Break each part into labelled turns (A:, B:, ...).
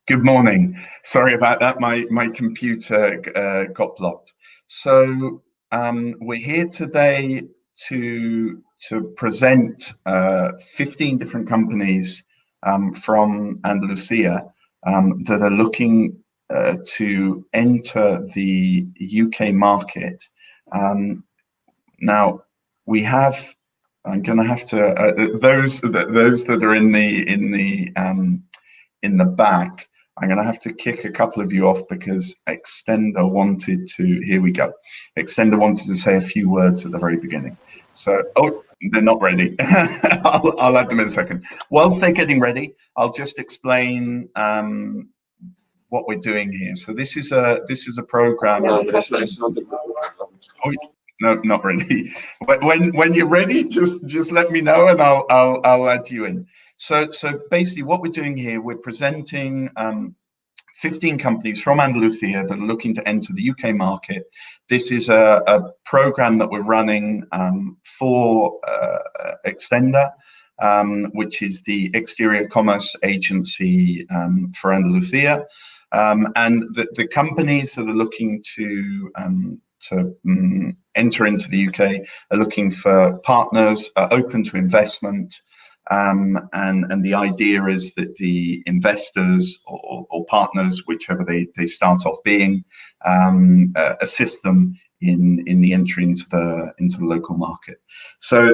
A: Good morning. Sorry about that. My computer got blocked. So we're here today to present 15 different companies from Andalusia that are looking to enter the UK market. Now we have. I'm going to have to those that are in the back. I'm going to have to kick a couple of you off because Extenda wanted to. Here we go. Extenda wanted to say a few words at the very beginning. So, oh, they're not ready. I'll add them in a second. Whilst they're getting ready, I'll just explain what we're doing here. So this is a program. Oh, no, not ready. When you're ready, just let me know and I'll add you in. So basically what we're doing here, we're presenting 15 companies from Andalusia that are looking to enter the UK market. This is a program that we're running for Extenda, which is the exterior commerce agency for Andalusia. And the companies that are looking to enter into the UK are looking for partners, open to investment, and the idea is that the investors or partners, whichever they start off being, assist them in the entry into the local market. So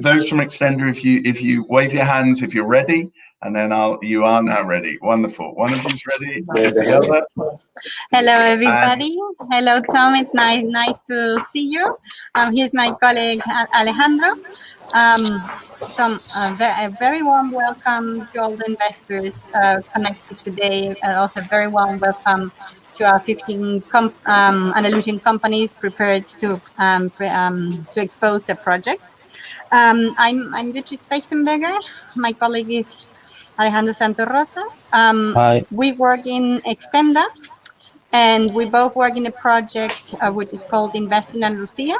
A: those from Extenda, if you wave your hands if you're ready, and then you are now ready. Wonderful. One of you's ready. The other.
B: Hello, everybody. Hello, Tom. It's nice to see you. Here's my colleague Alejandro. A very warm welcome to all the investors connected today, and also a very warm welcome to our 15 Andalusian companies prepared to expose the project. I'm Beatrice Fechtenberger. My colleague is Alejandro Santos Rosa.
C: Hi.
B: We work in Extenda, and we both work in a project which is called Invest in Andalusia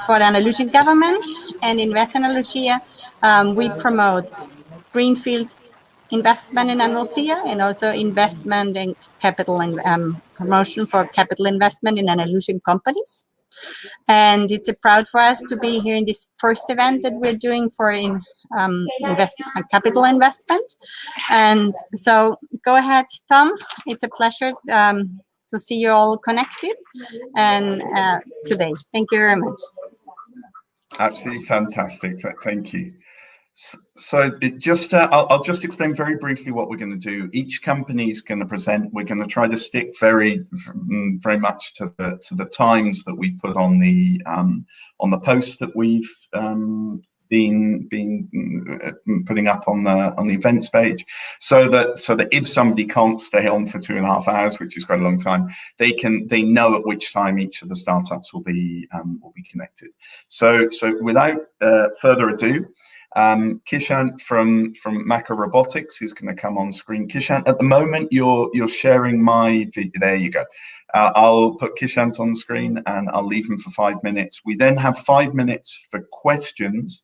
B: for the Andalusian government. And Invest in Andalusia, we promote greenfield investment in Andalusia and also investment in capital and promotion for capital investment in Andalusian companies. And it's a proud for us to be here in this first event that we're doing for capital investment. And so go ahead, Tom. It's a pleasure to see you all connected and today. Thank you very much.
A: Absolutely fantastic. Thank you. So I'll just explain very briefly what we're going to do. Each company is going to present. We're going to try to stick very much to the times that we've put on the post that we've been putting up on the events page, so that if somebody can't stay on for 2.5 hours, which is quite a long time, they know at which time each of the startups will be connected. So without further ado, Kishant from Mako Robotics is going to come on screen. Kishant, at the moment you're sharing my video. There you go. I'll put Kishant on screen and I'll leave him for 5 minutes. We then have 5 minutes for questions.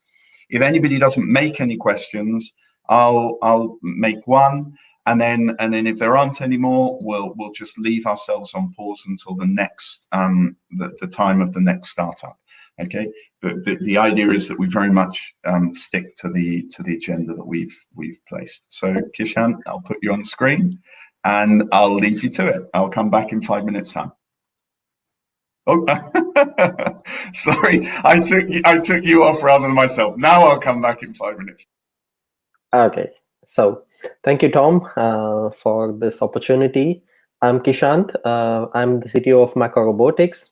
A: If anybody doesn't make any questions, I'll make one, and then if there aren't any more, we'll just leave ourselves on pause until the next the time of the next startup. Okay, but the idea is that we very much stick to the agenda that we've placed. So Kishant, I'll put you on screen and I'll leave you to it. I'll come back in 5 minutes time. Oh, sorry, I took you off rather than myself. Now I'll come back in 5 minutes.
C: Okay, so thank you, Tom, for this opportunity. I'm Kishant. I'm the CTO of Mako Robotics.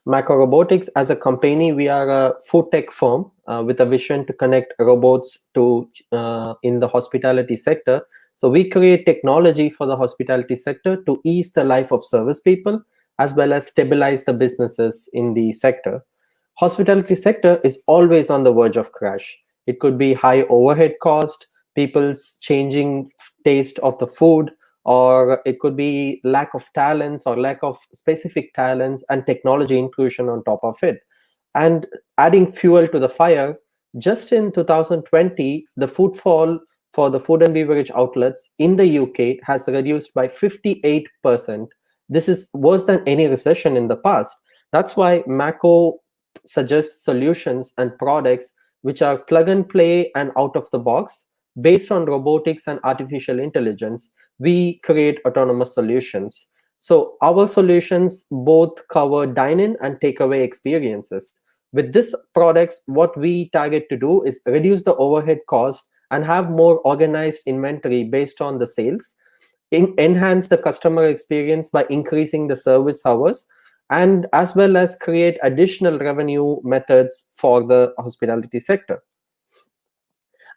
C: Mako Robotics, as a company, we are a food tech firm with a vision to connect robots to in the hospitality sector. So we create technology for the hospitality sector to ease the life of service people, as well as stabilize the businesses in the sector. Hospitality sector is always on the verge of crash. It could be high overhead cost, people's changing taste of the food, or it could be lack of talents or lack of specific talents and technology inclusion on top of it. And adding fuel to the fire, just in 2020, the footfall for the food and beverage outlets in the UK has reduced by 58%. This is worse than any recession in the past. That's why Mako suggests solutions and products which are plug and play and out of the box. Based on robotics and artificial intelligence, we create autonomous solutions. So our solutions both cover dine-in and takeaway experiences. With this products, what we target to do is reduce the overhead cost and have more organized inventory based on the sales, enhance the customer experience by increasing the service hours, and as well as create additional revenue methods for the hospitality sector.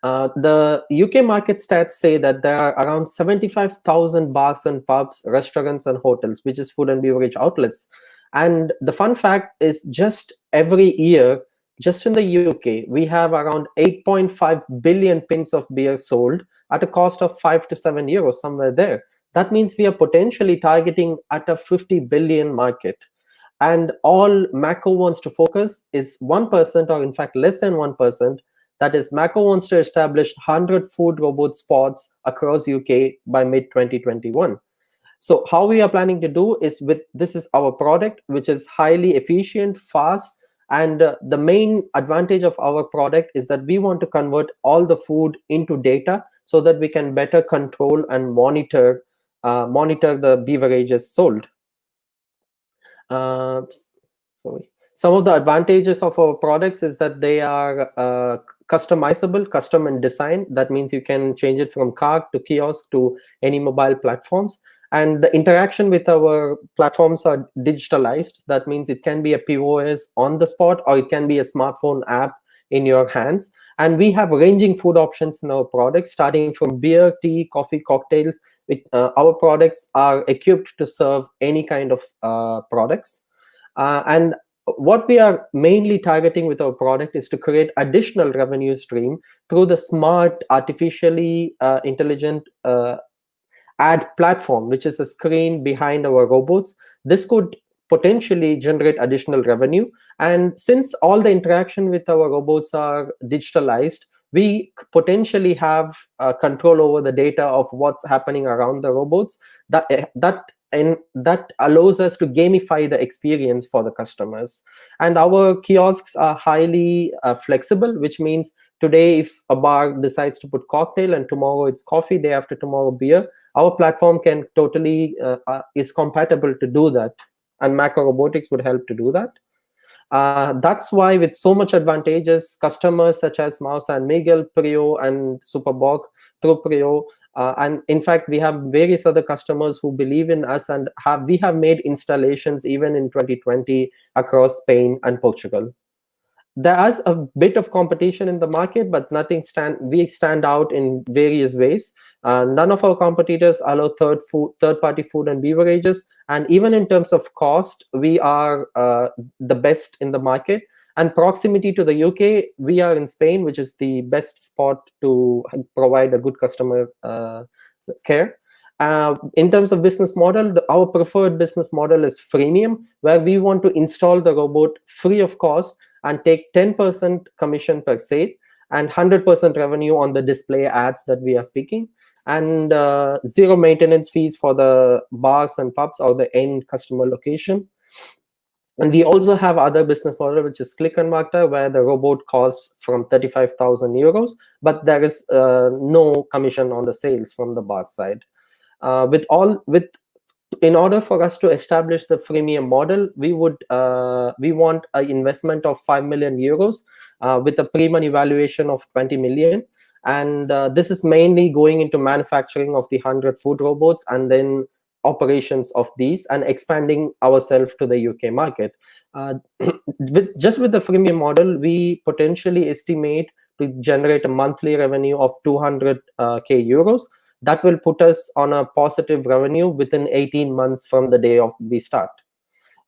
C: The UK market stats say that there are around 75,000 bars and pubs, restaurants and hotels, which is food and beverage outlets. And the fun fact is just every year, just in the UK, we have around 8.5 billion pints of beer sold at a cost of 5 to 7 euros, somewhere there. That means we are potentially targeting at a 50 billion market. And all Mako wants to focus is 1%, or in fact less than 1%. That is, Mako wants to establish 100 food robot spots across UK by mid-2021. So how we are planning to do is this is our product, which is highly efficient, fast, and the main advantage of our product is that we want to convert all the food into data so that we can better control and monitor the beverages sold. Some of the advantages of our products is that they are customizable, custom in design. That means you can change it from cart to kiosk to any mobile platforms. And the interaction with our platforms are digitalized. That means it can be a POS on the spot, or it can be a smartphone app in your hands. And we have ranging food options in our products, starting from beer, tea, coffee, cocktails. Our products are equipped to serve any kind of products. And what we are mainly targeting with our product is to create additional revenue stream through the smart, artificially intelligent ad platform, which is a screen behind our robots. This could potentially generate additional revenue. And since all the interaction with our robots are digitalized, we potentially have control over the data of what's happening around the robots. That allows us to gamify the experience for the customers. And our kiosks are highly flexible, which means today if a bar decides to put cocktail and tomorrow it's coffee, day after tomorrow beer, our platform can totally is compatible to do that, and Mako Robotics would help to do that. That's why with so much advantages, customers such as Mouse and Miguel, Prio and Superboc through Prio, and in fact we have various other customers who believe in us, and we have made installations even in 2020 across Spain and Portugal. There is a bit of competition in the market, but we stand out in various ways. None of our competitors allow third-party food and beverages, and even in terms of cost, we are the best in the market. And proximity to the UK, we are in Spain, which is the best spot to provide a good customer care. In terms of business model, our preferred business model is freemium, where we want to install the robot free of cost and take 10% commission per sale and 100% revenue on the display ads that we are speaking, and zero maintenance fees for the bars and pubs or the end customer location. And we also have other business model, which is click and mortar, where the robot costs from 35,000 euros, but there is no commission on the sales from the bar side. In order for us to establish the freemium model, we want an investment of 5 million euros with a pre-money valuation of 20 million. And this is mainly going into manufacturing of the 100 food robots and then operations of these and expanding ourselves to the UK market. Just with the freemium model, we potentially estimate to generate a monthly revenue of 200k euros. That will put us on a positive revenue within 18 months from the day we start.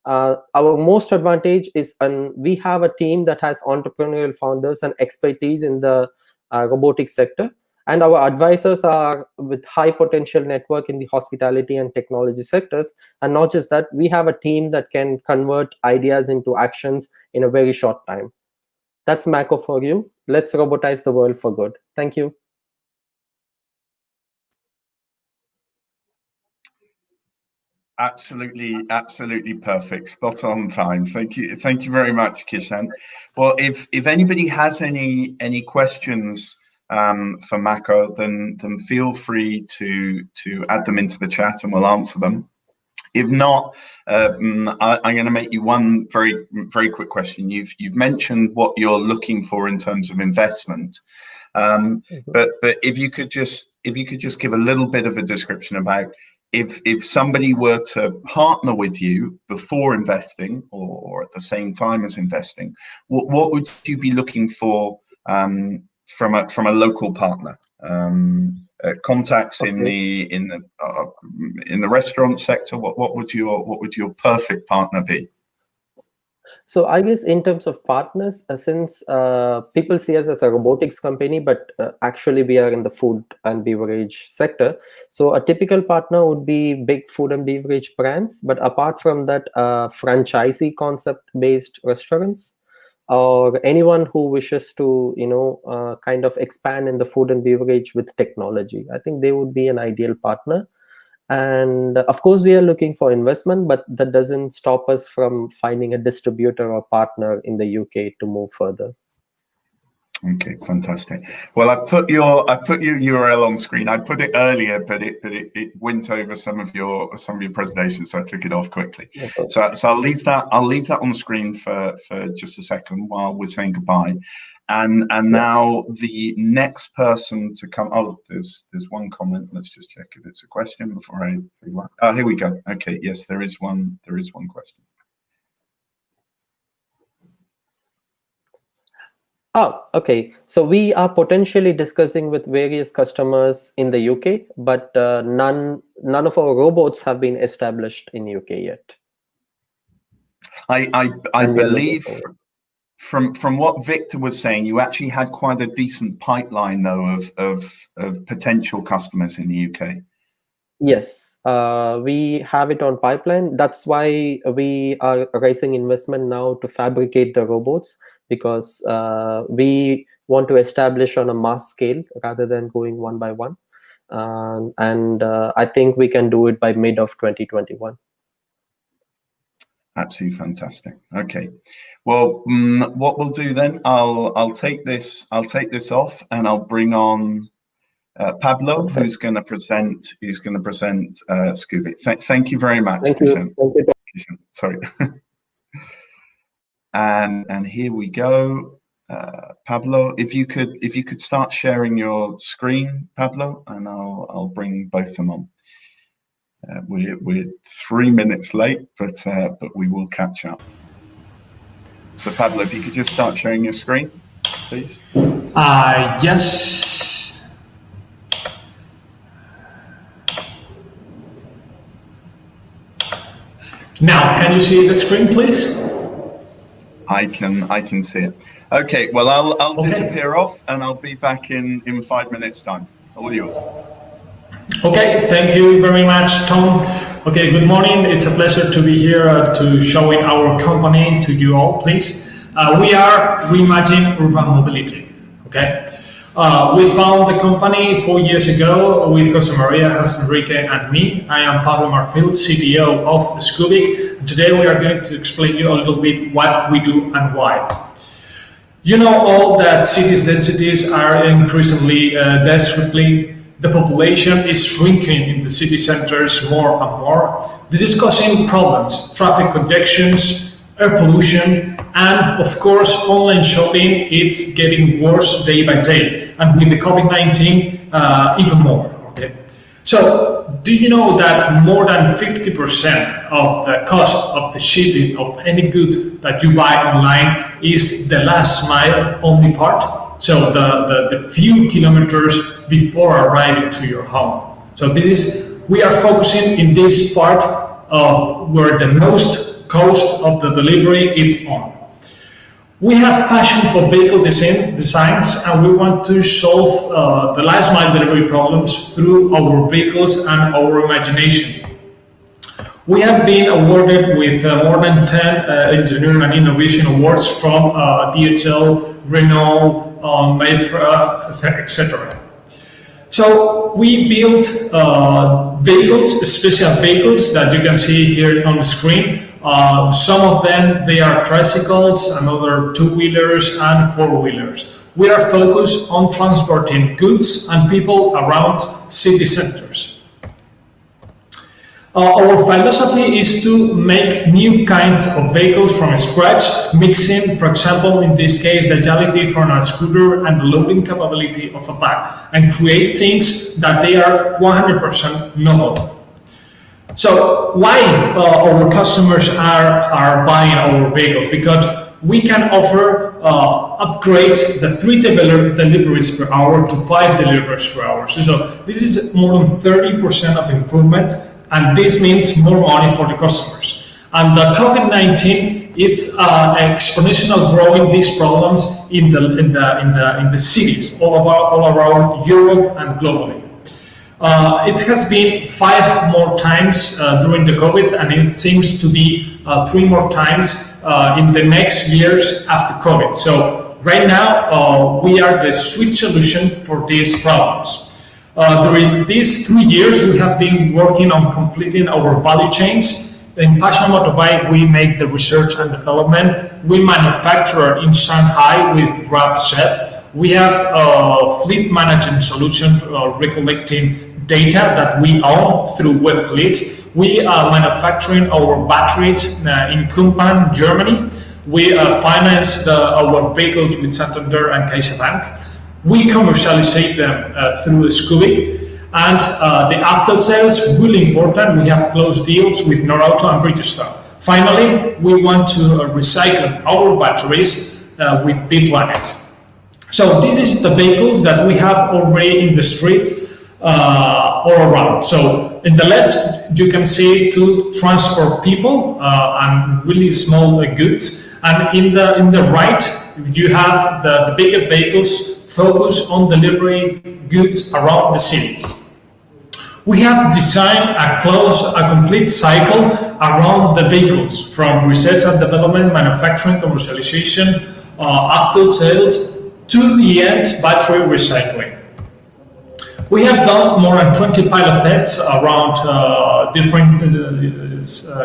C: Our most advantage is, we have a team that has entrepreneurial founders and expertise in the robotics sector. And our advisors are with high potential network in the hospitality and technology sectors. And not just that, we have a team that can convert ideas into actions in a very short time. That's Mako for you. Let's robotize the world for good. Thank you.
A: Absolutely perfect. Spot on time. Thank you very much, Kishan. Well, if anybody has any questions for Mako, then feel free to add them into the chat and we'll answer them. If not, I'm going to make you one very quick question. You've mentioned what you're looking for in terms of investment, but if you could just give a little bit of a description about if somebody were to partner with you before investing or at the same time as investing, what would you be looking for from a local partner? Contacts in the restaurant sector. What would your perfect partner be?
C: So I guess in terms of partners, since people see us as a robotics company, but actually we are in the food and beverage sector. So a typical partner would be big food and beverage brands. But apart from that, franchisee concept based restaurants, or anyone who wishes to, kind of expand in the food and beverage with technology. I think they would be an ideal partner. And of course, we are looking for investment, but that doesn't stop us from finding a distributor or partner in the UK to move further.
A: Okay, fantastic. Well, I've put your URL on screen. I put it earlier, but it went over some of your presentations, so I took it off quickly. Okay. So I'll leave that on screen for just a second while we're saying goodbye. And now the next person to come. Oh, there's one comment. Let's just check if it's a question before I. Oh, here we go. Okay, yes, there is one question.
C: Oh, okay. So we are potentially discussing with various customers in the UK, but none of our robots have been established in UK yet.
A: I believe from what Victor was saying, you actually had quite a decent pipeline though of potential customers in the UK.
C: Yes, we have it on pipeline. That's why we are raising investment now to fabricate the robots, because we want to establish on a mass scale rather than going one by one. And I think we can do it by mid of 2021.
A: Absolutely fantastic. Okay, well, what we'll do then, I'll take this off and I'll bring on Pablo, who's going to present Scooby. Thank you very much.
C: Thank you.
A: Sorry. And here we go, Pablo. If you could start sharing your screen, Pablo, and I'll bring both of them on. We're 3 minutes late, but we will catch up. So Pablo, if you could just start sharing your screen, please.
D: Yes. Now, can you see the screen, please?
A: I can see it. Okay, well, I'll disappear off and I'll be back in 5 minutes time. All yours.
D: Okay, thank you very much, Tom. Okay, good morning. It's a pleasure to be here to showing our company to you all, please. We are Reimagine Urban Mobility, okay? We found the company 4 years ago with Jose Maria, Enrique, and me. I am Pablo Marfil, CTO of Scoobic. Today we are going to explain you a little bit what we do and why. You know all that cities' densities are increasingly desperately. The population is shrinking in the city centers more and more. This is causing problems, traffic congestions, air pollution, and of course, online shopping. It's getting worse day by day, and with the COVID-19, even more. Okay. So, do you know that more than 50% of the cost of the shipping of any good that you buy online is the last mile only part? So the few kilometers before arriving to your home. So we are focusing in this part of where the most cost of the delivery is on. We have passion for vehicle designs, and we want to solve the last mile delivery problems through our vehicles and our imagination. We have been awarded with more than 10 engineering and innovation awards from DHL, Renault, Matra, etc. So we built vehicles, special vehicles that you can see here on the screen. Some of them, they are tricycles, another two-wheelers and four-wheelers. We are focused on transporting goods and people around city centers. Our philosophy is to make new kinds of vehicles from scratch, mixing, for example, in this case, the agility from a scooter and the loading capability of a bike, and create things that they are 100% novel. So why our customers are buying our vehicles? Because we can offer upgrade the 3 deliveries per hour to 5 deliveries per hour. So this is more than 30% of improvement, and this means more money for the customers. And the COVID-19, it's exponential growing these problems in the cities all around Europe and globally. It has been 5 more times during the COVID, and it seems to be 3 more times in the next years after COVID. So right now, we are the sweet solution for these problems. During these 3 years, we have been working on completing our value chains. In Passion Motorbike, we make the research and development. We manufacture in Shanghai with Grabshed. We have a fleet management solution recollecting data that we own through Webfleet. We are manufacturing our batteries in Kumpan, Germany. We finance our vehicles with Santander and CaixaBank. We commercialize them through Scoobic. And the after sales, really important. We have closed deals with Norauto and Bridgestone. Finally, we want to recycle our batteries with B-Planet. So this is the vehicles that we have already in the streets all around. So in the left, you can see to transport people and really small goods. And in the right, you have the bigger vehicles focused on delivering goods around the cities. We have designed a complete cycle around the vehicles, from research and development, manufacturing, commercialization, after sales, to the end battery recycling. We have done more than 20 pilot tests around different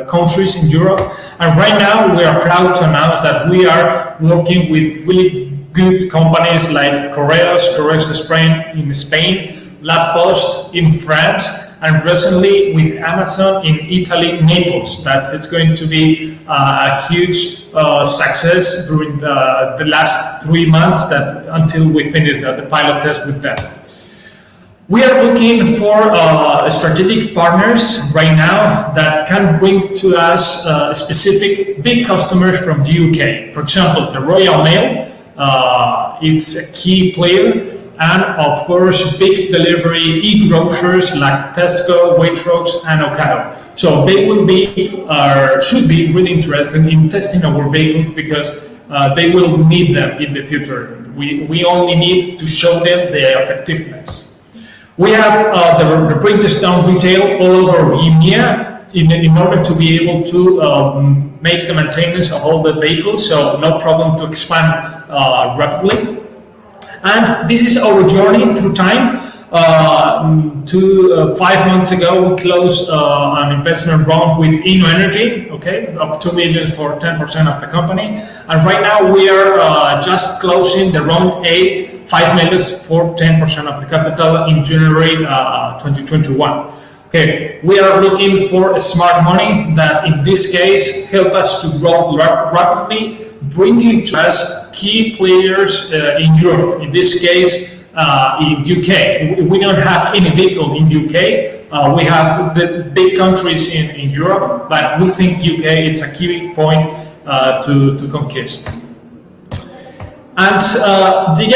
D: countries in Europe, and right now we are proud to announce that we are working with really good companies like Correos in Spain, La Poste in France, and recently with Amazon in Italy, Naples. That it's going to be a huge success during the last 3 months until we finish the pilot test with them. We are looking for strategic partners right now that can bring to us specific big customers from the UK. For example, the Royal Mail, it's a key player, and of course, big delivery e-grocers like Tesco, Waitrose, and Ocado. So they will be, should be really interested in testing our vehicles because they will need them in the future. We only need to show them their effectiveness. We have the Bridgestone retail all over EMEA in order to be able to make the maintenance of all the vehicles, so no problem to expand rapidly. And this is our journey through time. 5 months ago, we closed an investment round with Inno Energy, okay, up 2 million for 10% of the company. And right now we are just closing the round A, 5 million for 10% of the capital in January 2021. Okay, we are looking for a smart money that in this case help us to grow rapidly, bringing to us key players in Europe, in this case in UK. We don't have any vehicle in UK. We have the big countries in Europe, but we think UK it's a key point to conquest. And the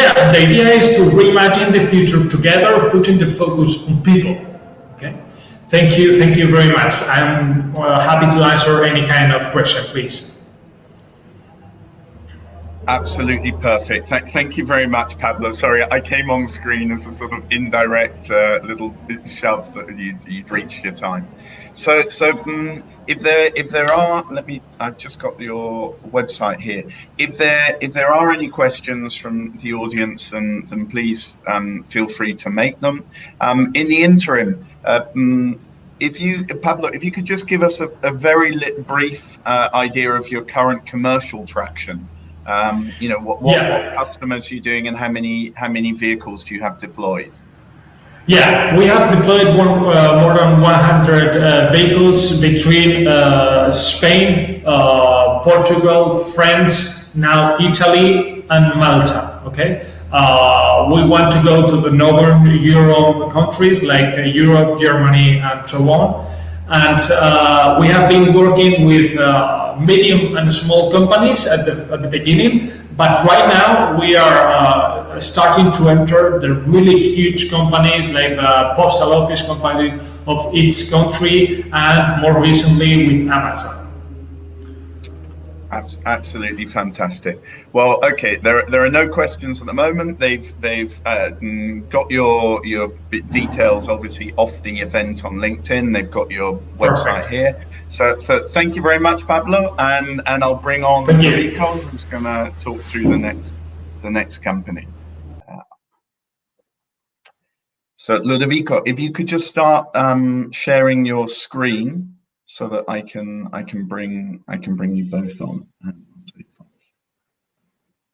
D: idea is to reimagine the future together, putting the focus on people. Okay, thank you very much. I'm happy to answer any kind of question, please.
A: Absolutely perfect. Thank you very much, Pablo. Sorry, I came on screen as a sort of indirect little shove that you'd reached your time. So if there are, I've just got your website here. If there are any questions from the audience, then please feel free to make them. In the interim, Pablo, if you could just give us a very brief idea of your current commercial traction. What customers are you doing, and how many vehicles do you have deployed?
D: Yeah, we have deployed more than 100 vehicles between Spain, Portugal, France, now Italy, and Malta. Okay, we want to go to the northern Europe countries like Europe, Germany, and so on. And we have been working with medium and small companies at the beginning, but right now we are starting to enter the really huge companies like the postal office companies of each country, and more recently with Amazon.
A: Absolutely fantastic. Well, okay, there are no questions at the moment. They've got your details obviously off the event on LinkedIn. They've got your website here. So thank you very much, Pablo, and I'll bring on Ludovico, who's going to talk through the next company. So Ludovico, if you could just start sharing your screen, so that I can bring you both on.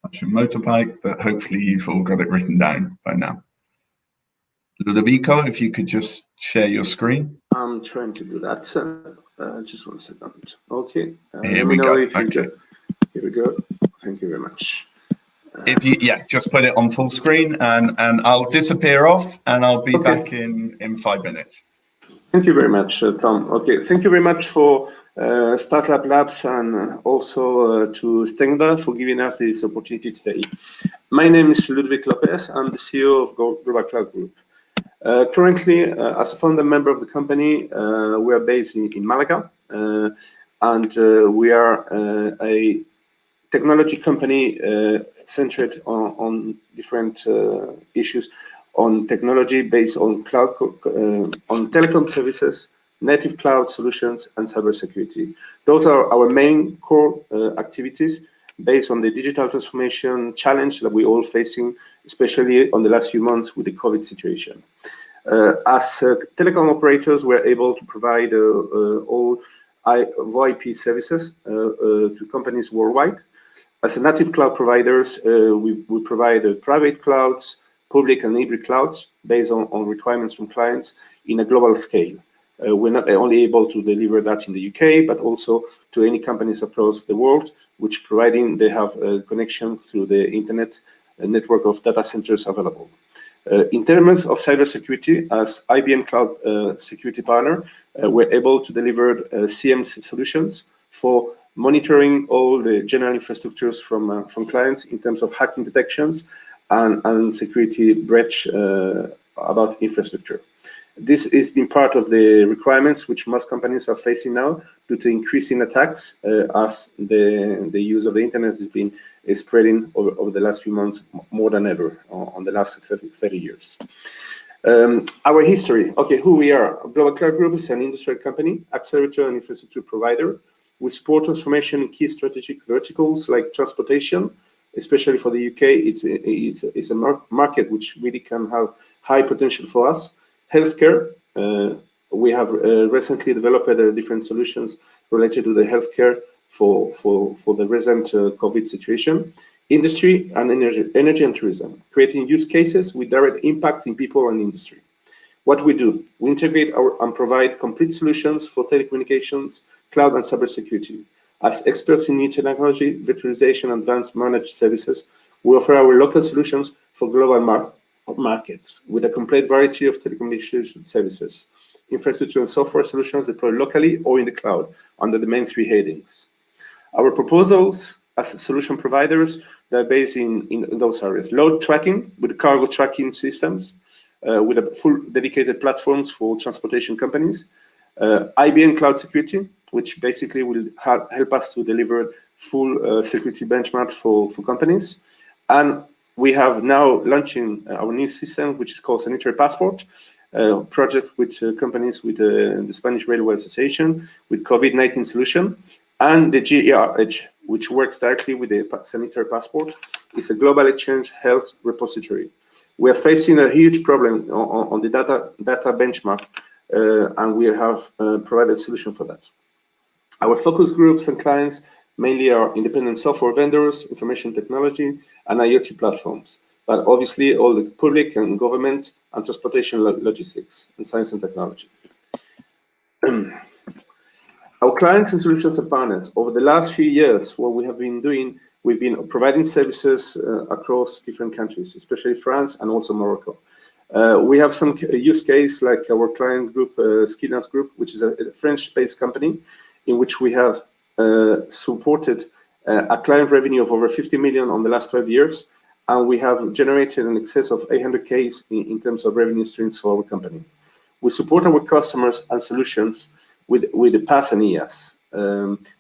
A: That's your motorbike, that hopefully you've all got it written down by now. Ludovico, if you could just share your screen.
E: I'm trying to do that. Just 1 second. Okay.
A: Here we go. Okay.
E: Here we go. Thank you very much.
A: If you just put it on full screen, and I'll disappear off, and I'll be back in 5 minutes.
E: Thank you very much, Tom. Okay, thank you very much for Startup Labs, and also to Extenda for giving us this opportunity today. My name is Ludwig Lopez. I'm the CEO of Global Cloud Group. Currently, as a founder member of the company, we are based in Malaga, and we are a technology company centered on different issues on technology based on cloud, on telecom services, native cloud solutions, and cybersecurity. Those are our main core activities based on the digital transformation challenge that we're all facing, especially on the last few months with the COVID situation. As telecom operators, we're able to provide all VoIP services to companies worldwide. As a native cloud providers, we provide private clouds, public and hybrid clouds based on requirements from clients in a global scale. We're not only able to deliver that in the UK, but also to any companies across the world, which providing they have a connection through the internet network of data centers available. In terms of cybersecurity, as IBM Cloud Security Partner, we're able to deliver CM solutions for monitoring all the general infrastructures from clients in terms of hacking detections and security breach about infrastructure. This has been part of the requirements which most companies are facing now due to increasing attacks as the use of the internet has been spreading over the last few months more than ever on the last 30 years. Our history, okay, who we are. Global Cloud Group is an industrial company, accelerator and infrastructure provider. We support transformation in key strategic verticals like transportation, especially for the UK. It's a market which really can have high potential for us. Healthcare, we have recently developed different solutions related to the healthcare for the recent COVID situation. Industry and energy and tourism, creating use cases with direct impact in people and industry. What we do, we integrate and provide complete solutions for telecommunications, cloud and cybersecurity. As experts in new technology, virtualization, and advanced managed services, we offer our local solutions for global markets with a complete variety of telecommunication services, infrastructure and software solutions deployed locally or in the cloud under the main 3 headings. Our proposals as solution providers, they're based in those areas. Load tracking with cargo tracking systems, with a full dedicated platforms for transportation companies. IBM Cloud Security, which basically will help us to deliver full security benchmark for companies. And we have now launching our new system, which is called Sanitary Passport, project with companies with the Spanish Railway Association, with COVID-19 solution, and the GER Edge, which works directly with the Sanitary Passport. It's a global exchange health repository. We are facing a huge problem on the data benchmark, and we have provided a solution for that. Our focus groups and clients mainly are independent software vendors, information technology, and IoT platforms, but obviously all the public and government and transportation, logistics, and science and technology. Our clients and solutions and partners, over the last few years, what we have been doing, we've been providing services across different countries, especially France and also Morocco. We have some use case like our client group, Skillance Group, which is a French-based company in which we have supported a client revenue of over 50 million on the last 12 years. And we have generated an excess of 800K in terms of revenue streams for our company. We support our customers and solutions with the PaaS and IaaS.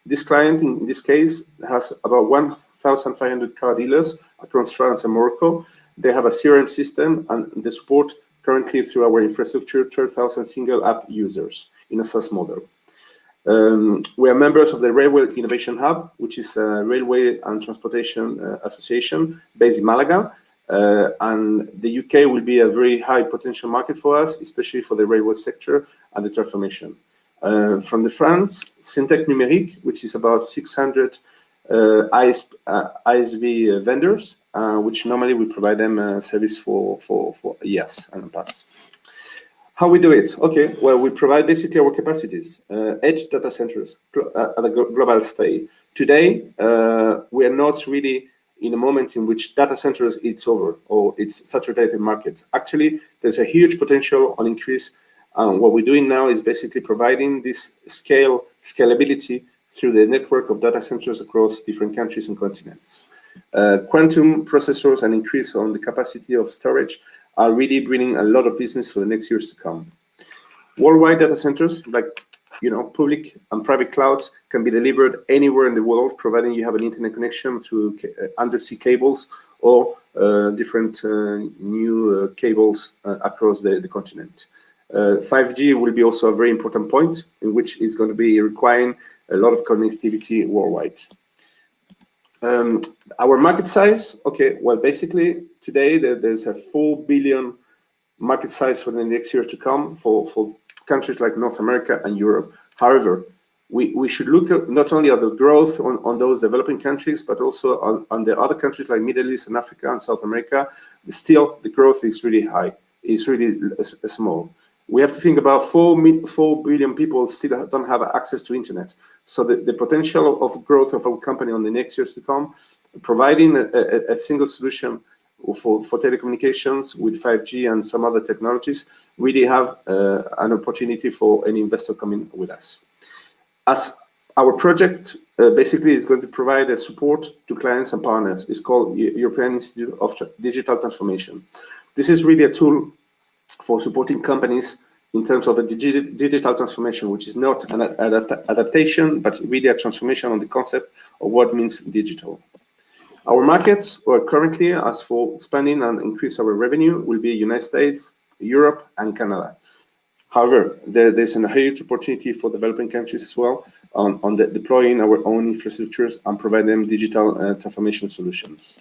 E: This client, in this case, has about 1,500 car dealers across France and Morocco. They have a CRM system, and they support currently through our infrastructure 12,000 single app users in a SaaS model. We are members of the Railway Innovation Hub, which is a railway and transportation association based in Malaga. And the UK will be a very high potential market for us, especially for the railway sector and the transformation. From the France, Syntec Numérique, which is about 600 ISV vendors, which normally we provide them service for IaaS and PaaS. How we do it? Okay, well, we provide basically our capacities, edge data centers at a global scale. Today, we are not really in a moment in which data centers it's over or it's saturated market. Actually, there's a huge potential on increase. What we're doing now is basically providing this scalability through the network of data centers across different countries and continents. Quantum processors and increase on the capacity of storage are really bringing a lot of business for the next years to come. Worldwide data centers, like public and private clouds, can be delivered anywhere in the world, providing you have an internet connection through undersea cables or different new cables across the continent. 5G will be also a very important point in which is going to be requiring a lot of connectivity worldwide. Our market size, okay, well, basically today there's a 4 billion market size for the next year to come for countries like North America and Europe. However, we should look at not only at the growth on those developing countries, but also on the other countries like Middle East and Africa and South America. Still, the growth is really high. It's really small. We have to think about 4 billion people still don't have access to internet. So the potential of growth of our company on the next years to come, providing a single solution for telecommunications with 5G and some other technologies, really have an opportunity for any investor coming with us. As our project basically is going to provide a support to clients and partners. It's called European Institute of Digital Transformation. This is really a tool for supporting companies in terms of a digital transformation, which is not an adaptation, but really a transformation on the concept of what means digital. Our markets are currently, as for expanding and increase our revenue, will be United States, Europe, and Canada. However, there's a huge opportunity for developing countries as well on deploying our own infrastructures and provide them digital transformation solutions.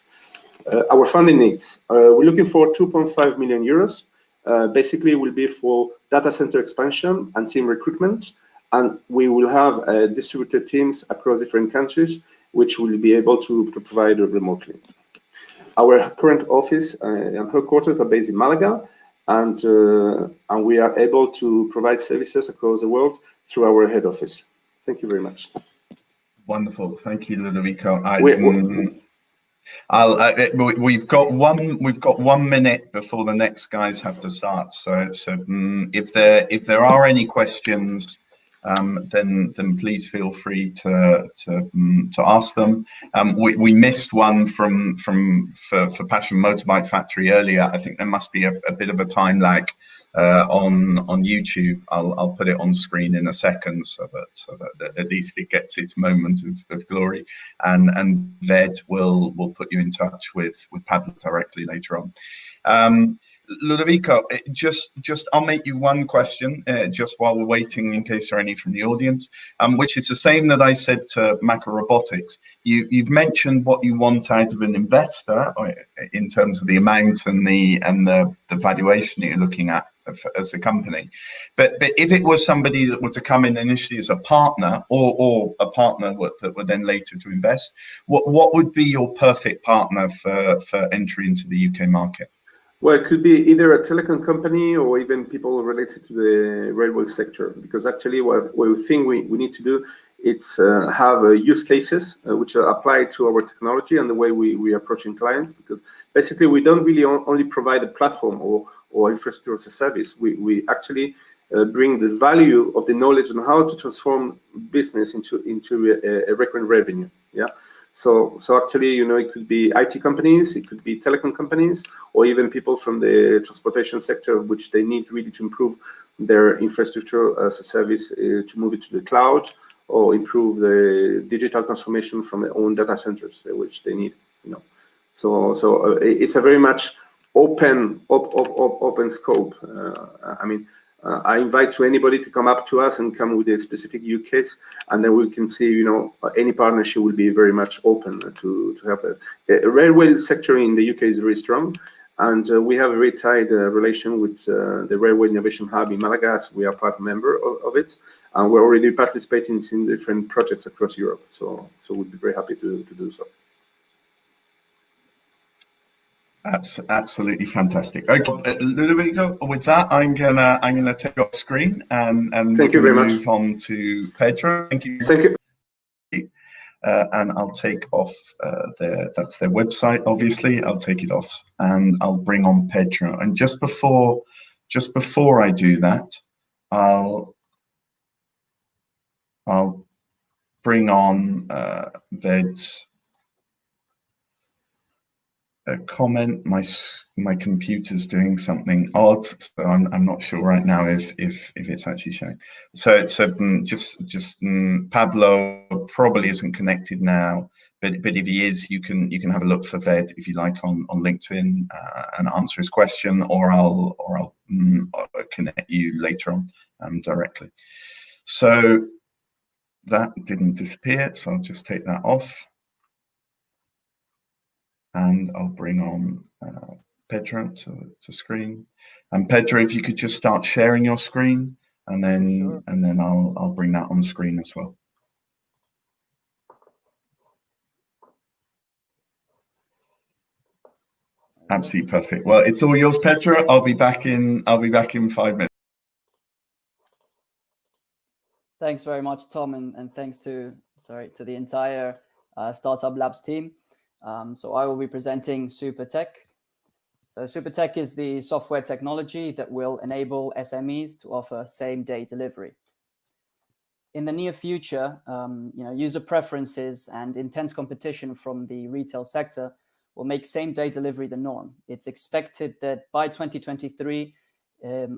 E: Our funding needs, we're looking for 2.5 million euros. Basically, will be for data center expansion and team recruitment, and we will have distributed teams across different countries, which will be able to provide remotely. Our current office and headquarters are based in Malaga, and we are able to provide services across the world through our head office. Thank you very much.
A: Wonderful, thank you, Ludovico. We've got 1 minute before the next guys have to start. So if there are any questions, then please feel free to ask them. We missed one for Passion Motorbike Factory earlier. I think there must be a bit of a time lag on YouTube. I'll put it on screen in a second so that at least it gets its moment of glory. And Ved will put you in touch with Pablo directly later on. Ludovico, I'll make you one question just while we're waiting in case there are any from the audience, which is the same that I said to Macro Robotics. You've mentioned what you want out of an investor in terms of the amount and the valuation that you're looking at as a company. But if it was somebody that were to come in initially as a partner or a partner that were then later to invest, what would be your perfect partner for entry into the UK market?
E: Well, it could be either a telecom company or even people related to the railway sector, because actually what we think we need to do is have use cases which are applied to our technology and the way we are approaching clients, because basically we don't really only provide a platform or infrastructure as a service. We actually bring the value of the knowledge on how to transform business into a recurrent revenue. Yeah. So actually, you know, it could be IT companies, it could be telecom companies, or even people from the transportation sector, which they need really to improve their infrastructure as a service to move it to the cloud, or improve the digital transformation from their own data centers, which they need, you know. So it's a very much open scope. I mean, I invite to anybody to come up to us and come with a specific use case, and then we can see, you know, any partnership will be very much open to help it. The railway sector in the UK is very strong, and we have a very tight relation with the Railway Innovation Hub in Malaga, as we are part member of it, and we're already participating in different projects across Europe. So we'd be very happy to do so.
A: Absolutely fantastic. Okay, Ludovico, with that, I'm gonna take off screen and
E: thank you very much.
A: Move on to Pedro. Thank you.
E: Thank you.
A: And I'll take off that's their website. Obviously, I'll take it off and I'll bring on Pedro. And just before I do that, I'll bring on Ved's a comment. My computer's doing something odd, so I'm not sure right now if it's actually showing. So it's just Pablo probably isn't connected now, but if he is, you can have a look for Ved if you like on LinkedIn and answer his question, or I'll connect you later on directly. So that didn't disappear, so I'll just take that off. And I'll bring on Pedro to screen. And Pedro, if you could just start sharing your screen, and then
F: Sure.
A: and then I'll bring that on screen as well. Absolutely perfect. Well, it's all yours, Pedro. I'll be back in 5 minutes.
F: Thanks very much, Tom, and thanks to the entire Startup Labs team. So I will be presenting SuperTech. So SuperTech is the software technology that will enable SMEs to offer same-day delivery. In the near future, user preferences and intense competition from the retail sector will make same-day delivery the norm. It's expected that by 2023,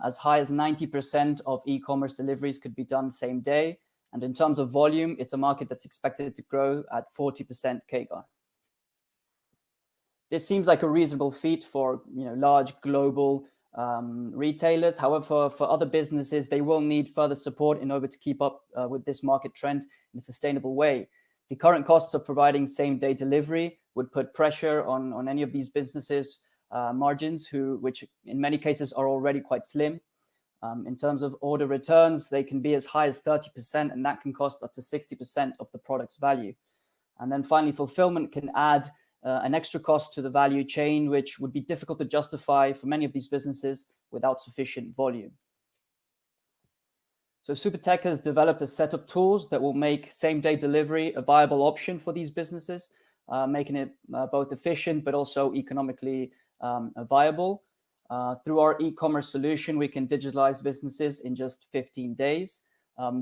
F: as high as 90% of e-commerce deliveries could be done same day. And in terms of volume, it's a market that's expected to grow at 40% CAGR. This seems like a reasonable feat for large global retailers. However, for other businesses, they will need further support in order to keep up with this market trend in a sustainable way. The current costs of providing same-day delivery would put pressure on any of these businesses' margins, which in many cases are already quite slim. In terms of order returns, they can be as high as 30%, and that can cost up to 60% of the product's value. And then finally, fulfillment can add an extra cost to the value chain, which would be difficult to justify for many of these businesses without sufficient volume. So SuperTech has developed a set of tools that will make same-day delivery a viable option for these businesses, making it both efficient but also economically viable. Through our e-commerce solution, we can digitalize businesses in just 15 days.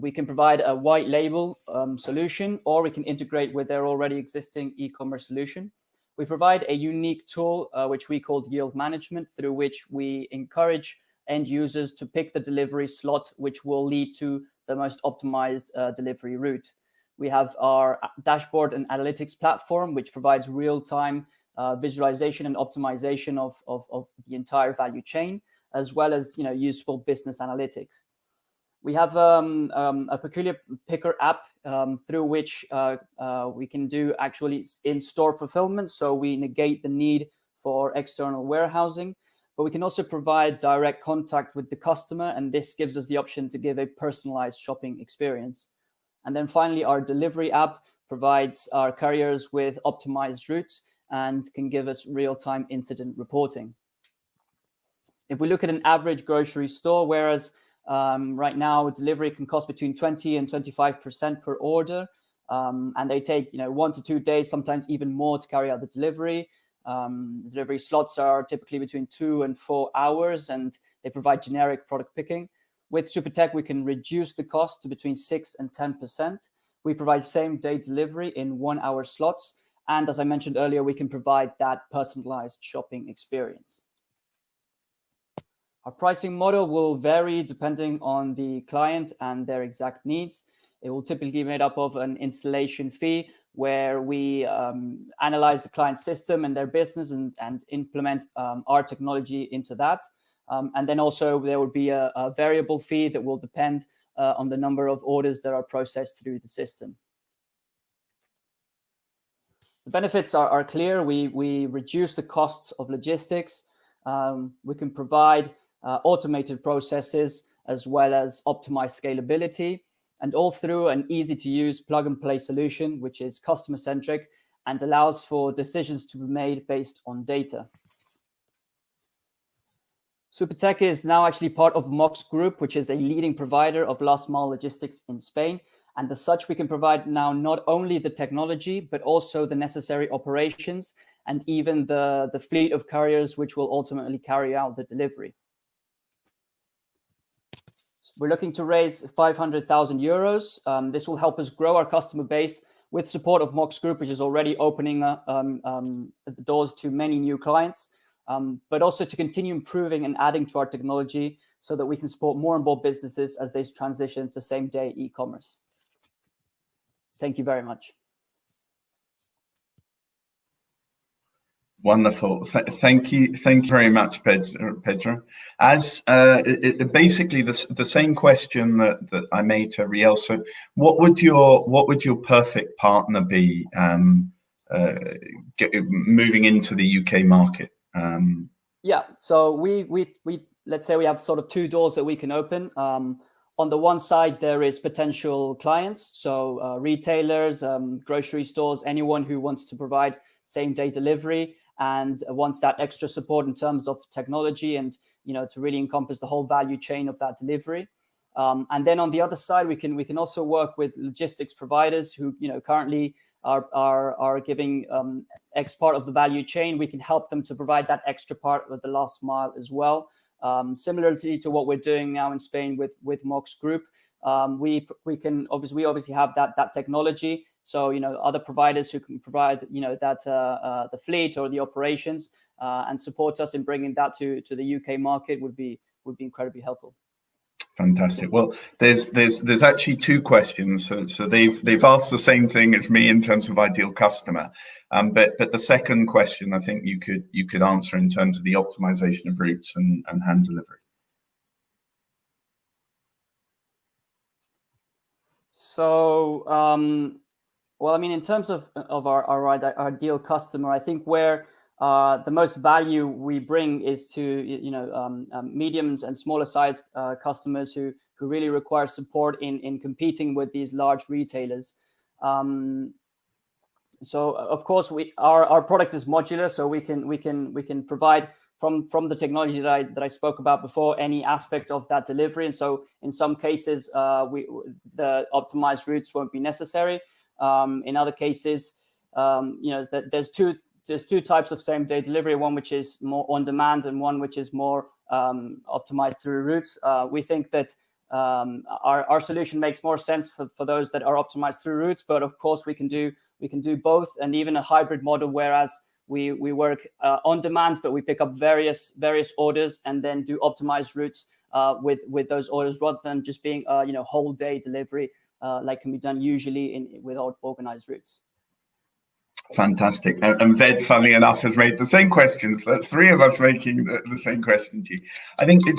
F: We can provide a white label solution, or we can integrate with their already existing e-commerce solution. We provide a unique tool, which we call yield management, through which we encourage end users to pick the delivery slot, which will lead to the most optimized delivery route. We have our dashboard and analytics platform, which provides real-time visualization and optimization of the entire value chain, as well as useful business analytics. We have a peculiar picker app through which we can do actually in-store fulfillment. So we negate the need for external warehousing, but we can also provide direct contact with the customer. And this gives us the option to give a personalized shopping experience. And then finally, our delivery app provides our couriers with optimized routes and can give us real-time incident reporting. If we look at an average grocery store, whereas right now delivery can cost between 20 and 25% per order, and they take 1 to 2 days, sometimes even more, to carry out the delivery. Delivery slots are typically between 2 and 4 hours, and they provide generic product picking. With SuperTech, we can reduce the cost to between 6 and 10%. We provide same-day delivery in 1-hour slots, and as I mentioned earlier, we can provide that personalized shopping experience. Our pricing model will vary depending on the client and their exact needs. It will typically be made up of an installation fee, where we analyze the client's system and their business and implement our technology into that. And then also there would be a variable fee that will depend on the number of orders that are processed through the system. The benefits are clear. We reduce the costs of logistics. We can provide automated processes as well as optimized scalability, and all through an easy-to-use plug-and-play solution, which is customer-centric and allows for decisions to be made based on data. SuperTech is now actually part of Mox Group, which is a leading provider of last-mile logistics in Spain. And as such, we can provide now not only the technology, but also the necessary operations and even the fleet of couriers, which will ultimately carry out the delivery. We're looking to raise 500,000 euros. This will help us grow our customer base with support of Mox Group, which is already opening the doors to many new clients, but also to continue improving and adding to our technology so that we can support more and more businesses as they transition to same-day e-commerce. Thank you very much.
A: Wonderful. Thank you very much, Pedro. As basically the same question that I made to Riel. So, what would your perfect partner be moving into the UK market?
F: Yeah. So we let's say we have sort of 2 doors that we can open. On the one side, there is potential clients, so retailers, grocery stores, anyone who wants to provide same-day delivery and wants that extra support in terms of technology and to really encompass the whole value chain of that delivery. And then on the other side, we can also work with logistics providers who currently are giving X part of the value chain. We can help them to provide that extra part with the last mile as well. Similarly to what we're doing now in Spain with Mox Group, we obviously have that technology. So other providers who can provide that the fleet or the operations and support us in bringing that to the UK market would be incredibly helpful.
A: Fantastic. Well, there's actually 2 questions. So they've asked the same thing as me in terms of ideal customer, but the second question I think you could answer in terms of the optimization of routes and hand delivery.
F: So well, I mean, in terms of our ideal customer, I think where the most value we bring is to mediums and smaller sized customers who really require support in competing with these large retailers. So of course our product is modular, so we can provide from the technology that I spoke about before any aspect of that delivery. And so in some cases the optimized routes won't be necessary. In other cases, there's two types of same-day delivery, one which is more on demand and one which is more optimized through routes. We think that our solution makes more sense for those that are optimized through routes, but of course we can do both, and even a hybrid model, whereas we work on demand, but we pick up various orders and then do optimized routes with those orders, rather than just being whole day delivery like can be done usually with organized routes.
A: Fantastic. And Ved, funnily enough, has made the same questions. That's three of us making the same question to you. I think it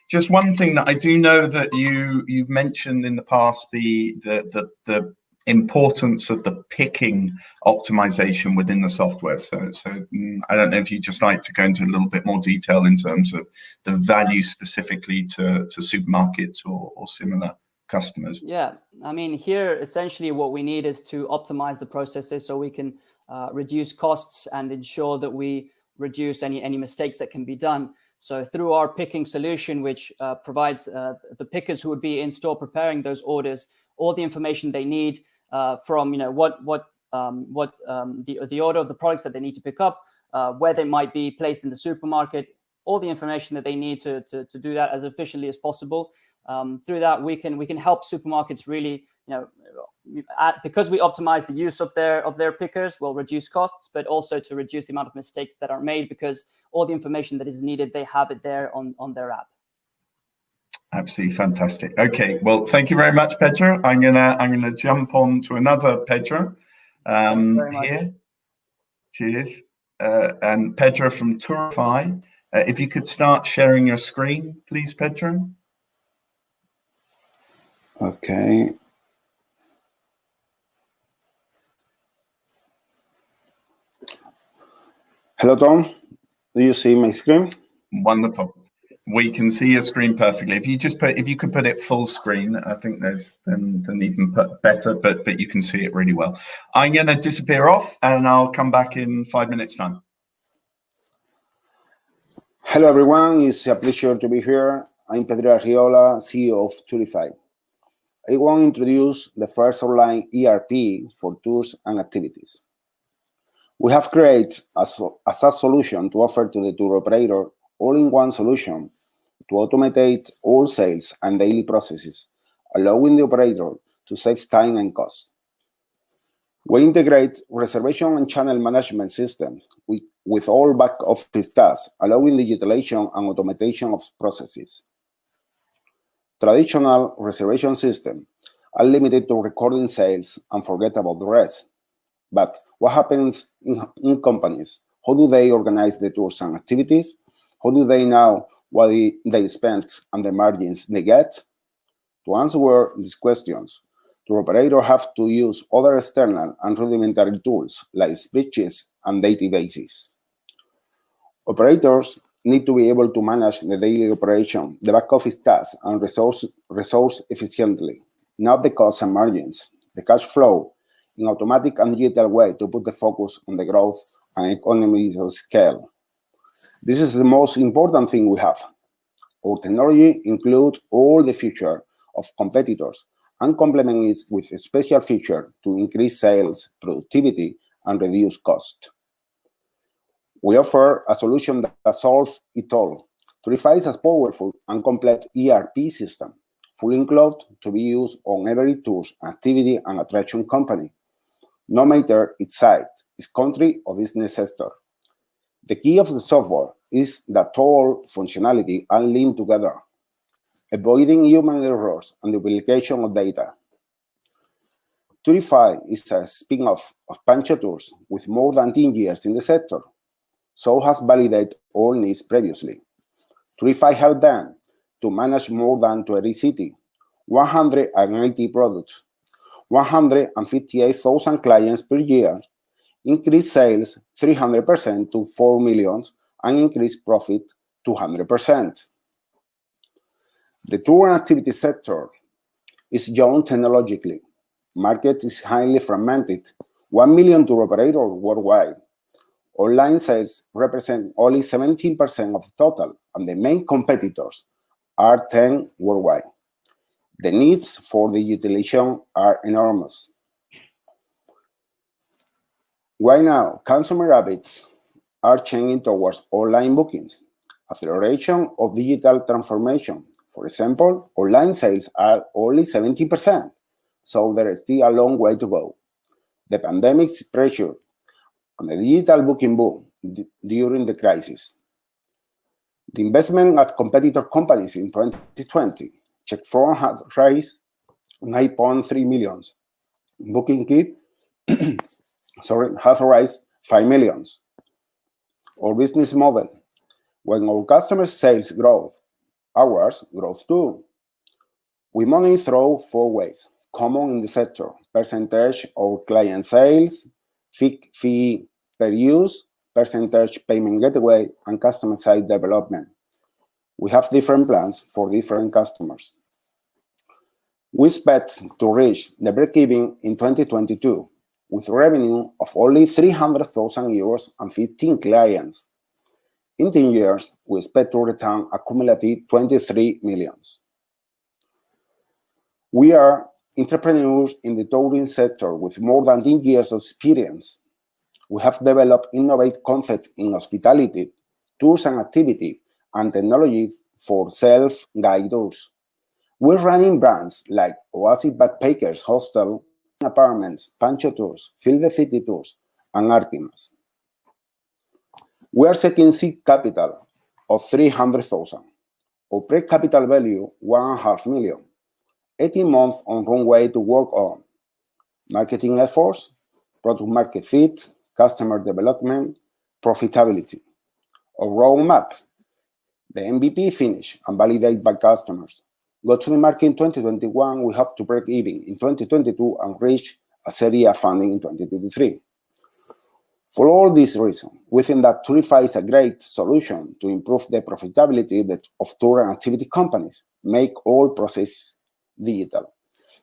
A: just one thing that I do know that you've mentioned in the past, the importance of the picking optimization within the software. So I don't know if you'd just like to go into a little bit more detail in terms of the value specifically to supermarkets or similar customers.
F: Yeah, I mean, here essentially what we need is to optimize the processes so we can reduce costs and ensure that we reduce any mistakes that can be done. So through our picking solution, which provides the pickers who would be in store preparing those orders all the information they need from the order of the products that they need to pick up, where they might be placed in the supermarket, all the information that they need to do that as efficiently as possible. Through that, we can help supermarkets really, because we optimize the use of their pickers, will reduce costs, but also to reduce the amount of mistakes that are made, because all the information that is needed, they have it there on their app.
A: Absolutely fantastic. Okay, well, thank you very much, Pedro. I'm gonna jump on to another Pedro here. Cheers. And Pedro from Turify. If you could start sharing your screen, please, Pedro.
G: Okay. Hello, Tom. Do you see my screen?
A: Wonderful. We can see your screen perfectly. If you could put it full screen, I think there's then even better, but you can see it really well. I'm going to disappear off and I'll come back in 5 minutes time.
G: Hello, everyone. It's a pleasure to be here. I'm Pedro Arriola, CEO of Turify. I want to introduce the first online ERP for tours and activities. We have created a SaaS solution to offer to the tour operator all-in-one solution to automate all sales and daily processes, allowing the operator to save time and cost. We integrate reservation and channel management system with all back-office tasks, allowing digitalization and automation of processes. Traditional reservation system are limited to recording sales and forget about the rest. But what happens in companies? How do they organize the tours and activities? How do they know what they spend and the margins they get? To answer these questions, the operator have to use other external and rudimentary tools like spreadsheets and databases. Operators need to be able to manage the daily operation, the back office tasks, and resource efficiently, not the costs and margins, the cash flow, in automatic and digital way to put the focus on the growth and economies of scale. This is the most important thing we have. Our technology includes all the features of competitors and complements it with a special feature to increase sales, productivity, and reduce cost. We offer a solution that solves it all. Turify is a powerful and complete ERP system, fully enclosed to be used on every tour, activity, and attraction company, no matter its site, its country, or business sector. The key of the software is that all functionality are linked together, avoiding human errors and duplication of data. Turify is a spin-off of Pancho Tours with more than 10 years in the sector, so has validated all needs previously. Turify helped them to manage more than 20 cities, 180 products, 158,000 clients per year, increase sales 300% to 4 million, and increase profit 200%. The tour and activity sector is young technologically. Market is highly fragmented, 1 million tour operators worldwide. Online sales represent only 17% of the total, and the main competitors are 10 worldwide. The needs for the utilization are enormous. Right now, consumer habits are changing towards online bookings, acceleration of digital transformation. For example, online sales are only 70%, so there is still a long way to go. The pandemic's pressure and the digital booking boom during the crisis. The investment at competitor companies in 2020, Checkfront has raised 9.3 million. Booking Kit has raised 5 million. Our business model: when our customers' sales grow, ours grows too. We money through 4 ways, common in the sector: percentage of client sales, fee per use, percentage payment gateway, and customer side development. We have different plans for different customers. We expect to reach the break-even in 2022 with revenue of only 300,000 euros and 15 clients. In 10 years, we expect to return a cumulative 23 million. We are entrepreneurs in the tourism sector with more than 10 years of experience. We have developed innovative concepts in hospitality, tours and activity, and technology for self-guided tours. We're running brands like Oasis Backpackers Hostel, Apartments, Pancho Tours, Field the City Tours, and Artemis. We are seeking seed capital of 300,000, or pre-capital value 1.5 million, 18 months on runway to work on marketing efforts, product market fit, customer development, profitability. Our roadmap: the MVP finish and validate by customers. Go to the market in 2021, we hope to break even in 2022 and reach a Series A funding in 2023. For all these reasons, we think that Tourify is a great solution to improve the profitability of tour and activity companies, make all process digital.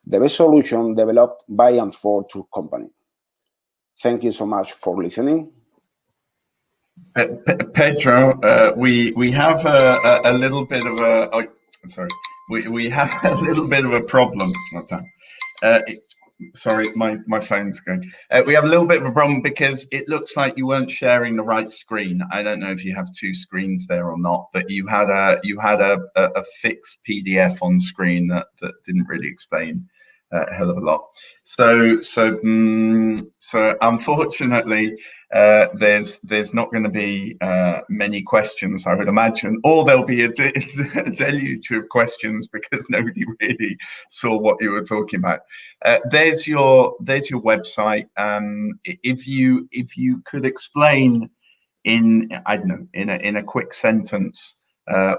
G: The best solution developed by and for tour company. Thank you so much for listening.
A: Pedro, we have a little bit of a, oh, sorry, we have a little bit of a problem. Sorry, my phone's going. We have a little bit of a problem because it looks like you weren't sharing the right screen. I don't know if you have 2 screens there or not, but you had a fixed PDF on screen that didn't really explain a hell of a lot. So unfortunately, there's not going to be many questions, I would imagine, or there'll be a deluge of questions because nobody really saw what you were talking about. There's your website. If you could explain in, I don't know, in a quick sentence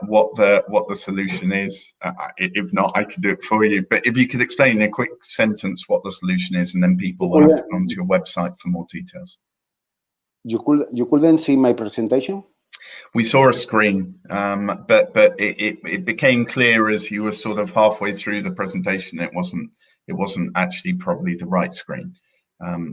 A: what the solution is. If not, I could do it for you. But if you could explain in a quick sentence what the solution is, and then people will have to come to your website for more details.
G: You couldn't see my presentation?
A: We saw a screen, but it became clear as you were sort of halfway through the presentation. It wasn't actually probably the right screen.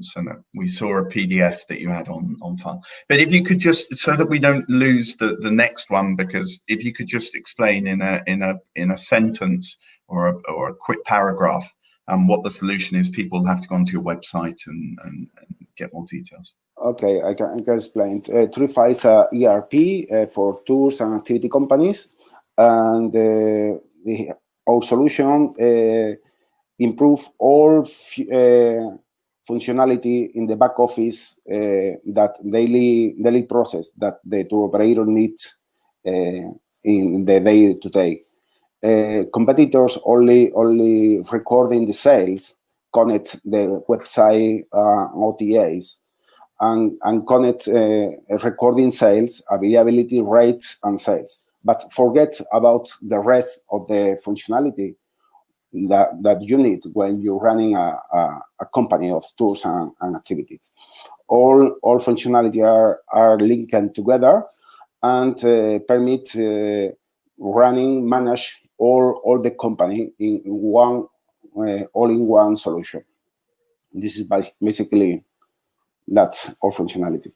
A: So no, we saw a PDF that you had on file. But if you could just, so that we don't lose the next one, because if you could just explain in a sentence or a quick paragraph what the solution is, people have to go onto your website and get more details.
G: Okay, I can explain. Tourify is a ERP for tours and activity companies, and our solution improve all functionality in the back office, that daily process that the tour operator needs in the day-to-day. Competitors only recording the sales, connect the website OTAs, and connect recording sales, availability rates, and sales, but forget about the rest of the functionality that you need when you're running a company of tours and activities. All functionality are linked together and permit manage all the company in one all-in-one solution. This is basically that's our functionality.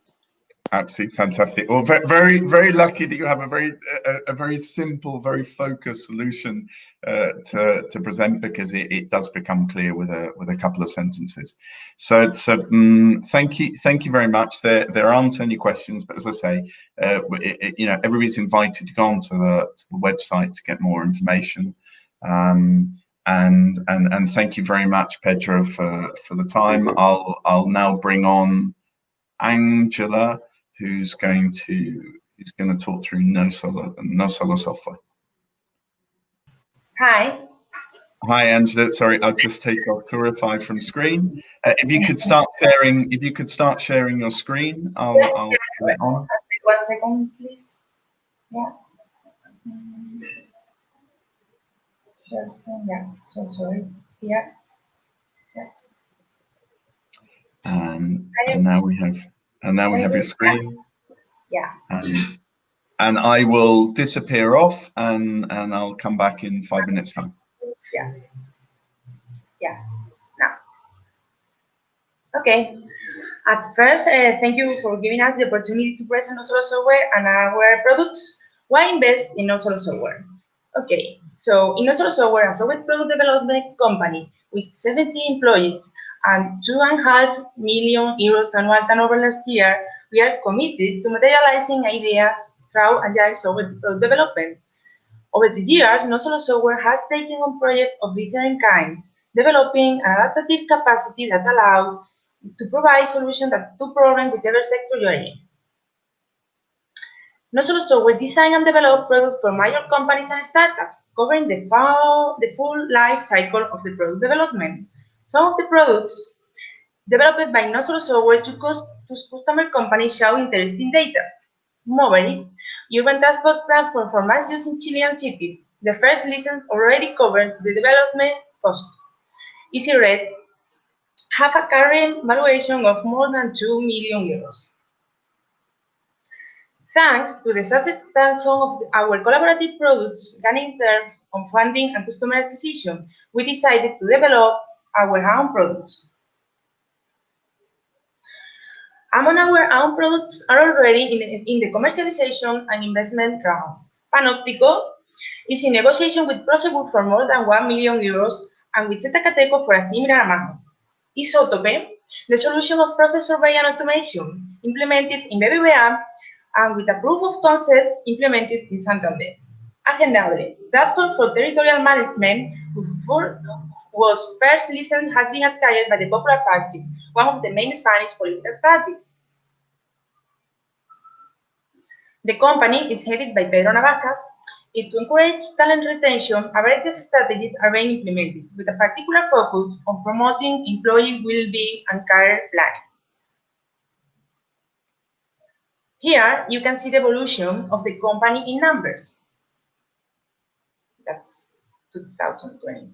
A: Absolutely fantastic. Well, very, very lucky that you have a very simple, very focused solution to present, because it does become clear with a couple of sentences. So thank you very much. There aren't any questions, but as I say, everybody's invited to go onto the website to get more information. And thank you very much, Pedro, for the time. I'll now bring on Angela, who's going to talk through no solar software.
H: Hi.
A: Hi, Angela. Sorry, I'll just take off Purify from screen. If you could start sharing your screen, I'll put it on.
H: 1 second, please. Yeah. Just, yeah. So sorry. Yeah. Yeah.
A: And now we have your screen.
H: Yeah.
A: And I will disappear off, and I'll come back in 5 minutes time.
H: Yeah. Yeah. Now. Okay. At first, thank you for giving us the opportunity to present no-solo software and our products. Why invest in no-solo software? Okay, so in no-solo software, a software product development company with 70 employees and 2.5 million euros annual turnover last year, we are committed to materializing ideas through agile software product development. Over the years, no-solo software has taken on projects of different kinds, developing an adaptive capacity that allows to provide solutions to problems whichever sector you are in. No-solo software design and develop products for major companies and startups, covering the full life cycle of the product development. Some of the products developed by no-solo software to customer companies show interesting data. Mobility, urban transport platform for mass use in Chilean cities. The first listen already covered the development cost. EasyRed have a current valuation of more than 2 million euros. Thanks to the success that some of our collaborative products gain in terms of funding and customer acquisition, we decided to develop our own products. Among our own products are already in the commercialization and investment round. Panoptico is in negotiation with Prosegur for more than 1 million euros and with Zetacateco for a similar amount. Isotope, the solution of process survey and automation, implemented in BBVA and with a proof of concept implemented in Santander. Agendable, platform for territorial management, whose first license has been acquired by the Popular Party, one of the main Spanish political parties. The company is headed by Pedro Navajas. To encourage talent retention, a variety of strategies are being implemented, with a particular focus on promoting employee well-being and career planning. Here, you can see the evolution of the company in numbers. That's 2020.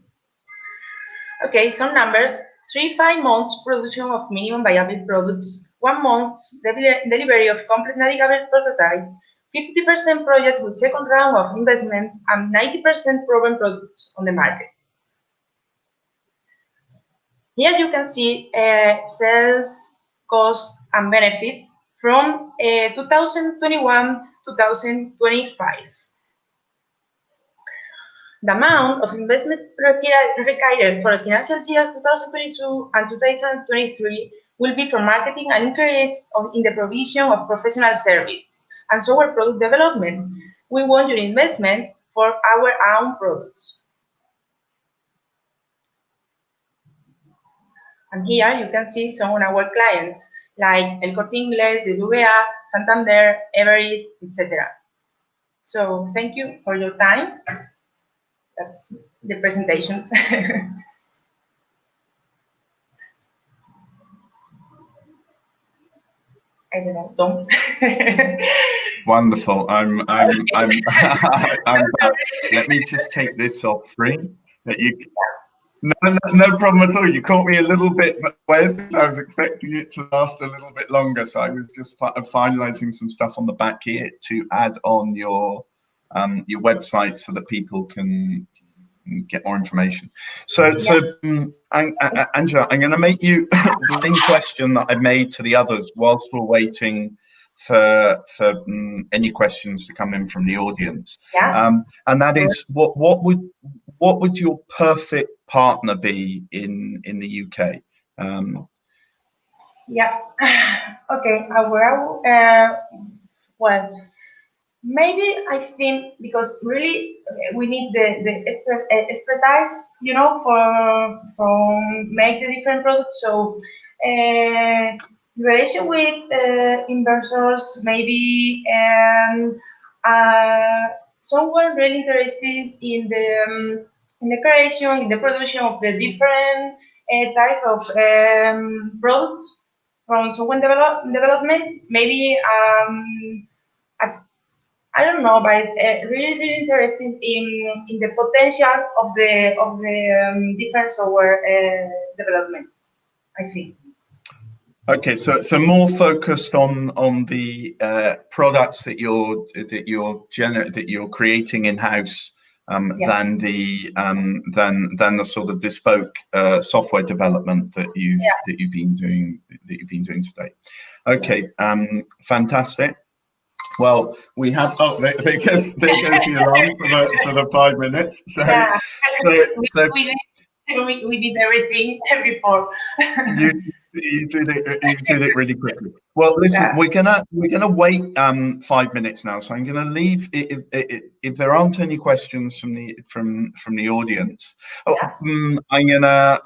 H: Okay, some numbers. 5 months production of minimum viable products, 1 month delivery of complete navigable prototype, 50% project with second round of investment, and 90% proven products on the market. Here you can see sales, cost, and benefits from 2021-2025. The amount of investment required for the financial years 2022 and 2023 will be for marketing and increase in the provision of professional service and software product development. We want your investment for our own products. And here you can see some of our clients like El Corte Inglés, BBVA, Santander, Everest, etc. So thank you for your time. That's the presentation. I don't know, Tom.
A: Wonderful. I'm let me just take this off screen. No problem at all. You caught me a little bit, but I was expecting it to last a little bit longer, so I was just finalizing some stuff on the back here to add on your website so that people can get more information. So Angela, I'm going to make you the same question that I made to the others whilst we're waiting for any questions to come in from the audience.
H: Yeah.
A: And that is, what would your perfect partner be in the UK?
H: Yeah. Okay. Well, maybe I think because really we need the expertise, for make the different products. So relation with investors, maybe someone really interested in the creation, in the production of the different type of products from software development. Maybe I don't know, but really interested in the potential of the different software development, I think.
A: Okay, so more focused on the products that you're creating in house than the sort of bespoke software development that you've been doing today. Okay, fantastic. Well, we have there goes the alarm for the 5 minutes. So,
H: yeah,
A: so
H: we did everything before.
A: You did it really quickly. Well, listen, we're gonna wait 5 minutes now, so I'm gonna leave if there aren't any questions from the audience. I'm gonna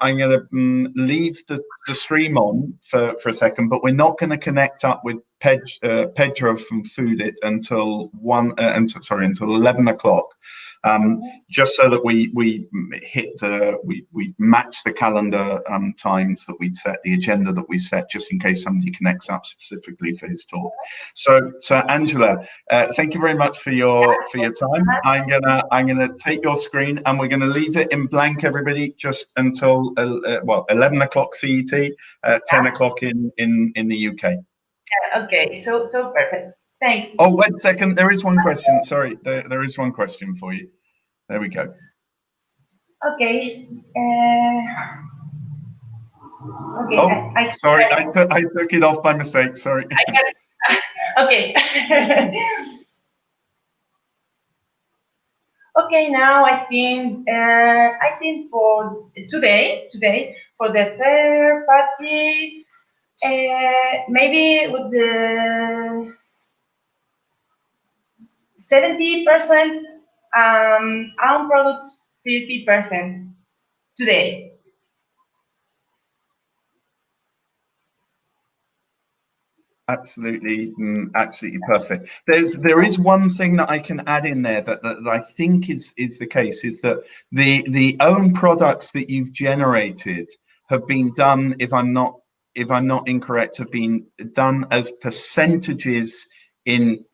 A: leave the stream on for a second, but we're not going to connect up with Pedro from Foodit until 11 o'clock. Just so that we match the calendar times that we'd set, the agenda that we set, just in case somebody connects up specifically for his talk. So Angela, thank you very much for your time. I'm gonna take your screen and we're gonna leave it in blank, everybody, just until 11 o'clock CET, 10 o'clock in the UK.
H: Yeah, okay, so perfect. Thanks.
A: Oh, wait a second. There is one question. Sorry, there is one question for you. There we go.
H: Okay. Okay.
A: Oh, sorry. I took it off by mistake. Sorry.
H: Okay. Okay. Now I think for today for the third party, maybe with the 70% own products, 30% today.
A: Absolutely perfect. There is one thing that I can add in there that I think is the case, is that the own products that you've generated have been done, if I'm not incorrect, have been done as percentages in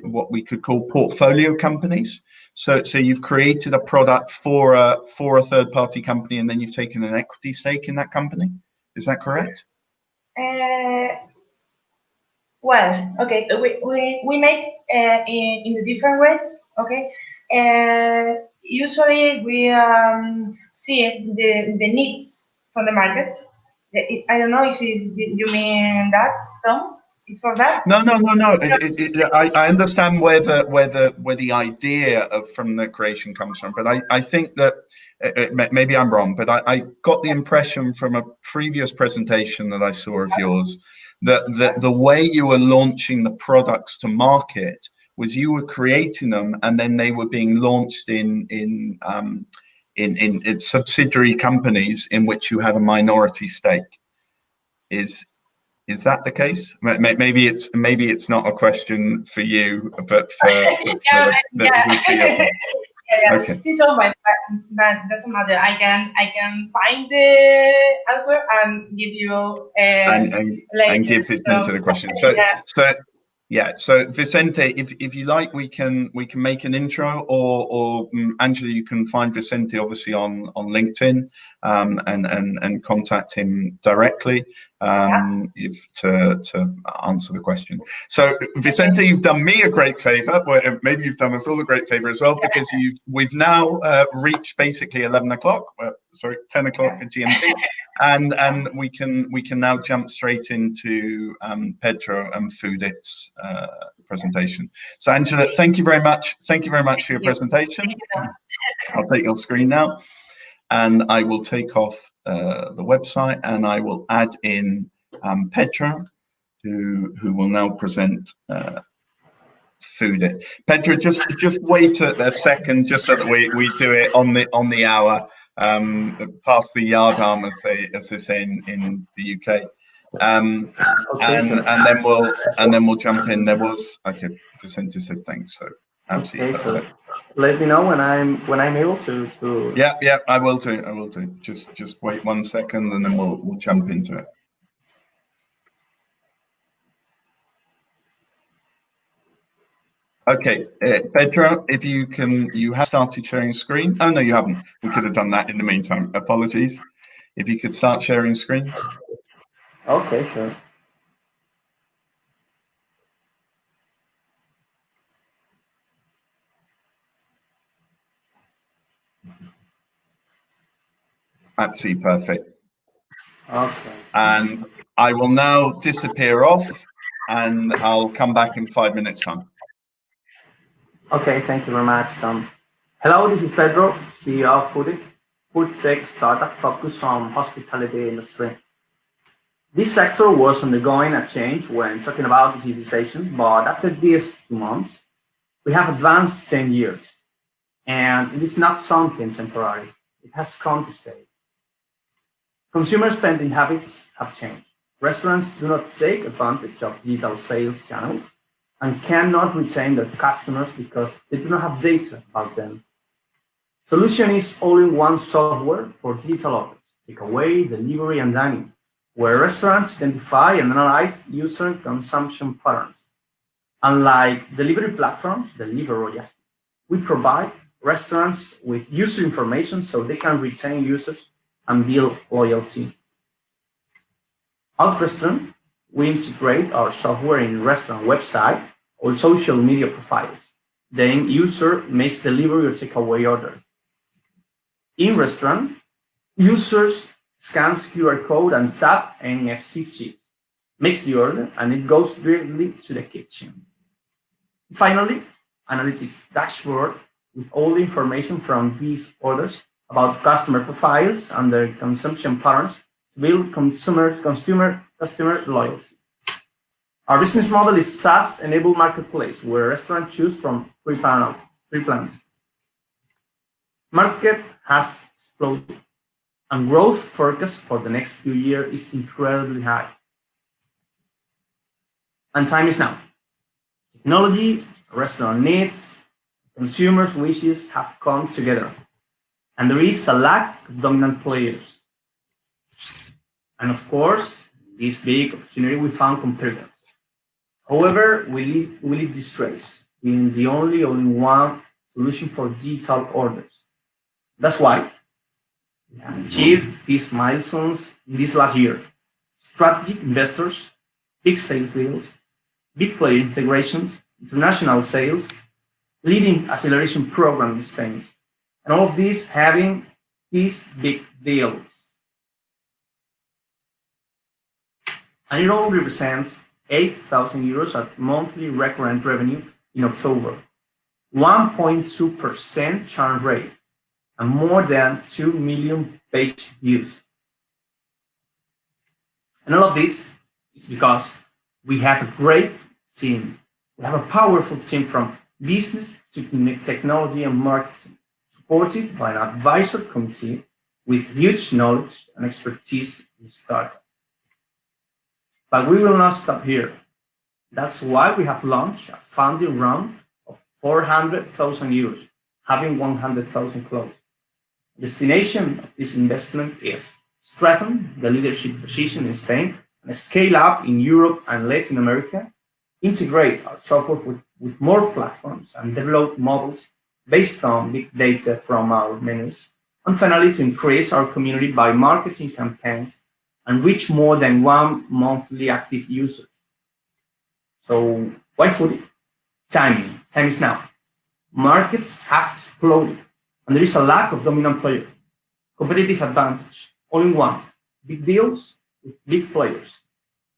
A: what we could call portfolio companies. So you've created a product for a third party company, and then you've taken an equity stake in that company. Is that correct?
H: Well, okay, we make in the different ways. Okay, usually we see the needs from the market. I don't know if you mean that, Tom. It's for that?
A: No. I understand where the idea from the creation comes from, but I think that maybe I'm wrong, but I got the impression from a previous presentation that I saw of yours that the way you were launching the products to market was you were creating them and then they were being launched in subsidiary companies in which you had a minority stake. Is that the case? Maybe it's not a question for you, but for
H: Yeah.
A: Okay.
H: So that doesn't matter. I can find the answer and give you
A: and give this into the question. So Vicente, if you like, we can make an intro, or Angela, you can find Vicente obviously on LinkedIn and contact him directly to answer the question. So Vicente, you've done me a great favor. Well, maybe you've done us all a great favor as well, because we've now reached basically 11 o'clock. 10 o'clock at GMT, and we can now jump straight into Pedro and Foodit's presentation. So Angela, thank you very much. Thank you very much for your presentation. I'll take your screen now, and I will take off the website, and I will add in Pedro, who will now present Foodit. Pedro, just wait a second, just so that we do it on the hour, past the yard arm, as they say in the UK. and then we'll jump in. There was Vicente said thanks, so absolutely perfect.
C: So let me know when I'm able to.
A: Yeah, I will do. Just wait 1 second, and then we'll jump into it. Okay, Pedro, if you have started sharing screen. Oh no, you haven't. We could have done that in the meantime. Apologies. If you could start sharing screen.
C: Okay, sure.
A: Absolutely perfect.
C: Okay.
A: And I will now disappear off, and I'll come back in 5 minutes' time.
C: Okay, thank you very much, Tom. Hello, this is Pedro, CEO of food tech startup focused on hospitality industry. This sector was undergoing a change when talking about digitization, but after these 2 months, we have advanced 10 years, and it is not something temporary. It has come to stay. Consumer spending habits have changed. Restaurants do not take advantage of digital sales channels and cannot retain their customers because they do not have data about them. Solution is all-in-one software for digital orders, takeaway, delivery, and dining, where restaurants identify and analyze user consumption patterns. Unlike delivery platforms, Deliveroo, we provide restaurants with user information so they can retain users and build loyalty. At restaurant, we integrate our software in restaurant website or social media profiles. Then user makes delivery or takeaway order. In restaurant, users scans QR code and tap NFC chip, makes the order, and it goes directly to the kitchen. Finally, analytics dashboard with all the information from these orders about customer profiles and their consumption patterns to build customer loyalty. Our business model is SaaS-enabled marketplace where restaurants choose from free plans. Market has exploded, and growth forecast for the next few years is incredibly high. And time is now. Technology, restaurant needs, consumers' wishes have come together, and there is a lack of dominant players. And of course, this big opportunity we found competitors. However, we lead this race, being the only all-in-one solution for digital orders. That's why we have achieved these milestones in this last year. Strategic investors, big sales deals, big player integrations, international sales, leading acceleration program in Spain, and all of these having these big deals. And it all represents 8,000 euros at monthly recurrent revenue in October, 1.2% churn rate, and more than 2 million page views. And all of this is because we have a great team. We have a powerful team from business to technology and marketing, supported by an advisory committee with huge knowledge and expertise in startup. But we will not stop here. That's why we have launched a funding round of 400,000 euros, having 100,000 closed. The destination of this investment is strengthen the leadership position in Spain and scale up in Europe and Latin America, integrate our software with more platforms and develop models based on big data from our menus, and finally to increase our community by marketing campaigns and reach more than 1 monthly active users. So why foodie? Time is now. Markets has exploded, and there is a lack of dominant player. Competitive advantage, all in one. Big deals with big players.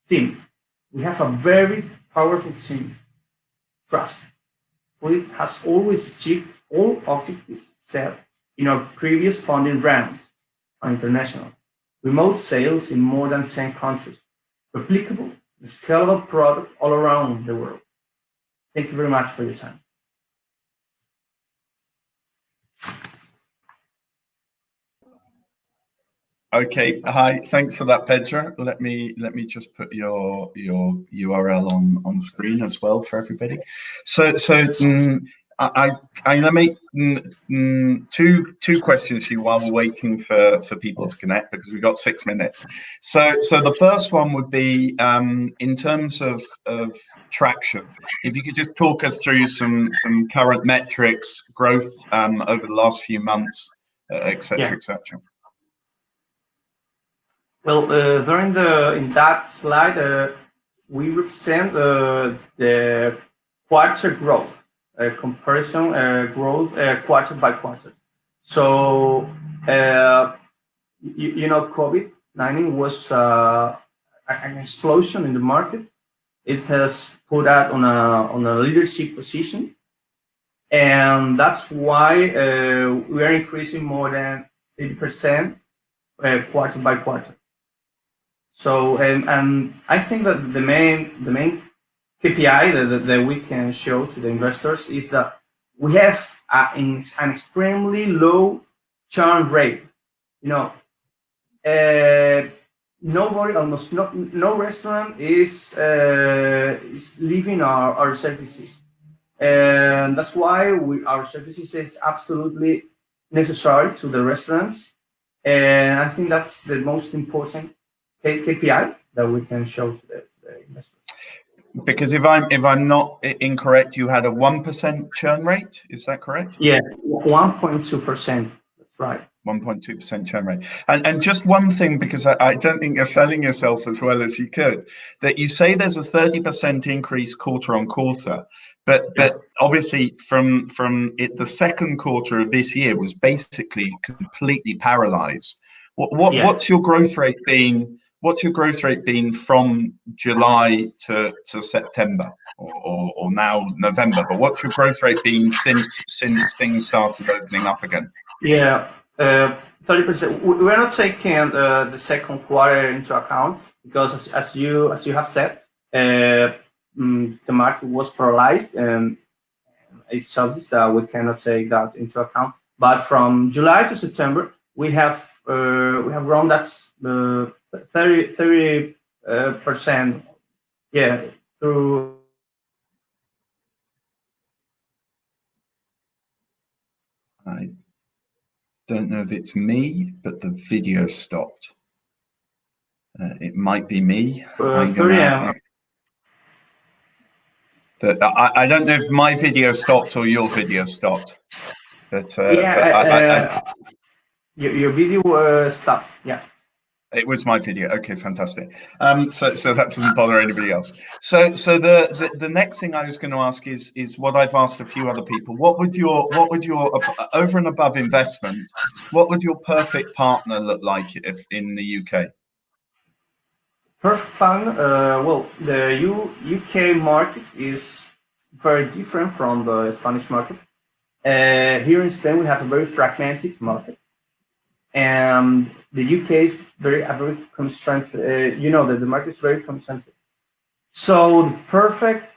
C: Team, we have a very powerful team. Trust. Foodie has always achieved all objectives set in our previous funding rounds and international. Remote sales in more than 10 countries. Replicable and scalable product all around the world. Thank you very much for your time.
A: Okay, hi. Thanks for that, Pedro. Let me just put your URL on screen as well for everybody. I'm gonna make two questions to you while we're waiting for people to connect, because we've got 6 minutes. So the first one would be in terms of traction. If you could just talk us through some current metrics, growth over the last few months, etc., etc.
I: Well, in that slide, we represent the quarter growth, comparison growth quarter by quarter. So, you know, COVID-19 was an explosion in the market. It has put us on a leadership position, and that's why we are increasing more than 80% quarter by quarter. So, and I think that the main KPI that we can show to the investors is that we have an extremely low churn rate. You know, almost no restaurant is leaving our services, and that's why our services is absolutely necessary to the restaurants, and I think that's the most important KPI that we can show to the investors.
A: Because if I'm not incorrect, you had a 1% churn rate. Is that correct?
I: Yeah, 1.2%. That's right.
A: 1.2% churn rate. And just one thing, because I don't think you're selling yourself as well as you could, that you say there's a 30% increase quarter on quarter, but obviously from the second quarter of this year was basically completely paralyzed. What's your growth rate been? What's your growth rate been from July to September, or now November? But what's your growth rate been since things started opening up again?
I: Yeah, 30%. We're not taking the second quarter into account because, as you have said, the market was paralyzed, and it's obvious that we cannot take that into account. But from July to September, we have grown. That's 30%. Yeah, through.
A: I don't know if it's me, but the video stopped. It might be me. I don't know if my video stopped or your video stopped. But
I: your video stopped. Yeah.
A: It was my video. Okay, fantastic. So that doesn't bother anybody else. So the next thing I was going to ask is what I've asked a few other people. What would your over and above investment, what would your perfect partner look like if in the UK?
I: Perfect partner. Well, the UK market is very different from the Spanish market. Here in Spain, we have a very fragmented market, and the UK is very concentrated. You know that the market is very concentrated. So the perfect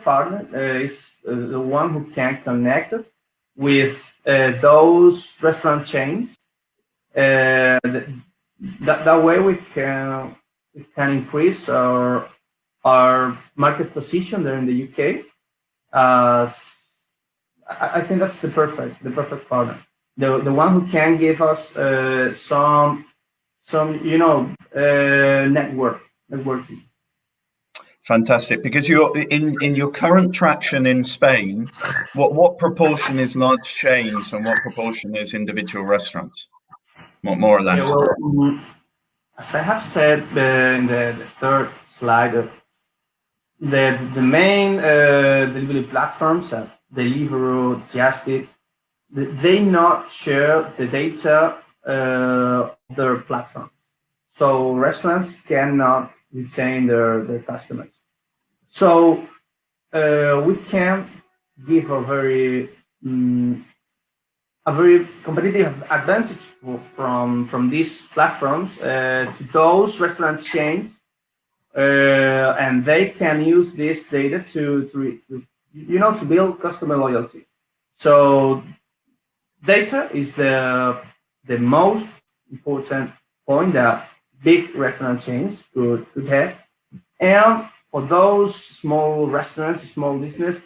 I: partner is the one who can connect with those restaurant chains. That way we can increase our market position there in the UK. I think that's the perfect partner. The one who can give us some networking.
A: Fantastic, because you're in your current traction in Spain. What proportion is large chains and what proportion is individual restaurants? More or less.
I: Yeah, well, as I have said in the third slide, the main delivery platforms, Deliveroo, Just Eat, they not share the data of their platform, so restaurants cannot retain their customers. So we can give a very competitive advantage from these platforms to those restaurant chains, and they can use this data to build customer loyalty. So data is the most important point that big restaurant chains could have. And for those small restaurants, small business,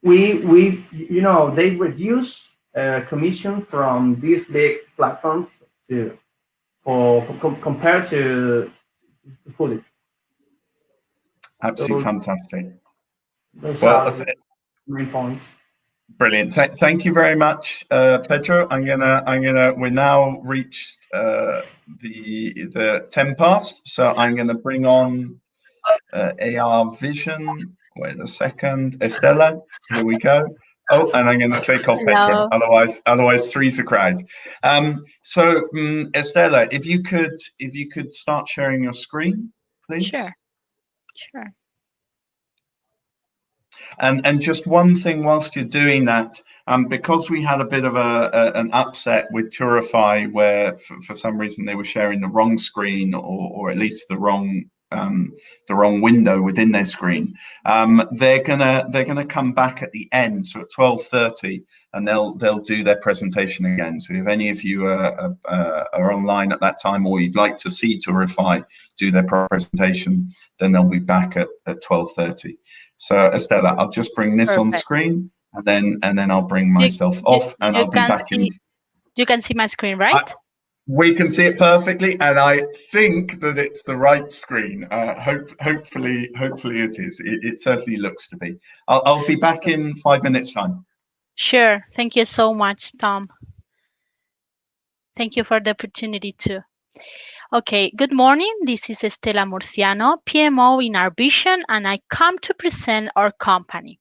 I: we you know, they reduce commission from these big platforms compared to food.
A: Absolutely
I: So
A: fantastic.
I: those
A: Well,
I: are the main points.
A: brilliant. Thank you very much, Pedro. We're now reached the 10 past, so I'm gonna bring on AR Vision. Wait a second, Estela. Here we go. Oh, and I'm going to take off Pedro. Otherwise, three's a crowd. Estela, if you could start sharing your screen, please.
J: Sure.
A: And just one thing whilst you're doing that, because we had a bit of an upset with Turify, where for some reason they were sharing the wrong screen, or at least the wrong window within their screen. They're gonna come back at the end, so at 12:30, and they'll do their presentation again. So if any of you are online at that time, or you'd like to see Turify do their presentation, then they'll be back at 12:30. So Estela, I'll just bring this on screen, and then I'll bring myself off, and I'll be back in.
J: You can see my screen, right?
A: We can see it perfectly, and I think that it's the right screen. Hopefully it is. It certainly looks to be. I'll be back in 5 minutes' time.
J: Sure. Thank you so much, Tom. Thank you for the opportunity too. Okay, good morning. This is Estela Murciano, PMO in Our Vision, and I come to present our company.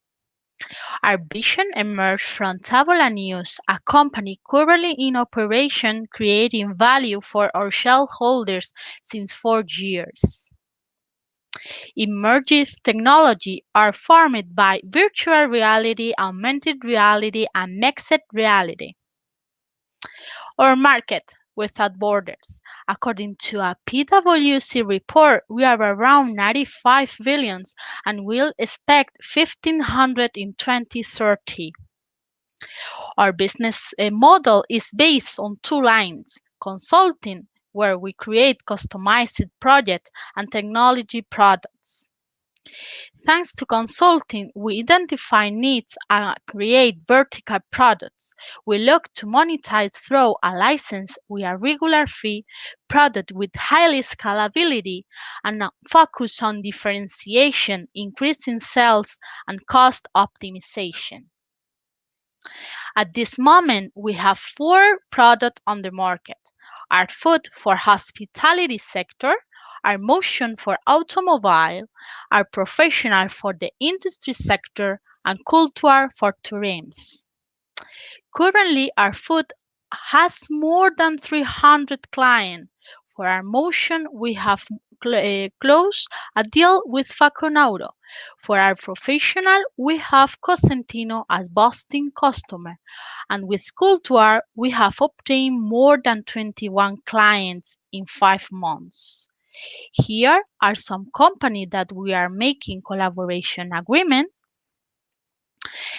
J: Our Vision emerged from Tabula News, a company currently in operation creating value for our shareholders since 4 years. Emerging technology are formed by virtual reality, augmented reality, and mixed reality. Our market without borders. According to a PwC report, we are around 95 billion and will expect 1,500 in 2030. Our business model is based on 2 lines: consulting, where we create customized projects, and technology products. Thanks to consulting, we identify needs and create vertical products. We look to monetize through a license with a regular fee, product with highly scalability, and focus on differentiation, increasing sales, and cost optimization. At this moment, we have 4 products on the market: our food for hospitality sector, our motion for automobile, our professional for the industry sector, and culture for tourism. Currently, our food has more than 300 clients. For our motion, we have closed a deal with Faconauto. For our professional, we have Cosentino as Boston customer. And with culture, we have obtained more than 21 clients in 5 months. Here are some companies that we are making collaboration agreement.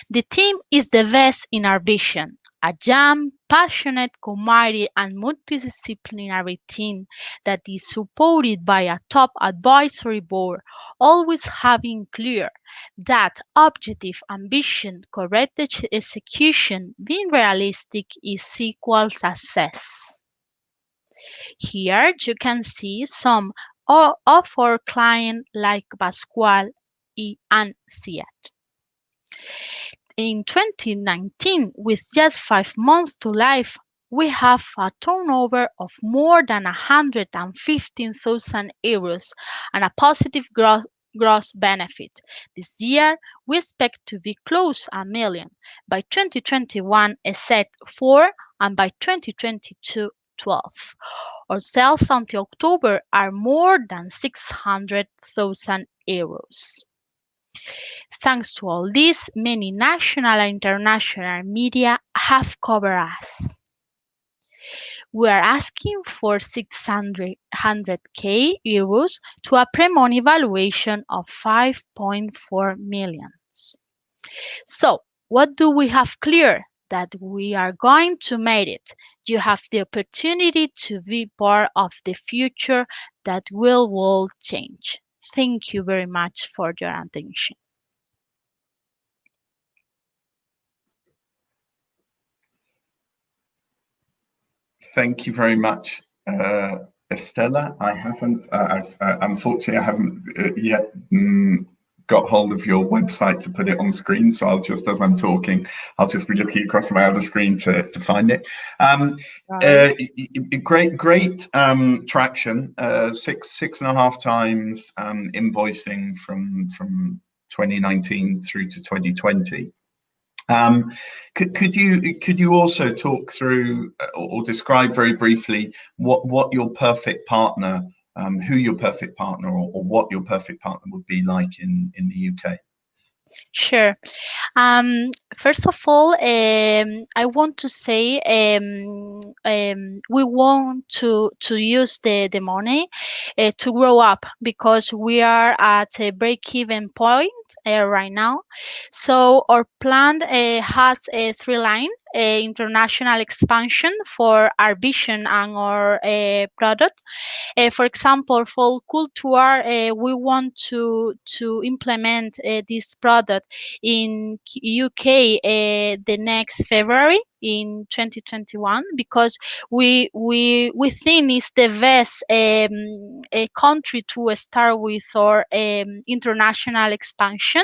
J: The team is the best in our vision, a young, passionate, committed, and multidisciplinary team that is supported by a top advisory board, always having clear that objective, ambition, correct execution, being realistic is equal success. Here you can see some of our clients like Pascual and Seat. In 2019, with just 5 months to life, we have a turnover of more than 115,000 euros and a positive gross benefit. This year, we expect to be close to 1 million. By 2021, a set 4, and by 2022, 12. Our sales until October are more than 600,000 euros. Thanks to all this, many national and international media have covered us. We are asking for 600k euros to a pre-money valuation of 5.4 million. So, what do we have clear? that we are going to make it. You have the opportunity to be part of the future that will change. Thank you very much for your attention.
A: Thank you very much, Estela. Unfortunately, I haven't yet got hold of your website to put it on screen. So as I'm talking, I'll just be looking across my other screen to find it. Great traction, 6.5 times invoicing from 2019 through to 2020. Could you also talk through or describe very briefly what your perfect partner, who your perfect partner or what your perfect partner would be like in the UK?
J: Sure. First of all, I want to say we want to use the money to grow up, because we are at a break-even point right now. So our plan has 3 lines. International expansion for our vision and our product. For example, for culture, we want to implement this product in UK the next February in 2021, because we think it's the best country to start with our international expansion.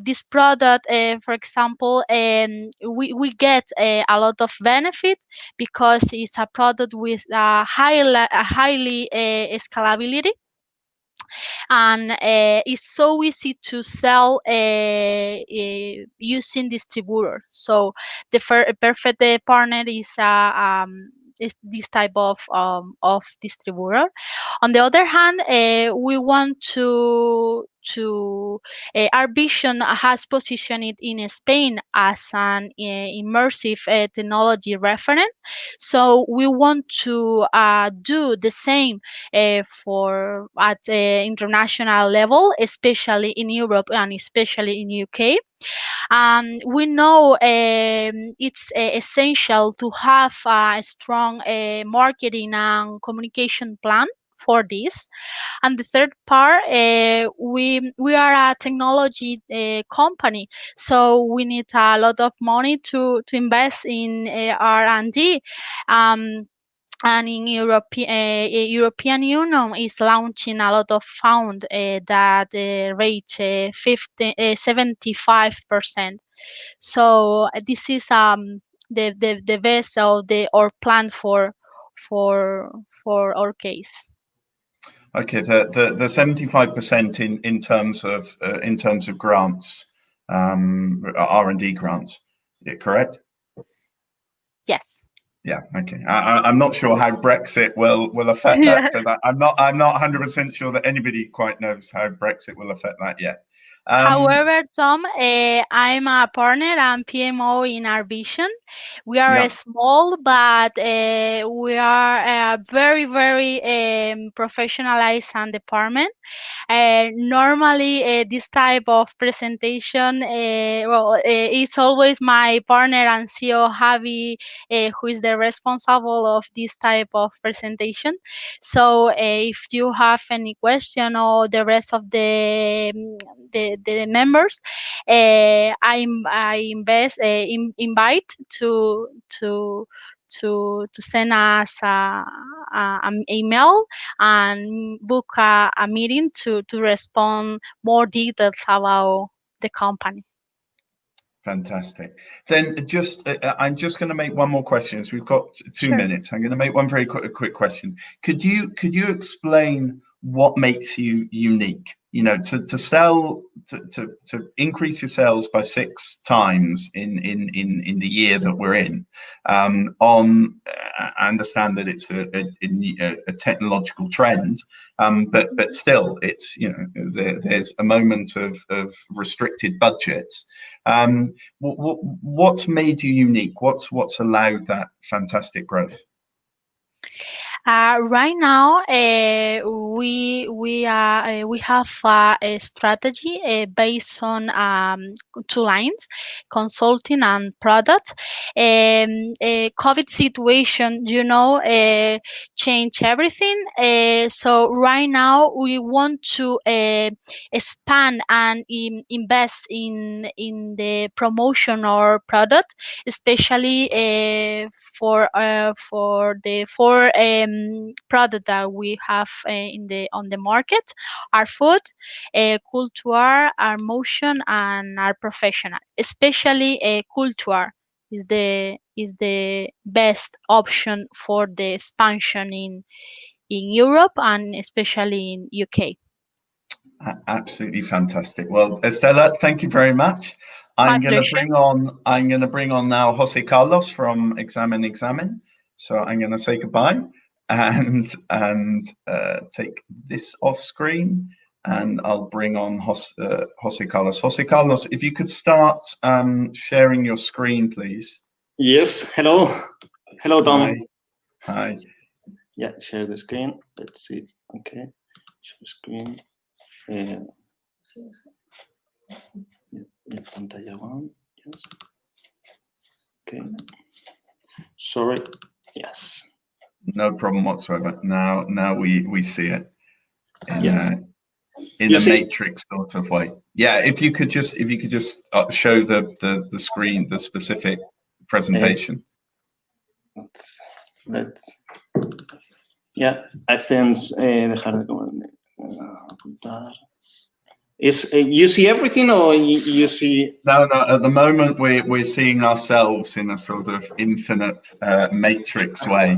J: This product, for example, we get a lot of benefit, because it's a product with highly scalability, and it's so easy to sell using distributor. So the perfect partner is this type of distributor. On the other hand, we want to our vision has positioned it in Spain as an immersive technology referent. So we want to do the same for at international level, especially in Europe and especially in UK. We know it's essential to have a strong marketing and communication plan for this. And the third part, we are a technology company, so we need a lot of money to invest in R&D. And in European Union is launching a lot of fund that reach 75%. So this is the best of our plan for our case.
A: Okay, the 75% in terms of grants, R&D grants, correct?
J: Yes.
A: Yeah. Okay. I'm not sure how Brexit will affect that, but I'm not 100% sure that anybody quite knows how Brexit will affect that yet.
J: However, Tom, I'm a partner and PMO in our vision. We are small, but we are very, very professionalized and department. Normally, this type of presentation, it's always my partner and CEO, Javi, who is the responsible of this type of presentation. So if you have any question or the rest of the members, I invite to send us an email and book a meeting to respond more details about the company.
A: Fantastic. Then I'm just going to make one more question. So we've got 2 minutes. I'm going to make one very quick question. Could you explain what makes you unique? You know, to sell, to increase your sales by 6 times in the year that we're in. I understand that it's a technological trend, but still, it's, you know, there's a moment of restricted budgets. What's made you unique? What's allowed that fantastic growth?
J: Right now, we have a strategy based on two lines: consulting and product. COVID situation, change everything. So right now we want to expand and invest in the promotion or product, especially for the four product that we have on the market: our food, culture, our motion, and our professional. Especially culture is the best option for the expansion in Europe and especially in UK.
A: Absolutely fantastic. Well, Estela, thank you very much. I'm going to bring on now Jose Carlos from Examine. So I'm going to say goodbye and take this off screen, and I'll bring on Jose Carlos. Jose Carlos, if you could start sharing your screen, please.
K: Yes. Hello, Tom.
A: Hi.
K: Yeah, share the screen. Let's see. Okay, share screen. Pantalla one. Yes. Okay. Sorry. Yes.
A: No problem whatsoever. Now we see it in a matrix sort of way. Yeah. If you could just show the screen, the specific presentation.
K: Let's. Yeah, I think dejar de you see everything, or you see?
A: No. At the moment, we're seeing ourselves in a sort of infinite matrix way.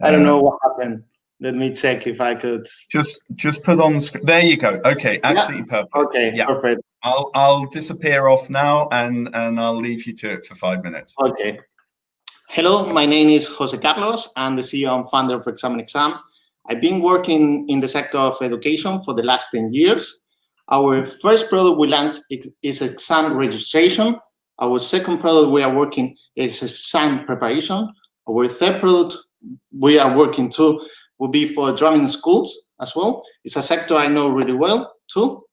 K: I don't know what happened. Let me check if I could.
A: Just put on screen. There you go. Okay, absolutely perfect.
K: Okay,
A: yeah.
K: Perfect.
A: I'll disappear off now, and I'll leave you to it for 5 minutes.
K: Okay. Hello, my name is Jose Carlos. I'm the CEO and founder of Exam. I've been working in the sector of education for the last 10 years. Our first product we launched is exam registration. Our second product we are working is exam preparation. Our third product we are working too will be for driving schools as well. It's a sector I know really well too.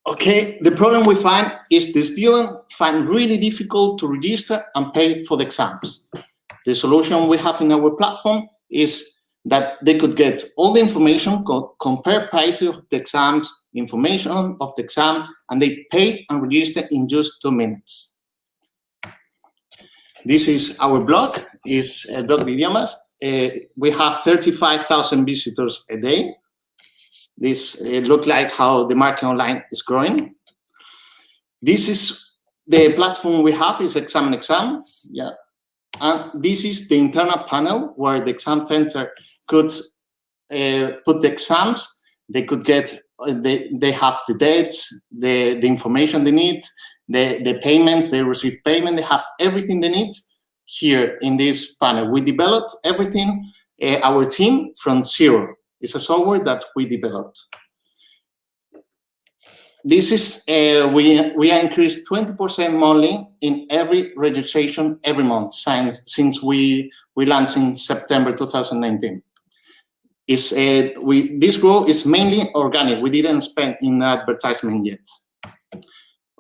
K: Okay, the problem we find is the students find really difficult to register and pay for the exams. The solution we have in our platform is that they could get all the information, compare prices of the exams, information of the exam, and they pay and register in just 2 minutes. This is our blog. It's a blog de idiomas. We have 35,000 visitors a day. This looks like how the market online is growing. This is the platform we have, is Exam. Yeah. And this is the internal panel where the exam center could put the exams. They could get, they have the dates, the information they need, the payments, they receive payment, they have everything they need here in this panel. We developed everything, our team, from zero. It's a software that we developed. This is, we increased 20% monthly in every registration every month since we launched in September 2019. This growth is mainly organic. We didn't spend in advertisement yet.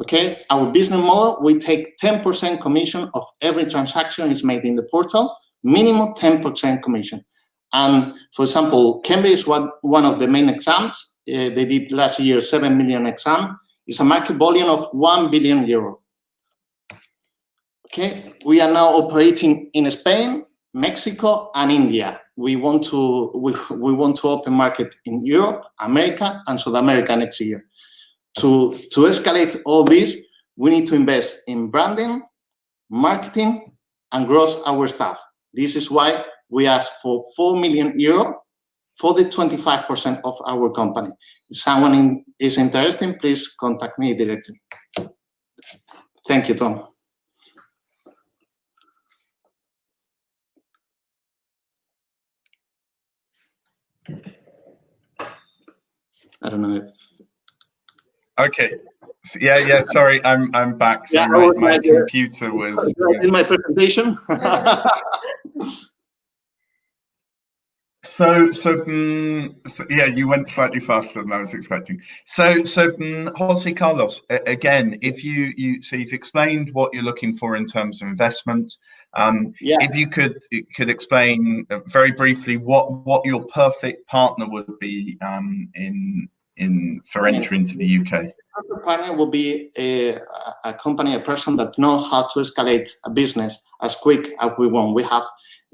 K: Okay, our business model, we take 10% commission of every transaction is made in the portal, minimum 10% commission. And for example, Cambridge is one of the main exams. They did last year 7 million exam. It's a market volume of 1 billion euro. Okay, we are now operating in Spain, Mexico, and India. We want to open market in Europe, America, and South America next year. To escalate all this, we need to invest in branding, marketing, and grow our staff. This is why we asked for 4 million euro for the 25% of our company. If someone is interested, please contact me directly. Thank you, Tom. I don't know if.
A: Okay. Yeah. Sorry, I'm back. So
K: yeah,
A: my computer was.
K: In my presentation.
A: So yeah, you went slightly faster than I was expecting. So Jose Carlos, again, if so you've explained what you're looking for in terms of investment. If you could explain very briefly what your perfect partner would be for entry into the UK.
K: Our partner will be a company, a person that knows how to escalate a business as quick as we want. We have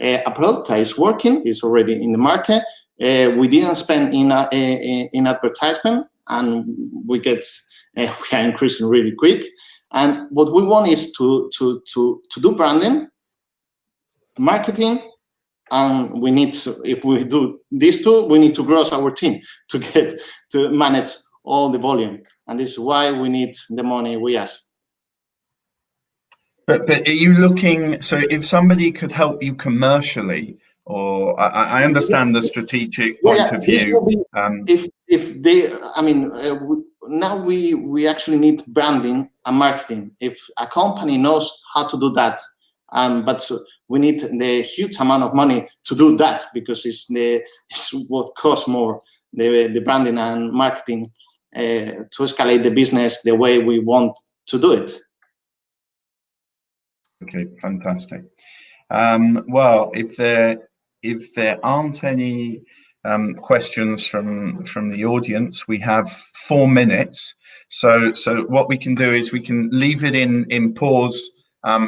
K: a product that is working, is already in the market. We didn't spend in advertisement, and we are increasing really quick. And what we want is to do branding, marketing, and we need to, if we do these two, we need to grow our team to manage all the volume, and this is why we need the money we ask.
A: But are you looking? So if somebody could help you commercially, or I understand the strategic point of view.
K: If they, I mean, now we actually need branding and marketing. If a company knows how to do that, but we need the huge amount of money to do that, because it's what costs more, the branding and marketing to escalate the business the way we want to do it.
A: Okay, fantastic. Well, if there aren't any questions from the audience, we have 4 minutes. So what we can do is we can leave it in pause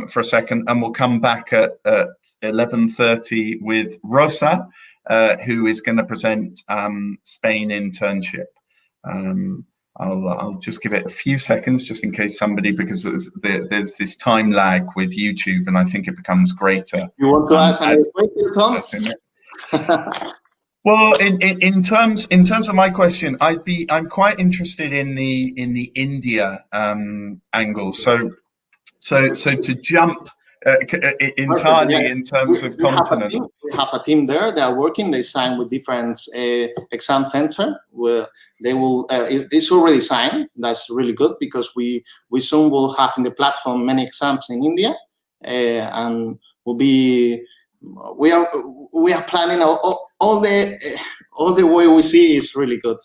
A: for a second, and we'll come back at 11:30 with Rosa, who is going to present Spain internship. I'll just give it a few seconds just in case somebody, because there's this time lag with YouTube, and I think it becomes greater.
K: You want to ask any question, Tom?
A: Well, in terms of my question, I'm quite interested in the India angle. So to jump entirely in terms of continent.
K: We have a team there. They are working. They sign with different exam center. Where they will. It's already signed. That's really good, because we soon will have in the platform many exams in India, and will be. We are planning all the way we see is really good.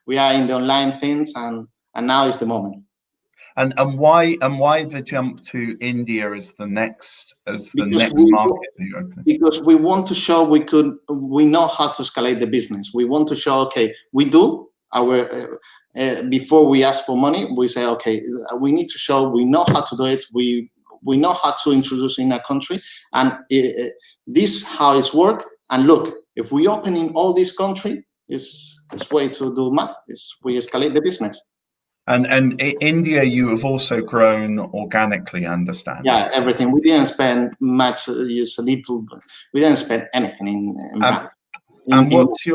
K: We are in the online things, and now is the moment.
A: And why the jump to India as the next market that you open?
K: Because we want to show we know how to escalate the business. We want to show, okay, we do our before we ask for money, we say, okay, we need to show we know how to do it. We know how to introduce in a country, and this how it's work. And look, if we open in all this country, it's way to do math. We escalate the business.
A: And India, you have also grown organically, I understand.
K: Yeah, everything. We didn't spend much. Just a little. We didn't spend anything in
A: and what's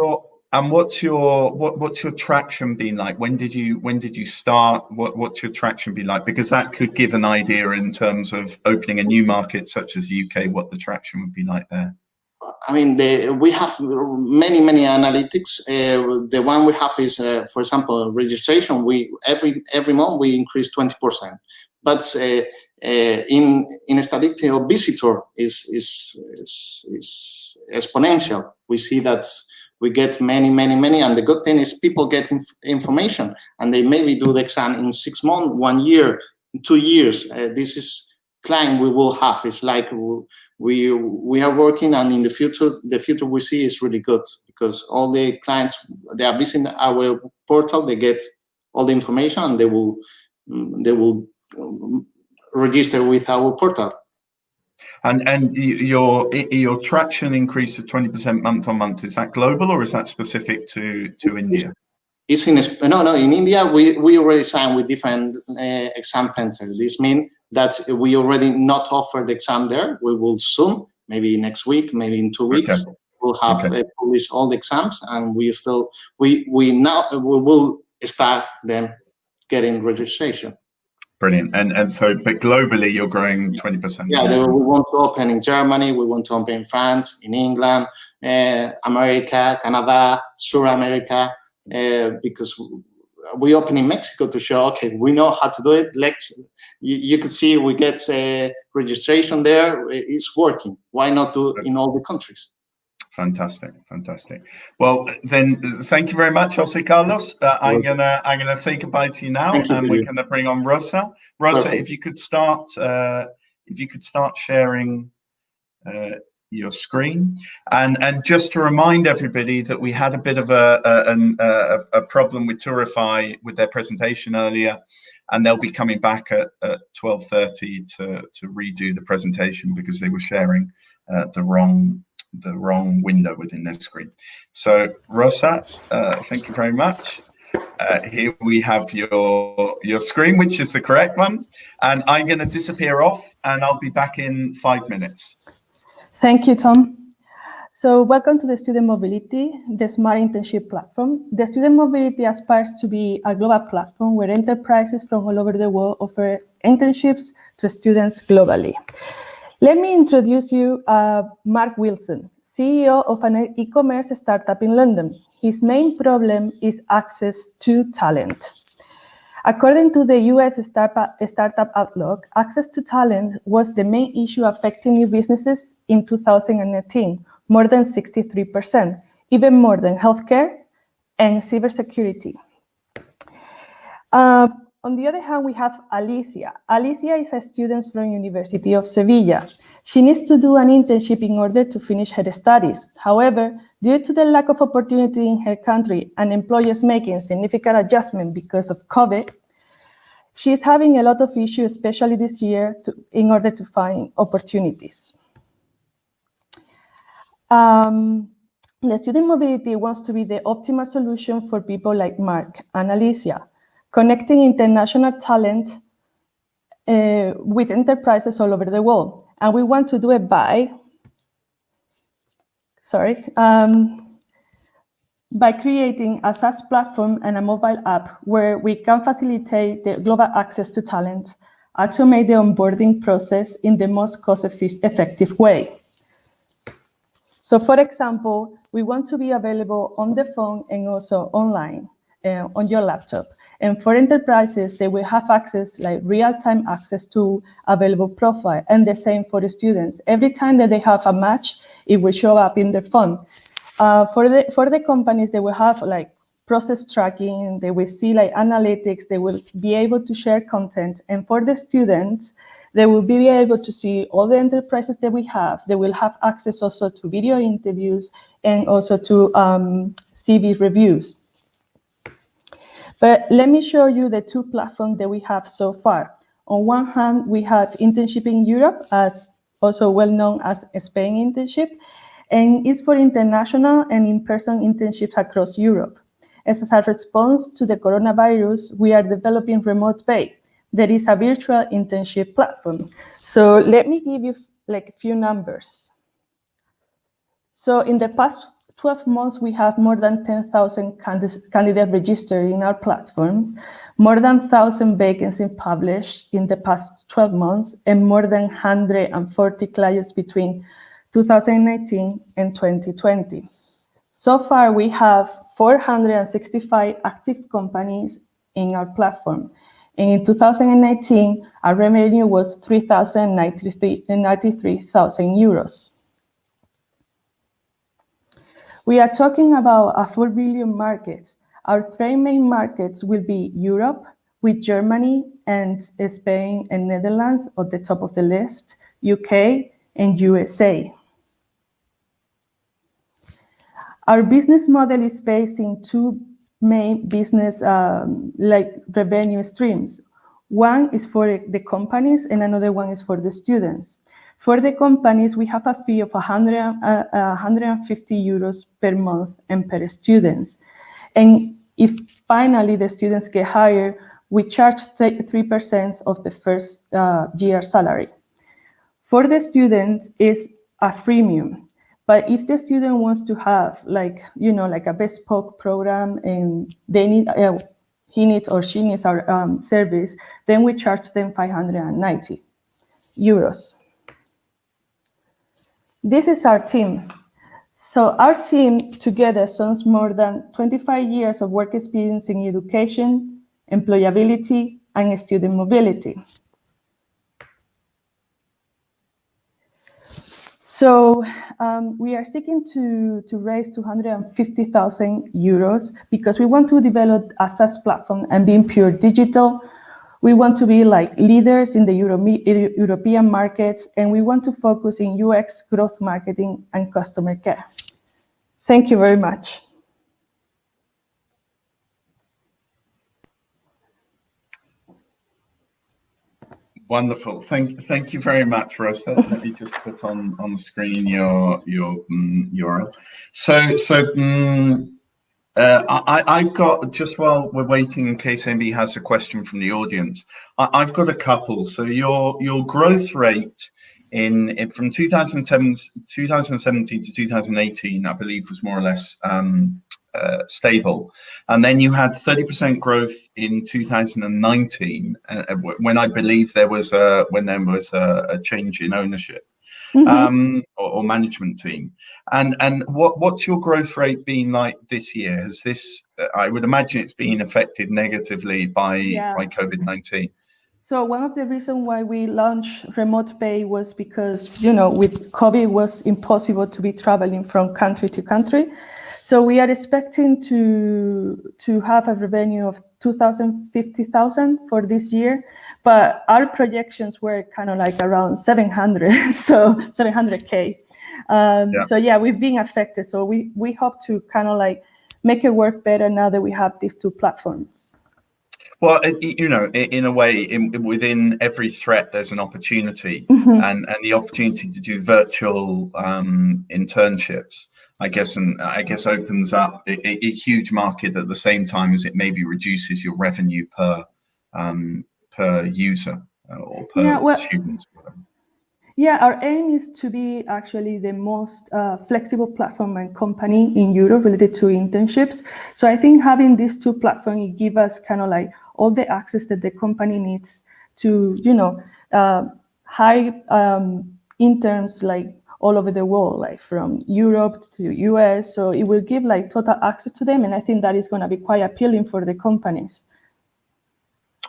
A: your traction been like? When did you start? What's your traction been like? Because that could give an idea in terms of opening a new market such as the UK, what the traction would be like there.
K: I mean, we have many analytics. The one we have is, for example, registration. We every month we increase 20%, but in statistics of visitor is exponential. We see that we get many, and the good thing is people get information, and they maybe do the exam in 6 months, 1 year, 2 years. This is client we will have. It's like we are working, and in the future we see is really good, because all the clients, they are visiting our portal, they get all the information, and they will register with our portal.
A: And your traction increase of 20% month on month, is that global or is that specific to India?
K: It's in India. We already signed with different exam centers. This means that we already not offer the exam there. We will soon, maybe next week, maybe in 2 weeks, we'll have published all the exams, and we will start them getting registration.
A: Brilliant. And so, but globally, you're growing 20%.
K: Yeah, we want to open in Germany. We want to open in France, in England, America, Canada, South America. Because we open in Mexico to show, okay, we know how to do it. You could see we get registration there. It's working. Why not do it in all the countries?
A: Fantastic, fantastic. Well, then, thank you very much, Jose Carlos. I'm gonna say goodbye to you now, and we're gonna bring on Rosa. Rosa,
E: Perfect.
A: if you could start sharing your screen, and just to remind everybody that we had a bit of a problem with Turify with their presentation earlier, and they'll be coming back at 12:30 to redo the presentation because they were sharing the wrong window within their screen. So Rosa, thank you very much. Here we have your screen, which is the correct one, and I'm going to disappear off, and I'll be back in 5 minutes.
L: Thank you, Tom. So welcome to the Student Mobility, the Smart Internship Platform. The Student Mobility aspires to be a global platform where enterprises from all over the world offer internships to students globally. Let me introduce you Mark Wilson, CEO of an e-commerce startup in London. His main problem is access to talent. According to the US Startup Outlook, access to talent was the main issue affecting new businesses in 2018, more than 63%, even more than healthcare and cybersecurity. On the other hand, we have Alicia. Alicia is a student from University of Sevilla. She needs to do an internship in order to finish her studies. However, due to the lack of opportunity in her country and employers making significant adjustment because of COVID, she's having a lot of issues, especially this year, in order to find opportunities. The Student Mobility wants to be the optimal solution for people like Mark and Alicia, connecting international talent with enterprises all over the world. And we want to do it by creating a SaaS platform and a mobile app where we can facilitate the global access to talent, automate the onboarding process in the most cost-effective way. So for example, we want to be available on the phone and also online on your laptop. And for enterprises, they will have access, like real-time access to available profile, and the same for the students. Every time that they have a match, it will show up in their phone. For the companies, they will have like process tracking, they will see like analytics, they will be able to share content. And for the students, they will be able to see all the enterprises that we have. They will have access also to video interviews and also to CV reviews. But let me show you the two platforms that we have so far. On one hand, we have Internship in Europe, as also well known as Spain Internship, and it's for international and in-person internships across Europe. As a response to the coronavirus, we are developing Remote Bay. That is a virtual internship platform. So let me give you like a few numbers. So in the past 12 months, we have more than 10,000 candidates registered in our platforms, more than 1,000 vacancies published in the past 12 months, and more than 140 clients between 2019 and 2020. So far, we have 465 active companies in our platform. And in 2019, our revenue was 3,093,000 euros. We are talking about a 4 billion market. Our three main markets will be Europe, with Germany and Spain and Netherlands at the top of the list, UK and USA. Our business model is based in two main business revenue streams. One is for the companies and another one is for the students. For the companies, we have a fee of 150 euros per month and per student. And if finally the students get hired, we charge 3% of the first year salary. For the students, it's a freemium. But if the student wants to have like a bespoke program and they need, he needs or she needs our service, then we charge them 590 euros. This is our team. So our team together sums more than 25 years of work experience in education, employability, and student mobility. So we are seeking to raise 250,000 euros because we want to develop a SaaS platform and being pure digital. We want to be like leaders in the European markets, and we want to focus in UX, growth marketing, and customer care. Thank you very much.
A: Wonderful. Thank you very much, Rosa. Let me just put on the screen your URL. I've got, just while we're waiting in case anybody has a question from the audience, I've got a couple. So your growth rate in from 2017 to 2018, I believe, was more or less stable, and then you had 30% growth in 2019 when I believe there was a change in ownership. Or management team, and what's your growth rate been like this year? Has this, I would imagine it's been affected negatively by COVID-19.
L: So one of the reasons why we launched Remote Pay was because, you know, with COVID it was impossible to be traveling from country to country. So we are expecting to have a revenue of 250,000 for this year, but our projections were kind of like around 700, so 700K. So yeah, we've been affected. So we hope to kind of like make it work better now that we have these two platforms.
A: Well, you know, in a way, within every threat, there's an opportunity, and the opportunity to do virtual internships, I guess opens up a huge market at the same time as it maybe reduces your revenue per user or per student.
L: Yeah, our aim is to be actually the most flexible platform and company in Europe related to internships. So I think having these two platforms, it gives us kind of like all the access that the company needs to, you know, hire interns like all over the world, like from Europe to US. So it will give like total access to them. And I think that is going to be quite appealing for the companies.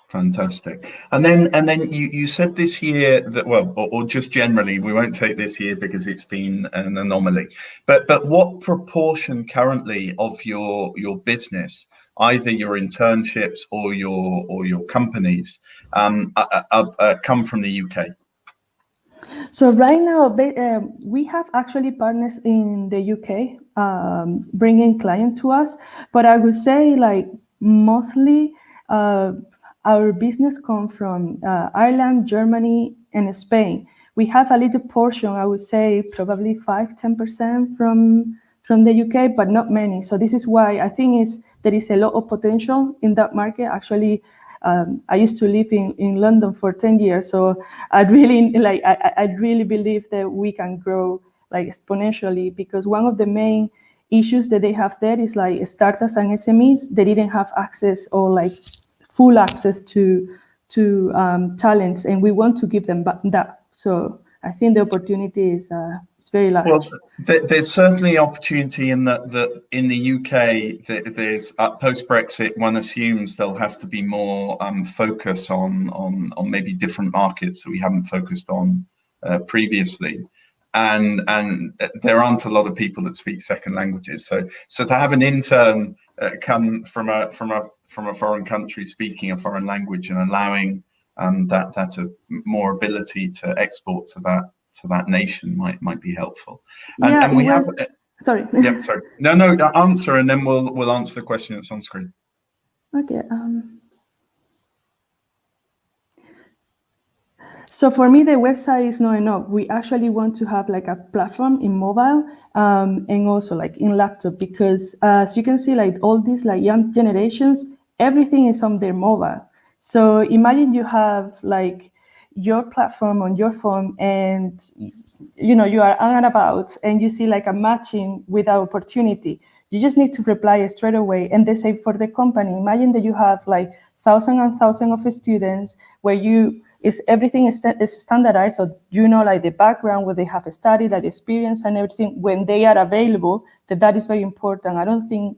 A: Fantastic. And then you said this year that, well, or just generally, we won't take this year because it's been an anomaly, but what proportion currently of your business, either your internships or your companies, come from the UK?
L: So right now, we have actually partners in the UK bringing clients to us, but I would say like mostly our business comes from Ireland, Germany, and Spain. We have a little portion, I would say probably 5-10% from the UK, but not many. So this is why I think there is a lot of potential in that market. Actually, I used to live in London for 10 years, so I really believe that we can grow like exponentially, because one of the main issues that they have there is like startups and SMEs. They didn't have access or like full access to talents, and we want to give them that. So I think the opportunity is very large.
A: Well, there's certainly opportunity in that in the UK, there's post-Brexit, one assumes there'll have to be more focus on maybe different markets that we haven't focused on previously. And there aren't a lot of people that speak second languages. So to have an intern come from a foreign country speaking a foreign language and allowing that more ability to export to that nation might be helpful. And we have.
L: Sorry.
A: Yeah, sorry. No, answer, and then we'll answer the question that's on screen.
L: Okay. So for me, the website is not enough. We actually want to have like a platform in mobile and also like in laptop, because as you can see, like all these like young generations, everything is on their mobile. So imagine you have like your platform on your phone, and you know you are on and about, and you see like a matching with an opportunity. You just need to reply straight away. And they say for the company, imagine that you have like thousands and thousands of students where everything is standardized, so you know like the background, where they have studied, like experience and everything when they are available. That is very important. I don't think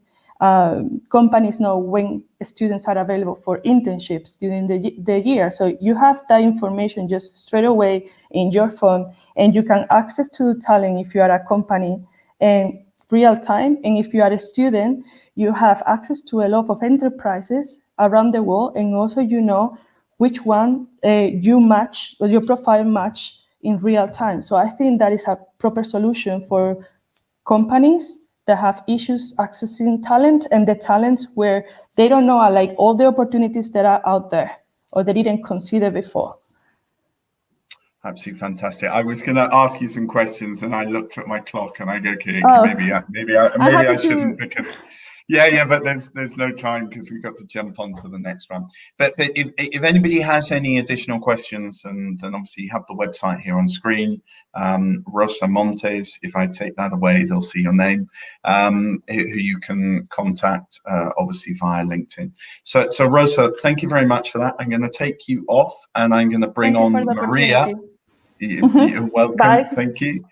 L: companies know when students are available for internships during the year. So you have that information just straight away in your phone, and you can access to talent if you are a company in real time. And if you are a student, you have access to a lot of enterprises around the world, and also you know which one you match, or your profile match in real time. So I think that is a proper solution for companies that have issues accessing talent, and the talents where they don't know like all the opportunities that are out there or they didn't consider before.
A: Absolutely fantastic. I was going to ask you some questions, and I looked at my clock, and I go, okay,
L: Oh,
A: maybe I shouldn't, because but there's no time because we've got to jump on to the next one. But if anybody has any additional questions, and then obviously you have the website here on screen, Rosa Montes. If I take that away, they'll see your name, who you can contact, obviously via LinkedIn. So Rosa, thank you very much for that. I'm going to take you off, and I'm going to bring on Maria. You're welcome.
L: Bye.
A: Thank you.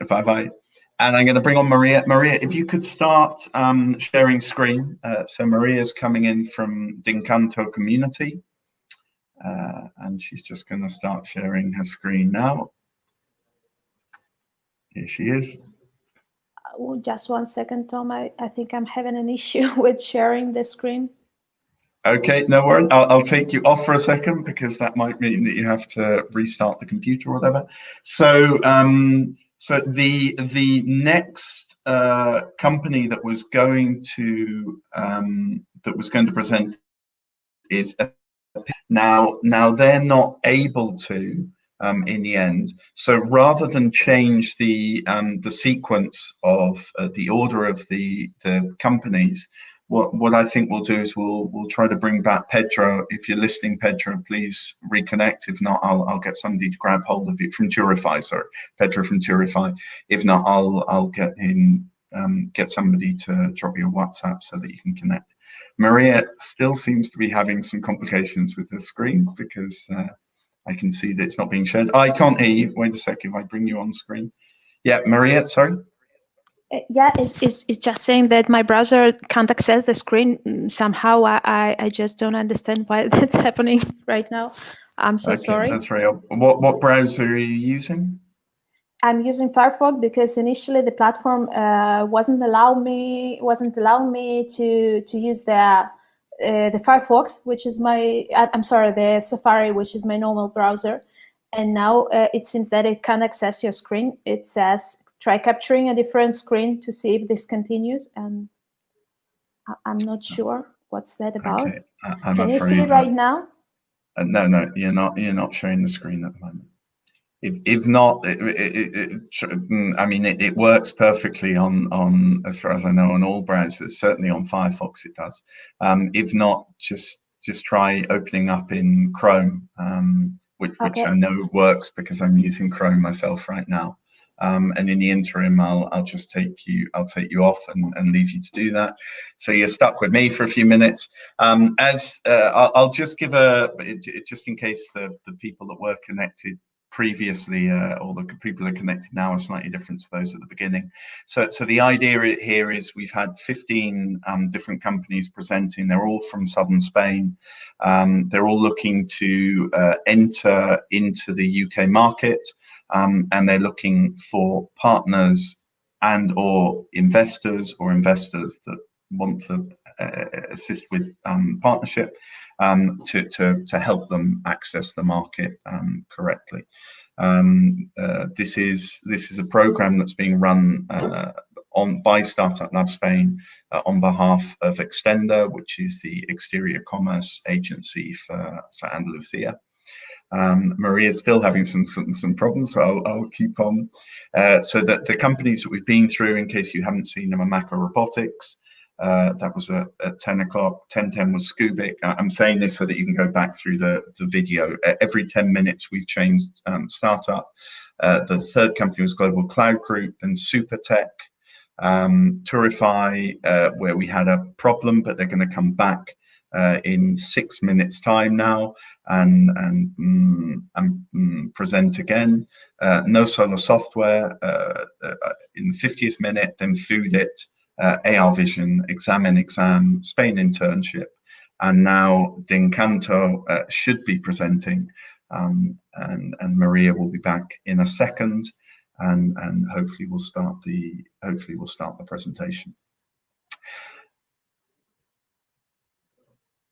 A: Bye-bye. And I'm going to bring on Maria. Maria, if you could start sharing screen. So Maria's coming in from Dincanto community. And she's just going to start sharing her screen now. Here she is.
M: Just 1 second, Tom. I think I'm having an issue with sharing the screen.
A: Okay, no worries. I'll take you off for a second, because that might mean that you have to restart the computer or whatever. So, so the next company that was going to present is now they're not able to in the end. So rather than change the sequence of the order of the companies, what I think we'll do is we'll try to bring back Pedro. If you're listening, Pedro, please reconnect. If not, I'll get somebody to grab hold of you from Turify. Sorry, Pedro from Turify. If not, I'll get somebody to drop you a WhatsApp so that you can connect. Maria still seems to be having some complications with her screen, because I can see that it's not being shared. I can't hear you. Wait a second. If I bring you on screen. Yeah, Maria, sorry.
M: Yeah, it's just saying that my browser can't access the screen somehow. I just don't understand why that's happening right now. I'm so sorry.
A: That's right. What browser are you using?
M: I'm using Firefox because initially the platform wasn't allowing me to use the Firefox, which is the Safari, which is my normal browser. And now it seems that it can't access your screen. It says try capturing a different screen to see if this continues, and I'm not sure what's that about.
A: Okay,
M: Can you see it right now?
A: No, you're not showing the screen at the moment. If not, I mean, it works perfectly on, as far as I know, on all browsers. Certainly on Firefox it does. If not, just try opening up in Chrome, which I know works because I'm using Chrome myself right now. And in the interim, I'll take you off and leave you to do that. So you're stuck with me for a few minutes. I'll just give just in case the people that were connected previously, or the people who are connected now, are slightly different to those at the beginning. So the idea here is we've had 15 different companies presenting. They're all from southern Spain. They're all looking to enter into the UK market. And they're looking for partners and or investors that want to assist with partnership to help them access the market correctly. This is a program that's being run by Startup Lab Spain on behalf of Extenda, which is the exterior commerce agency for Andalusia. Maria's still having some problems, so I'll keep on. So that the companies that we've been through, in case you haven't seen them, are Macro Robotics. That was at 10 o'clock. 10:10 was Scoobic. I'm saying this so that you can go back through the video. Every 10 minutes we've changed startup. The third company was Global Cloud Group, then SuperTech, Turify, where we had a problem, but they're going to come back in 6 minutes time now and present again. No Solar Software in the 50th minute, then Foodit, AR Vision, Exam in Exam, Spain internship, and now D'Encanto should be presenting, and Maria will be back in a second, and hopefully we'll start the presentation.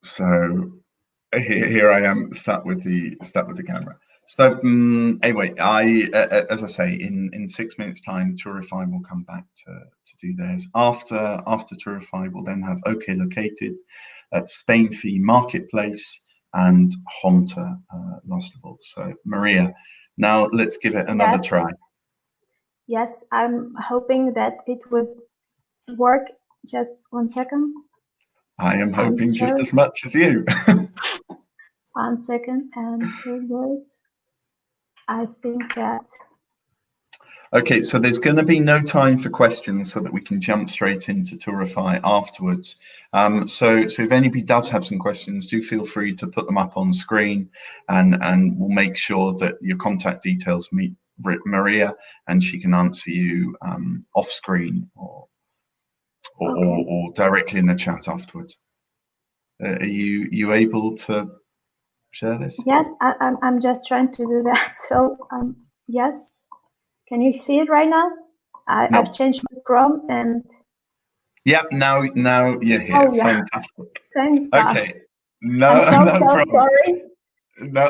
A: So here I am, sat with the camera. So anyway, as I say, in 6 minutes' time, Tourify will come back to do theirs. After Tourify, we'll then have OK Located, Spain Fee Marketplace, and Honta last of all. So Maria, now let's give it another try.
M: Yes, I'm hoping that it would work. Just 1 second.
A: I am hoping just as much as you.
M: 1 second, and here goes. I think that.
A: Okay, so there's going to be no time for questions so that we can jump straight into Tourify afterwards. So if anybody does have some questions, do feel free to put them up on screen, and we'll make sure that your contact details meet Maria, and she can answer you off screen or directly in the chat afterwards. Are you able to share this?
M: Yes, I'm just trying to do that. So yes, can you see it right now? I've changed my Chrome and.
A: Yep, now you're here.
M: Oh, yeah.
A: Fantastic.
M: Thanks.
A: Okay,
M: I'm so
A: problem.
M: sorry.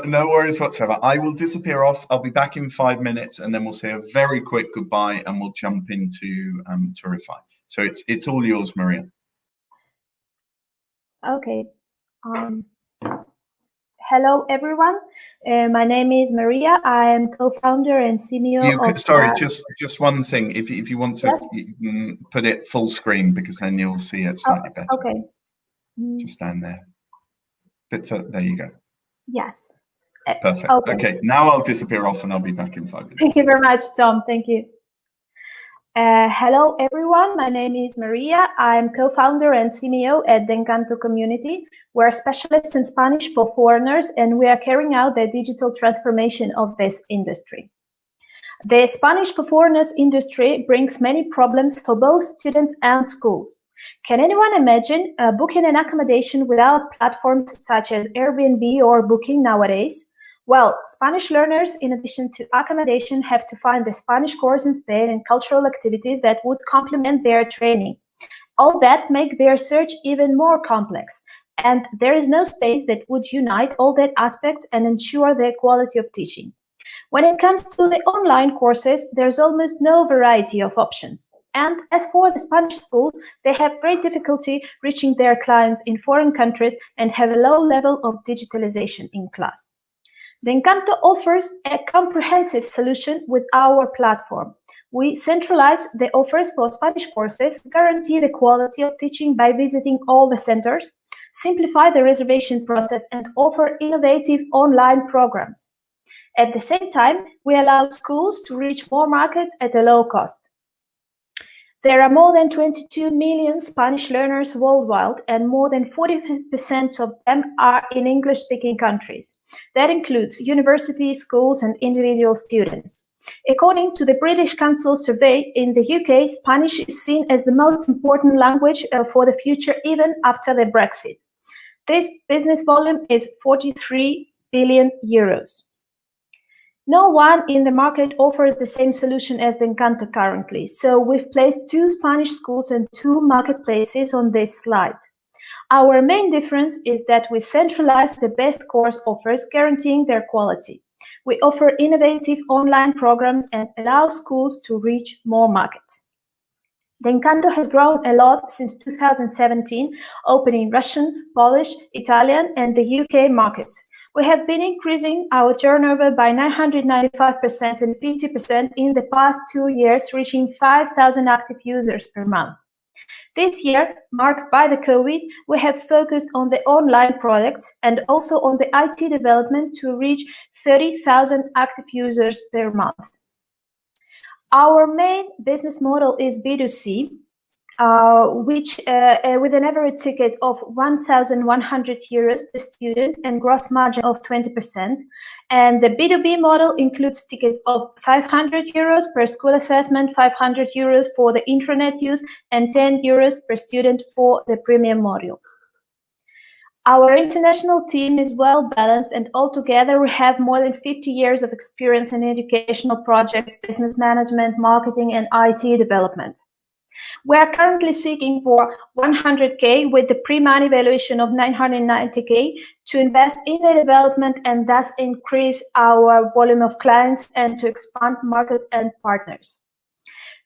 A: No worries whatsoever. I will disappear off. I'll be back in 5 minutes, and then we'll say a very quick goodbye, and we'll jump into Tourify. So it's all yours, Maria.
M: Okay. Hello, everyone. My name is Maria. I am co-founder and CEO of.
A: Sorry, just one thing. If you want to put it full screen, because then you'll see it slightly better.
M: Okay.
A: Just stand there. There you go.
M: Yes.
A: Perfect. Okay. Now I'll disappear off, and I'll be back in 5 minutes.
M: Thank you very much, Tom. Thank you. Hello, everyone. My name is Maria. I'm co-founder and CEO at D'Encanto Community. We're specialists in Spanish for foreigners, and we are carrying out the digital transformation of this industry. The Spanish for foreigners industry brings many problems for both students and schools. Can anyone imagine booking an accommodation without platforms such as Airbnb or Booking nowadays? Well, Spanish learners, in addition to accommodation, have to find the Spanish course in Spain and cultural activities that would complement their training. All that make their search even more complex, and there is no space that would unite all that aspects and ensure the quality of teaching. When it comes to the online courses, there's almost no variety of options. And as for the Spanish schools, they have great difficulty reaching their clients in foreign countries and have a low level of digitalization in class. D'Encanto offers a comprehensive solution with our platform. We centralize the offers for Spanish courses, guarantee the quality of teaching by visiting all the centers, simplify the reservation process, and offer innovative online programs. At the same time, we allow schools to reach more markets at a low cost. There are more than 22 million Spanish learners worldwide, and more than 40% of them are in English-speaking countries. That includes universities, schools, and individual students. According to the British Council survey, in the UK, Spanish is seen as the most important language for the future, even after the Brexit. This business volume is 43 billion euros. No one in the market offers the same solution as D'Encanto currently, so we've placed 2 Spanish schools and 2 marketplaces on this slide. Our main difference is that we centralize the best course offers, guaranteeing their quality. We offer innovative online programs and allow schools to reach more markets. D'Encanto has grown a lot since 2017, opening Russian, Polish, Italian, and the UK markets. We have been increasing our turnover by 995% and 50% in the past 2 years, reaching 5,000 active users per month. This year, marked by the COVID, we have focused on the online products and also on the IT development to reach 30,000 active users per month. Our main business model is B2C. which with an average ticket of 1,100 euros per student and gross margin of 20%. And the B2B model includes tickets of 500 euros per school assessment, 500 euros for the intranet use, and 10 euros per student for the premium modules. Our international team is well balanced, and altogether we have more than 50 years of experience in educational projects, business management, marketing, and IT development. We are currently seeking for 100K with the pre-money valuation of 990K to invest in the development and thus increase our volume of clients and to expand markets and partners.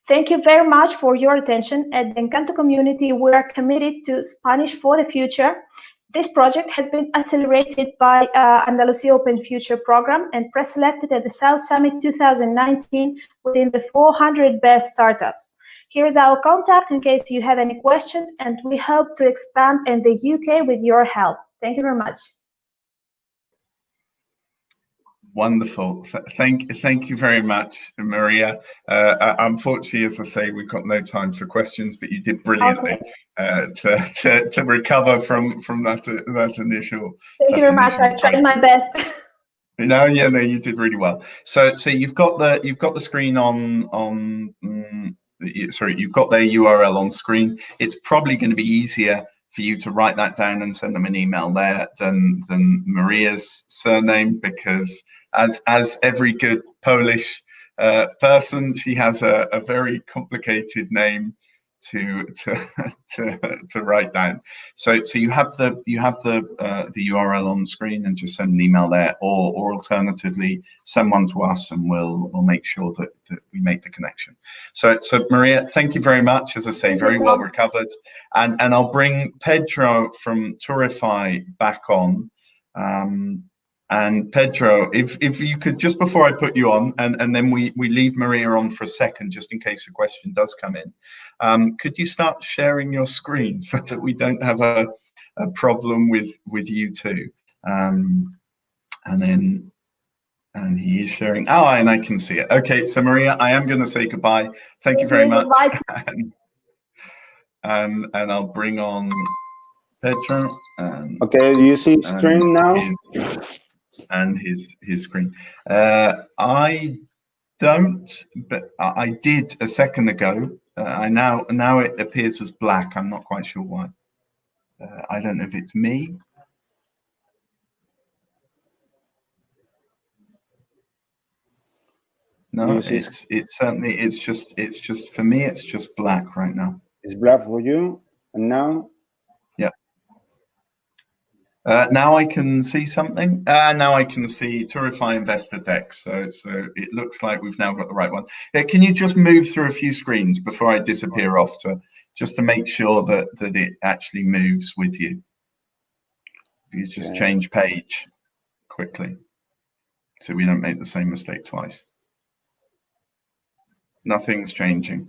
M: Thank you very much for your attention. At the Encanto community, we are committed to Spanish for the future. This project has been accelerated by Andalusia Open Future program and pre-selected at the South Summit 2019 within the 400 best startups. Here's our contact in case you have any questions, and we hope to expand in the UK with your help. Thank you very much.
A: Wonderful. Thank you very much, Maria. Unfortunately, as I say, we've got no time for questions, but you did brilliantly to recover from that initial.
M: Thank you very much. I tried my best.
A: No, you did really well. So you've got the screen on. Sorry, you've got their URL on screen. It's probably going to be easier for you to write that down and send them an email there than Maria's surname, because as every good Polish person, she has a very complicated name to write down. So you have the URL on the screen, and just send an email there, or alternatively send one to us, and we'll make sure that we make the connection. So Maria, thank you very much. As I say, very well recovered, and I'll bring Pedro from Turify back on. And Pedro, if you could, just before I put you on, and then we leave Maria on for a second, just in case a question does come in, could you start sharing your screen so that we don't have a problem with you two? And he is sharing. Oh, and I can see it. Okay, so Maria, I am going to say goodbye. Thank you very much. And I'll bring on Pedro.
G: Okay, do you see screen now?
A: And his screen. I don't, but I did a second ago. Now it appears as black. I'm not quite sure why. I don't know if it's me. No, it's certainly, it's just for me, it's just black right now.
G: It's black for you, and now?
A: Yeah. Now I can see something. Now I can see Turify Investor Deck. So it looks like we've now got the right one. Can you just move through a few screens before I disappear off, just to make sure that it actually moves with you? If you just change page quickly, so we don't make the same mistake twice. Nothing's changing.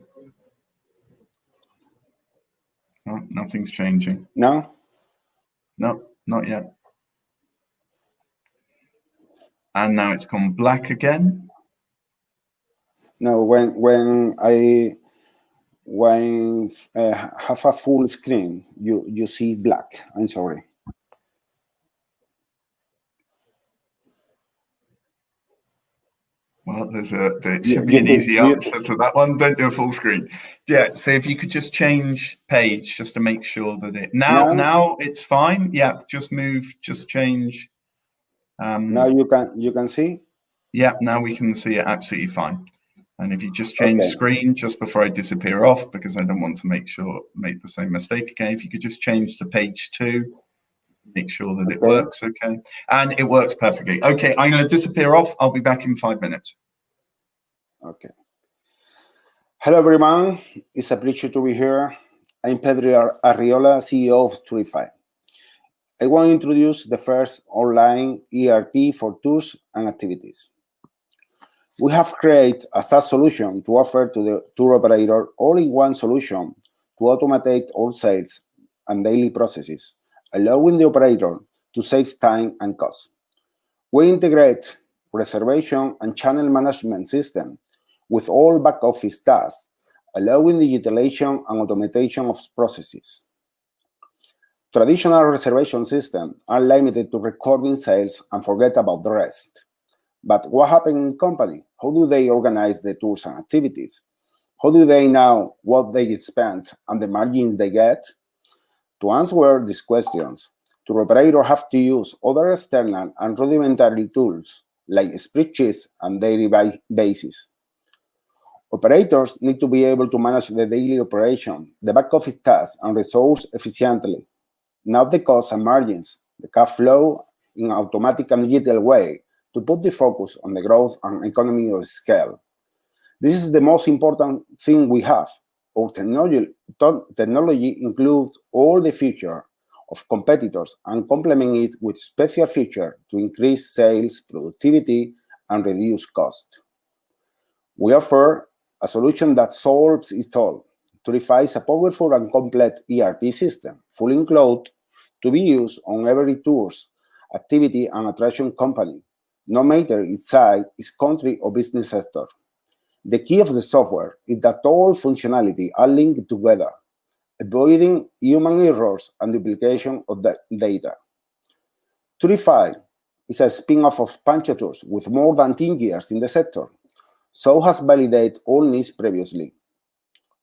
A: No, nothing's changing.
G: No?
A: No, not yet. And now it's gone black again.
G: No, when I have a full screen, you see black. I'm sorry.
A: Well, there should be an easy answer to that one. Don't do a full screen. Yeah, so if you could just change page just to make sure that it now it's fine. Yeah, just move, just change.
G: Now you can see?
A: Yeah, now we can see it absolutely fine. And if you just change screen just before I disappear off, because I don't want to make the same mistake again. If you could just change to page 2. Make sure that it works okay. And it works perfectly. Okay, I'm going to disappear off. I'll be back in 5 minutes.
G: Okay. Hello, everyone. It's a pleasure to be here. I'm Pedro Arriola, CEO of Turify. I want to introduce the first online ERP for tours and activities. We have created a SaaS solution to offer to the tour operator all-in-one solution to automate all sales and daily processes, allowing the operator to save time and cost. We integrate reservation and channel management system with all back office tasks allowing digitalization and automation of processes. Traditional reservation systems are limited to recording sales and forget about the rest. But what happens in company? How do they organize the tours and activities? How do they know what they spend and the margin they get? To answer these questions, tour operators have to use other external and rudimentary tools like spreadsheets and daily basis. Operators need to be able to manage the daily operation, the back office tasks, and resource efficiently. Not the costs and margins, the cash flow in an automatic and digital way to put the focus on the growth and economy of scale. This is the most important thing we have. Our technology includes all the features of competitors and complement it with special features to increase sales, productivity, and reduce cost. We offer a solution that solves it all. Turify is a powerful and complete ERP system, fully in cloud, to be used on every tours, activity, and attraction company, no matter its size, its country, or business sector. The key of the software is that all functionality are linked together, avoiding human errors and duplication of the data. Turify is a spin-off of Pancho with more than 10 years in the sector, so has validated all needs previously.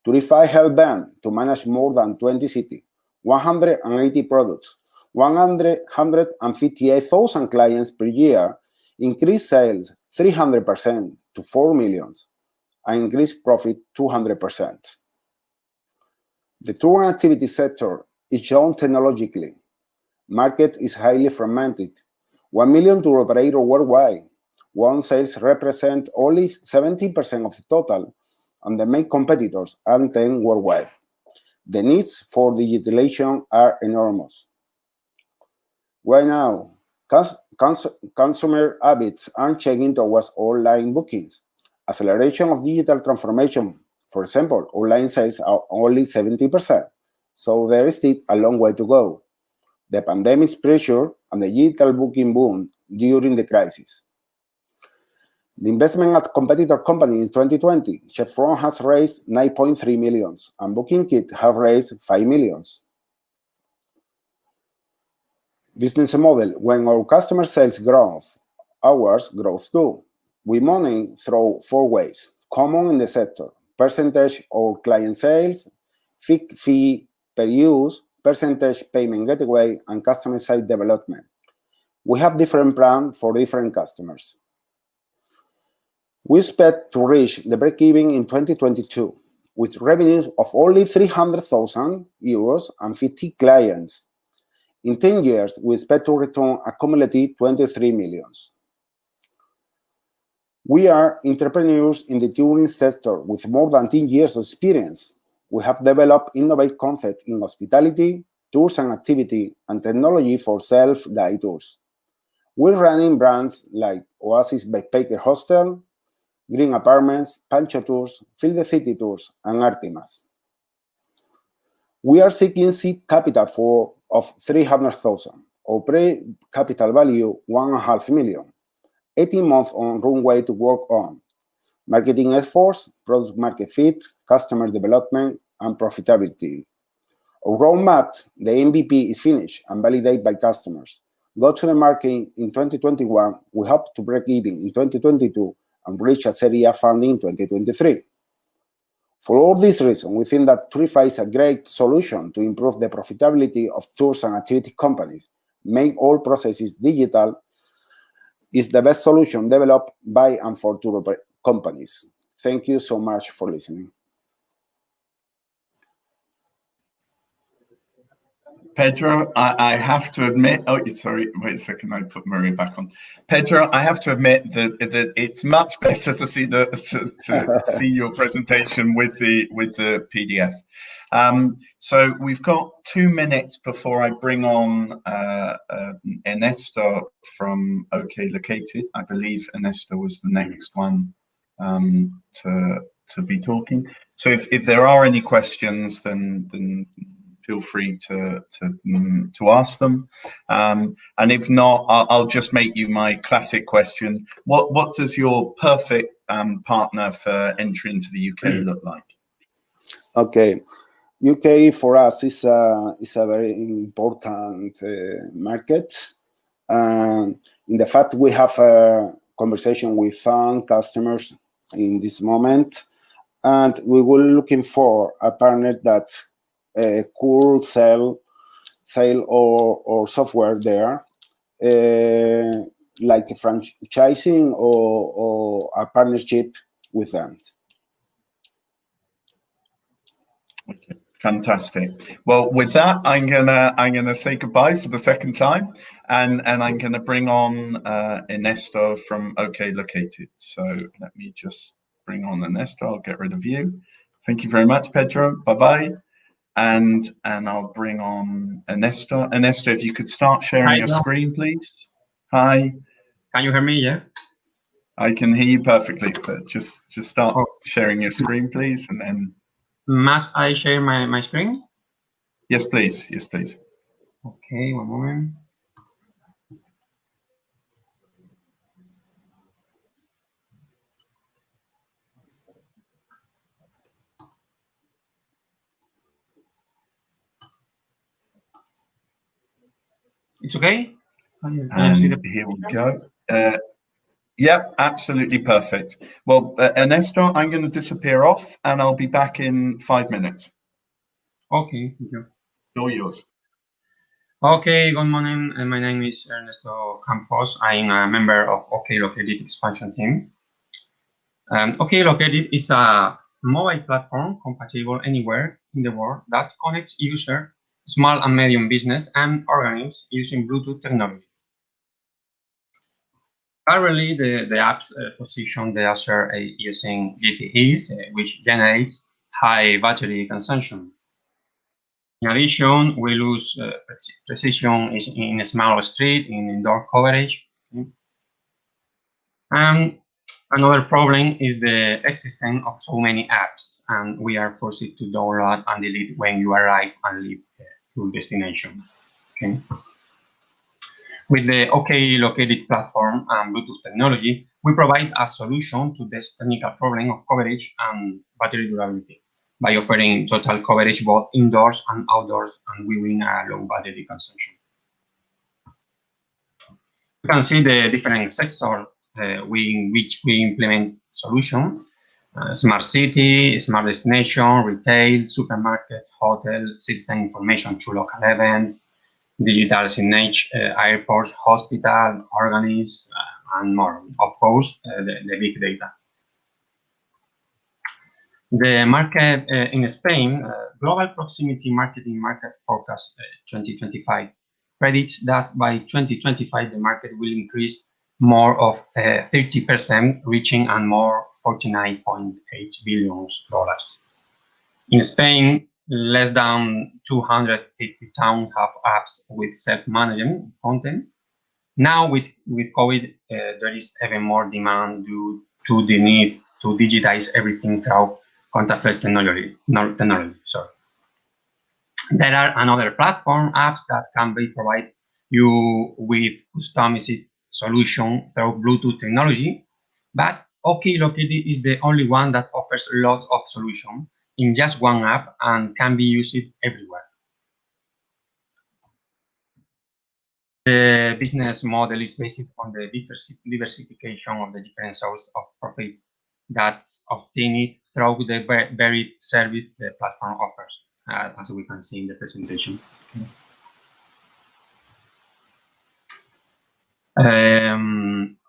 G: Turify helped them to manage more than 20 cities, 180 products, 158,000 clients per year, increase sales 300% to 4 million, and increase profit 200%. The tour and activity sector is young technologically. Market is highly fragmented. 1 million tour operators worldwide. One sales represent only 17% of the total, and the main competitors are 10 worldwide. The needs for digitalization are enormous. Right now, consumer habits are changing towards online bookings. Acceleration of digital transformation, for example, online sales are only 70%, so there is still a long way to go. The pandemic's pressure and the digital booking boom during the crisis. The investment at competitor company in 2020, Chevron has raised 9.3 million, and BookingKit have raised 5 million. Business model: when our customer sales growth, ours grows too. We money through 4 ways, common in the sector: percentage of client sales, fee per use, percentage payment gateway, and customer site development. We have different plans for different customers. We expect to reach the break-even in 2022 with revenues of only 300,000 euros and 50 clients. In 10 years, we expect to return a cumulative 23 million. We are entrepreneurs in the touring sector with more than 10 years of experience. We have developed innovative concepts in hospitality, tours and activity, and technology for self-guided tours. We're running brands like Oasis Backpacker Hostel, Green Apartments, Pancho Tours, Field the City Tours, and Artemas. We are seeking seed capital of 300,000, or pre-capital value 1.5 million. 18 months on runway to work on marketing efforts, product market fit, customer development, and profitability. Our roadmap, the MVP, is finished and validated by customers. Go to the market in 2021. We hope to break even in 2022 and reach a Series A funding in 2023. For all these reasons, we think that Turify is a great solution to improve the profitability of tours and activity companies. Make all processes digital is the best solution developed by and for tour companies. Thank you so much for listening.
A: Pedro, I have to admit, sorry, wait a second, I put Maria back on. Pedro, I have to admit that it's much better to see see your presentation with the PDF. So we've got 2 minutes before I bring on Ernesto from OK Located. I believe Ernesto was the next one to be talking. So if there are any questions, then feel free to ask them, and if not, I'll just make you my classic question. What does your perfect partner for entry into the UK look like?
G: Okay. UK for us is a very important market. In the fact we have a conversation with fund customers in this moment, and we were looking for a partner that could sell or software there, like a franchising or a partnership with them.
A: Okay, fantastic. Well, with that, I'm gonna say goodbye for the second time, and I'm gonna bring on Ernesto from OK Located. So let me just bring on Ernesto. I'll get rid of you. Thank you very much, Pedro. Bye bye. And I'll bring on Ernesto. Ernesto, if you could start sharing your screen, please. Hi.
N: Can you hear me? Yeah.
A: I can hear you perfectly, but just start sharing your screen, please, and then.
N: Must I share my screen?
A: Yes, please. Yes, please.
N: Okay, one moment. It's okay? Can you see the...
A: Here we go. Yep, absolutely perfect. Well, Ernesto, I'm going to disappear off, and I'll be back in 5 minutes.
N: Okay, thank you.
A: It's all yours.
N: Okay, good morning. My name is Ernesto Campos. I'm a member of OK Located expansion team. OK Located is a mobile platform compatible anywhere in the world that connects users, small and medium business, and organisms using Bluetooth technology. Currently, the apps position the user using GPEs, which generates high battery consumption. In addition, we lose precision in a small street, in indoor coverage. And another problem is the existence of so many apps, and we are forced to download and delete when you arrive and leave your destination. Okay. With the OK Located platform and Bluetooth technology, we provide a solution to this technical problem of coverage and battery durability by offering total coverage both indoors and outdoors, and we win a low battery consumption. You can see the different sectors in which we implement solution: smart city, smart destination, retail, supermarket, hotel, citizen information through local events, digital signage, airports, hospital, organisms, and more. Of course, the big data. The market in Spain, Global Proximity Marketing Market Forecast 2025 predicts that by 2025 the market will increase more of 30%, reaching and more $49.8 billion. In Spain, less than 250 towns have apps with self-management content. Now, with COVID, there is even more demand due to the need to digitize everything through contactless technology. Sorry. There are another platform apps that can be provide you with customized solution through Bluetooth technology, but OK Located is the only one that offers lots of solutions in just one app and can be used everywhere. The business model is based on the diversification of the different sources of profit that's obtained through the varied service the platform offers, as we can see in the presentation.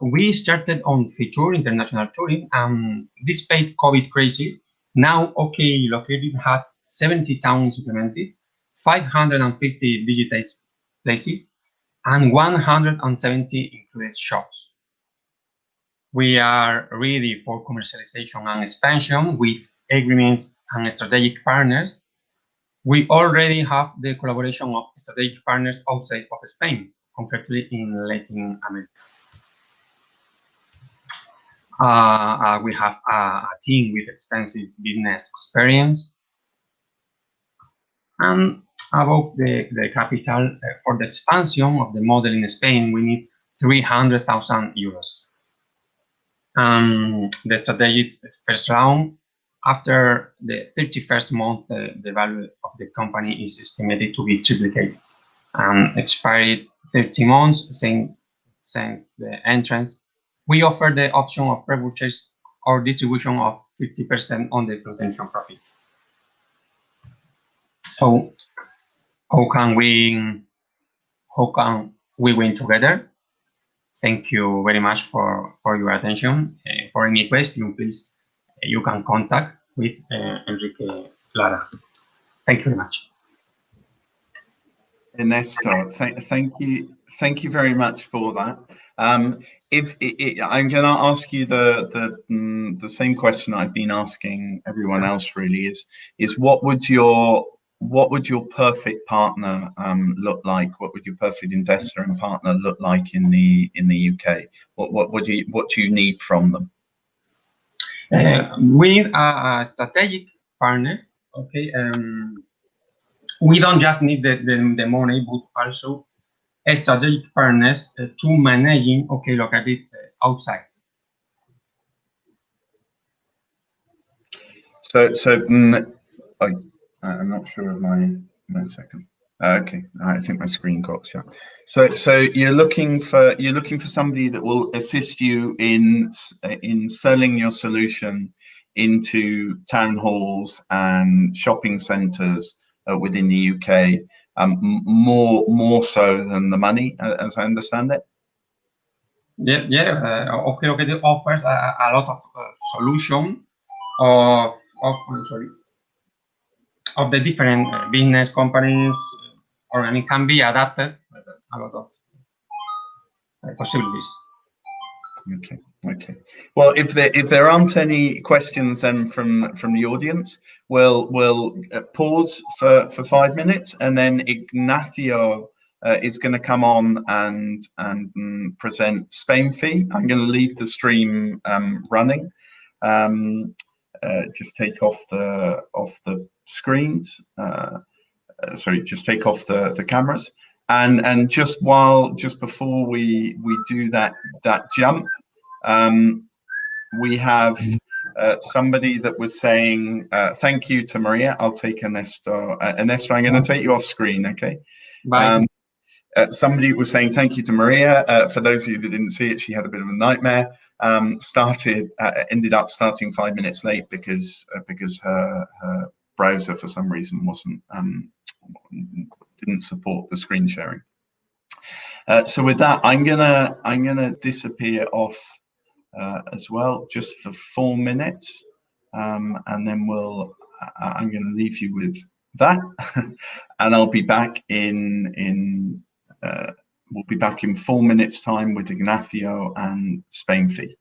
N: We started on feature international touring, and despite COVID crisis, now OK Located has 70 towns implemented, 550 digitized places, and 170 included shops. We are ready for commercialization and expansion with agreements and strategic partners. We already have the collaboration of strategic partners outside of Spain, concretely in Latin America. We have a team with extensive business experience. And about the capital, for the expansion of the model in Spain, we need 300,000 euros. The strategic first round after the 31st month, the value of the company is estimated to be triplicated. Expired 30 months since the entrance, we offer the option of repurchase or distribution of 50% on the potential profit. So how can we win together? Thank you very much for your attention. For any question, please, you can contact with Enrique Lara. Thank you very much.
A: Ernesto, thank you very much for that. I'm going to ask you the same question I've been asking everyone else. Really, is what would your perfect partner look like? What would your perfect investor and partner look like in the UK? What do you need from them?
N: We need a strategic partner. Okay. We don't just need the money, but also a strategic partners to managing, look at it outside.
A: I'm not sure of my 1 second. Okay, I think my screen got shut. So you're looking for somebody that will assist you in selling your solution into town halls and shopping centres within the UK, more so than the money, as I understand it.
N: Yeah. Okay. It offers a lot of solution of the different business companies, or it can be adapted a lot of possibilities.
A: Okay. Well, if there aren't any questions then from the audience, we'll pause for 5 minutes, and then Ignacio is going to come on and present Spain fee. I'm going to leave the stream running. Just take off the screens. Sorry, just take off the cameras. And just before we do that jump, we have somebody that was saying thank you to Maria. I'll take Ernesto. Ernesto, I'm going to take you off screen, okay?
N: Bye.
A: Somebody was saying thank you to Maria. For those of you that didn't see it, she had a bit of a nightmare. Ended up starting 5 minutes late because her browser for some reason didn't support the screen sharing. So with that, I'm gonna disappear off as well, just for 4 minutes, and then I'm gonna leave you with that, and I'll be back we'll be back in 4 minutes time with Ignacio and Spain fee.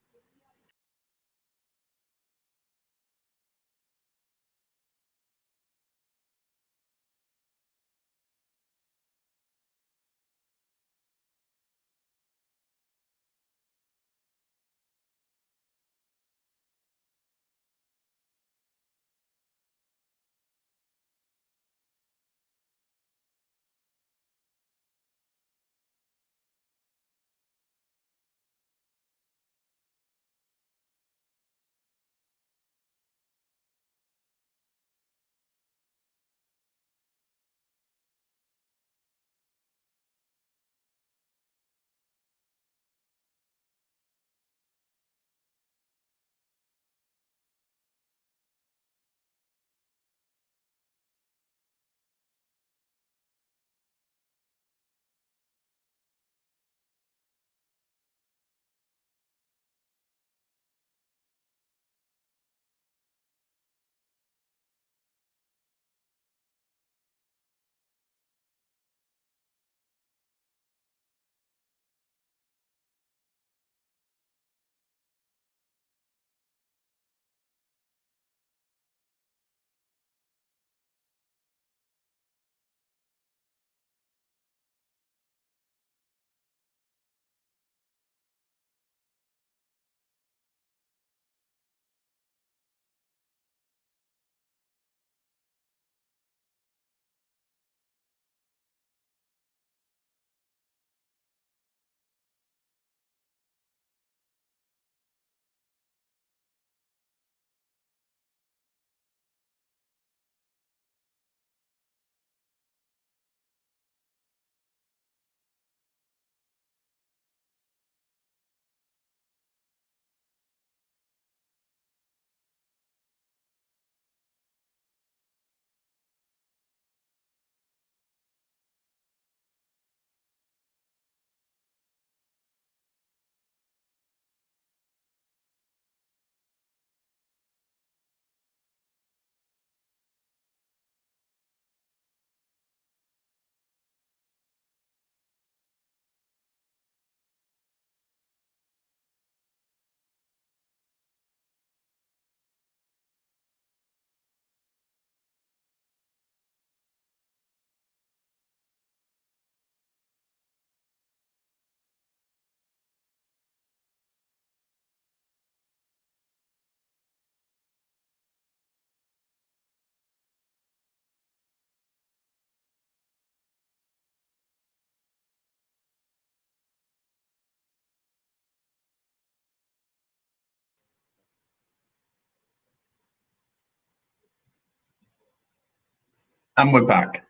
A: And we're back.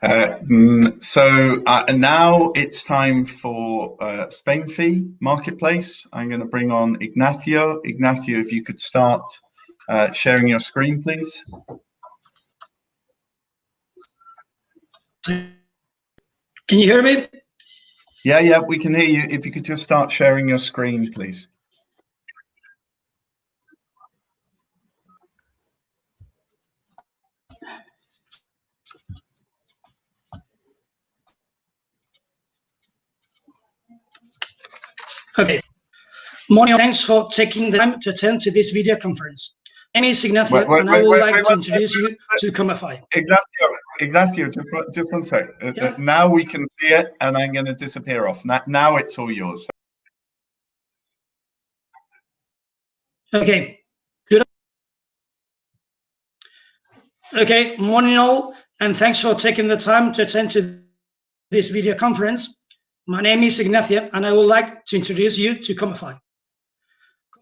A: Now it's time for Spain fee marketplace. I'm going to bring on Ignacio. Ignacio, if you could start sharing your screen, please.
O: Can you hear me?
A: Yeah, we can hear you. If you could just start sharing your screen, please.
O: Okay. Morning. Thanks for taking the time to attend to this video conference. My name is Ignacio, and I would like to introduce you to Comify.
A: Ignacio, just one sec. Now we can see it, and I'm going to disappear off. Now it's all yours.
O: Okay. Good. Okay. Morning all, and thanks for taking the time to attend to this video conference. My name is Ignacio, and I would like to introduce you to Comify.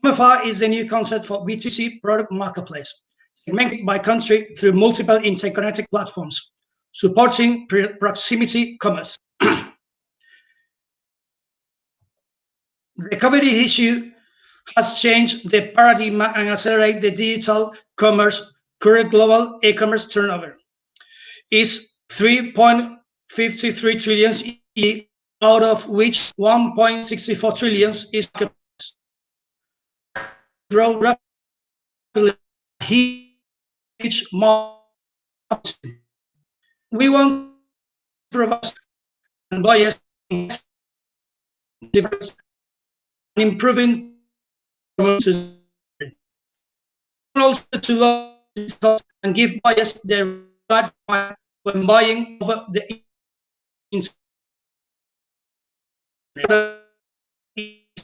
O: Comify is a new concept for B2C product marketplace, segmented by country through multiple interconnected platforms, supporting proximity commerce. The COVID issue has changed the paradigm and accelerated the digital commerce. Current global e-commerce turnover is 3.53 trillion, out of which 1.64 trillion is marketplace. Grow rapidly, huge market. We want to provide and buyers and improving also to lower costs and give buyers the right when buying over the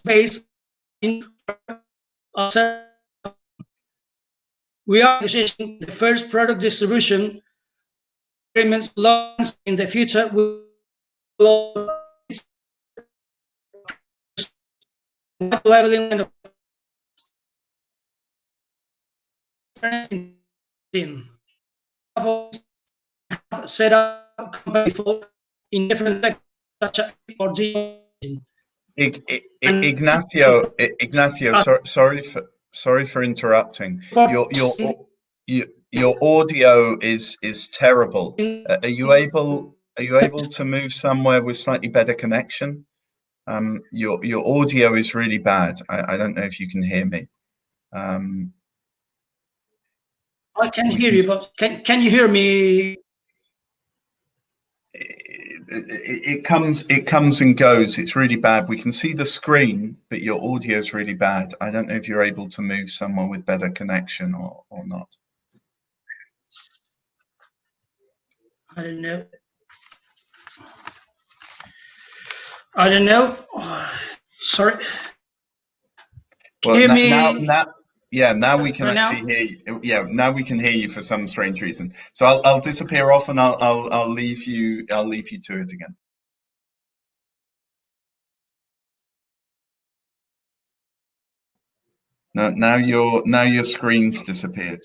O: base in we are negotiating the first product distribution agreements launched in the future will leveling of set up company in different sectors such as or
A: Ignacio, sorry for interrupting. Your audio is terrible. Are you able to move somewhere with slightly better connection? Your audio is really bad. I don't know if you can hear me.
O: I can hear you, but can you hear me?
A: It comes and goes. It's really bad. We can see the screen, but your audio is really bad. I don't know if you're able to move somewhere with better connection or not.
O: I don't know. I don't know. Sorry.
A: Well,
O: hear me?
A: Now we can actually hear you. Yeah, now we can hear you for some strange reason. So I'll disappear off and I'll leave you to it again. Now your screen's disappeared.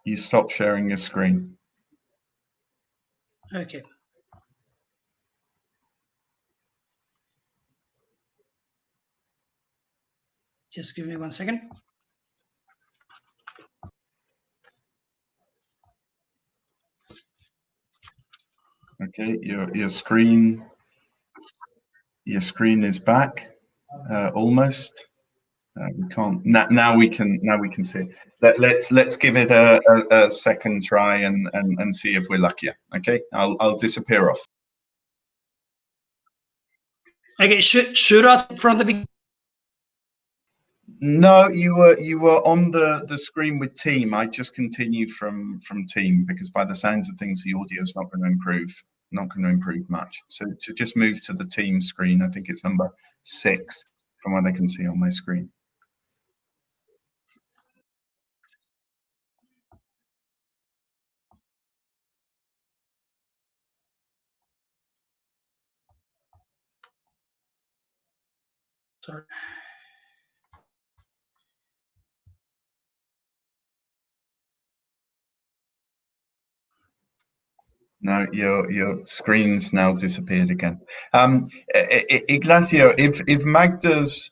A: You stopped sharing your screen.
O: Okay. Just give me 1 second.
A: Okay, your screen is back almost. We can't now we can see it. Let's give it a second try and see if we're luckier. Okay, I'll disappear off.
O: Okay, should I from the beginning?
A: No, you were on the screen with team. I just continued from team because by the sounds of things, the audio is not going to improve much. So to just move to the team screen, I think it's number 6 from what I can see on my screen.
O: Sorry.
A: No, your screen's now disappeared again. Ignacio, if Magda's,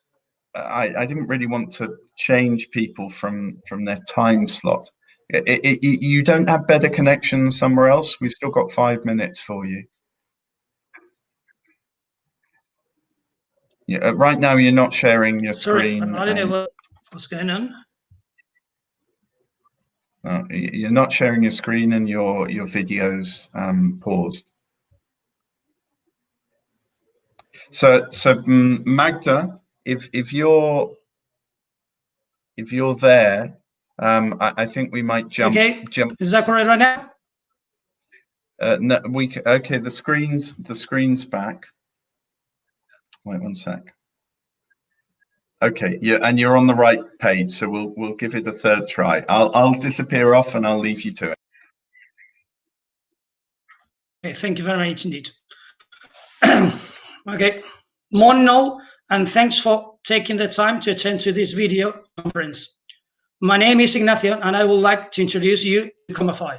A: I didn't really want to change people from their time slot. You don't have better connection somewhere else? We've still got 5 minutes for you. Yeah, right now you're not sharing your screen.
O: Sorry, I don't know what's going on.
A: You're not sharing your screen, and your videos paused. So Magda, if you're there, I think we might jump.
O: Okay, is that correct right now?
A: No, okay. The screen's back. Wait 1 sec. Okay, yeah, and you're on the right page, so we'll give it a third try. I'll disappear off and I'll leave you to it.
O: Okay, thank you very much indeed. Okay, morning all, and thanks for taking the time to attend to this video conference. My name is Ignacio, and I would like to introduce you to Comify.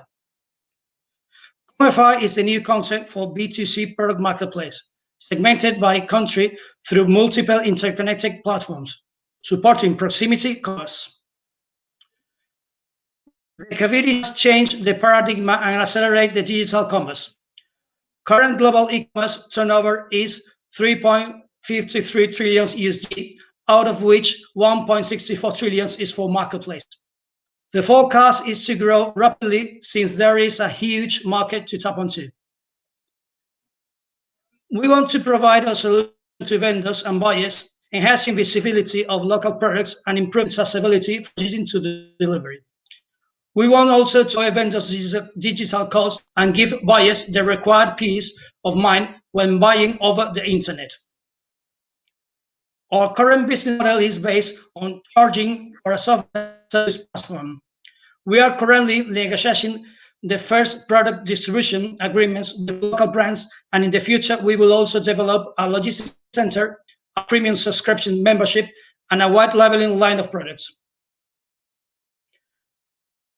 O: Comify is the new concept for B2C product marketplace, segmented by country through multiple interconnected platforms, supporting proximity commerce. Recovery has changed the paradigm and accelerate the digital commerce. Current global e-commerce turnover is 3.53 trillion USD, out of which 1.64 trillion is for marketplace. The forecast is to grow rapidly since there is a huge market to tap onto. We want to provide a solution to vendors and buyers, enhancing visibility of local products and improving accessibility for to the delivery. We want also to avoid vendors' digital costs and give buyers the required peace of mind when buying over the internet. Our current business model is based on charging for a software service platform. We are currently negotiating the first product distribution agreements with local brands, and in the future, we will also develop a logistics center, a premium subscription membership, and a white labeling line of products.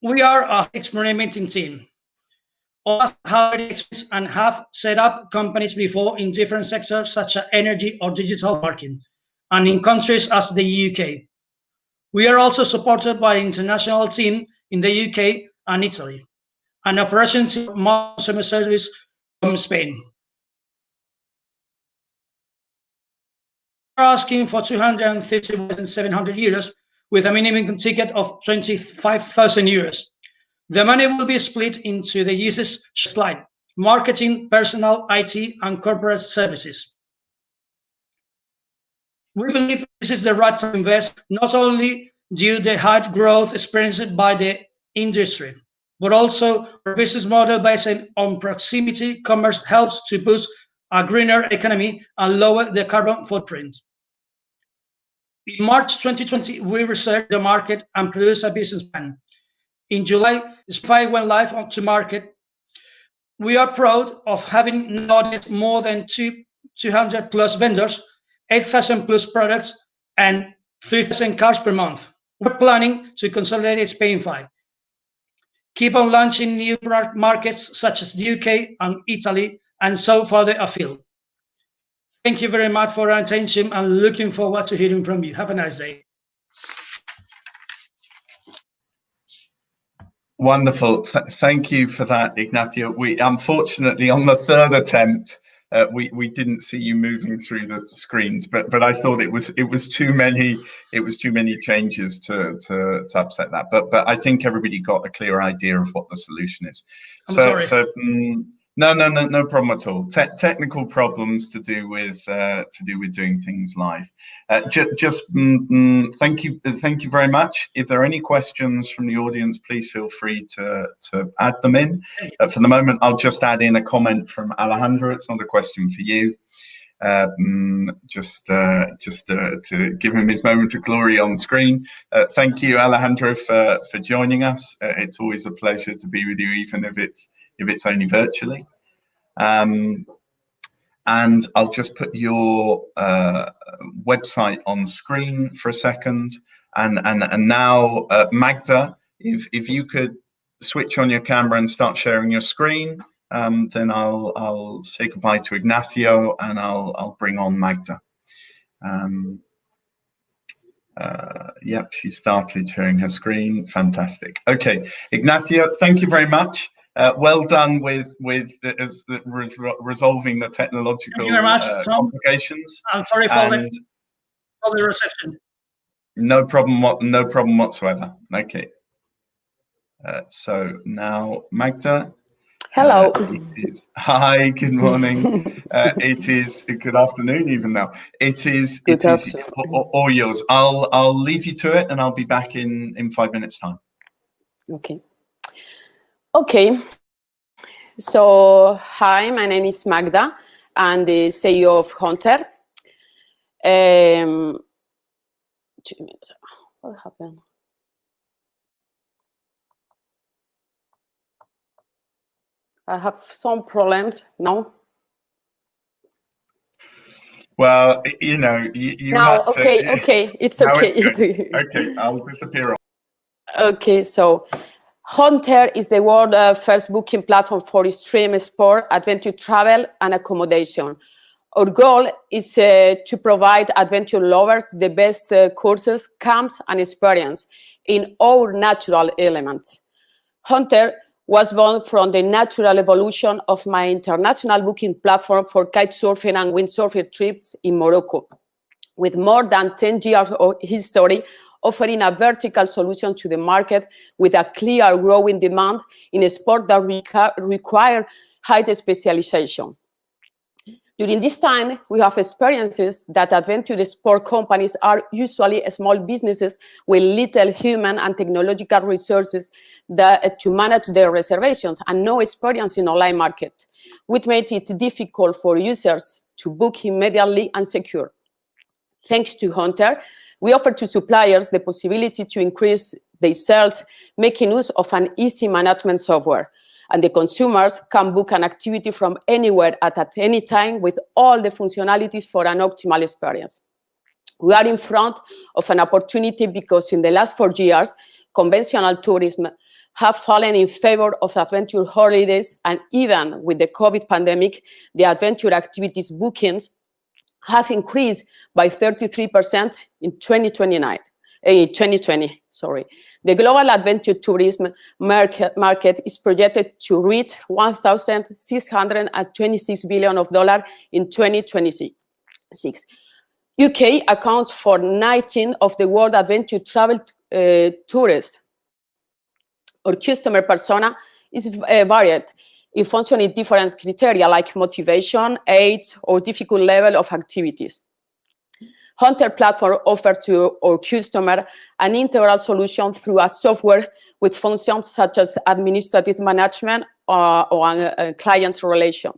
O: We are an experimenting team. All us have experience and have set up companies before in different sectors such as energy or digital marketing, and in countries as the UK. We are also supported by an international team in the UK and Italy, an operation to customer service from Spain. We are asking for 230,700 euros with a minimum ticket of 25,000 euros. The money will be split into the uses slide: marketing, personal, IT, and corporate services. We believe this is the right time to invest, not only due to the high growth experienced by the industry, but also our business model based on proximity commerce helps to boost a greener economy and lower the carbon footprint. In March 2020, we researched the market and produced a business plan. In July, Spy went live onto market. We are proud of having nowadays more than 200 plus vendors, 8,000 plus products, and 3,000 cars per month. We're planning to consolidate Spain-Fi. Keep on launching new markets such as the UK and Italy, and so further afield. Thank you very much for your attention and looking forward to hearing from you. Have a nice day.
A: Wonderful. Thank you for that, Ignacio. We unfortunately, on the third attempt, we didn't see you moving through the screens, but I thought it was too many changes to upset that. But I think everybody got a clear idea of what the solution is.
O: I'm sorry.
A: No problem at all. Technical problems to do with doing things live. Thank you very much. If there are any questions from the audience, please feel free to add them in. For the moment, I'll just add in a comment from Alejandro. It's not a question for you. Just to give him his moment of glory on screen. Thank you, Alejandro, for joining us. It's always a pleasure to be with you, even if it's only virtually. And I'll just put your website on screen for a second. And now, Magda, if you could switch on your camera and start sharing your screen, then I'll say goodbye to Ignacio, and I'll bring on Magda. Yep, she started sharing her screen. Fantastic. Okay, Ignacio, thank you very much. Well done with resolving the technological
O: Thank you very much, Tom.
A: complications.
O: I'm sorry for the reception.
A: No problem whatsoever. Okay. So now Magda.
P: Hello.
A: Hi, good morning. It is good afternoon even now. It is all yours. I'll leave you to it, and I'll be back in 5 minutes time.
P: Okay. So hi, my name is Magda. I'm the CEO of Hunter. 2 minutes. What happened? I have some problems. No.
A: Well, you know, you
P: now,
A: have to,
P: okay, it's okay.
A: Okay, I'll disappear.
P: Okay, so Hunter is the world's first booking platform for extreme sport, adventure travel, and accommodation. Our goal is to provide adventure lovers the best courses, camps, and experience in all natural elements. Hunter was born from the natural evolution of my international booking platform for kite surfing and windsurfing trips in Morocco, with more than 10 years of history, offering a vertical solution to the market with a clear growing demand in a sport that require high specialization. During this time, we have experiences that adventure sport companies are usually small businesses with little human and technological resources to manage their reservations and no experience in online market, which made it difficult for users to book immediately and secure. Thanks to Hunter, we offer to suppliers the possibility to increase their sales, making use of an easy management software. And the consumers can book an activity from anywhere at any time with all the functionalities for an optimal experience. We are in front of an opportunity because in the last 4 years, conventional tourism have fallen in favor of adventure holidays, and even with the COVID pandemic, the adventure activities bookings have increased by 33% in 2020. The global adventure tourism market is projected to reach $1,626 billion in 2026. UK accounts for 19% of the world adventure travel tourists. Our customer persona is varied in functioning different criteria like motivation, age, or difficult level of activities. Hunter platform offers to our customer an integral solution through a software with functions such as administrative management or client's relation.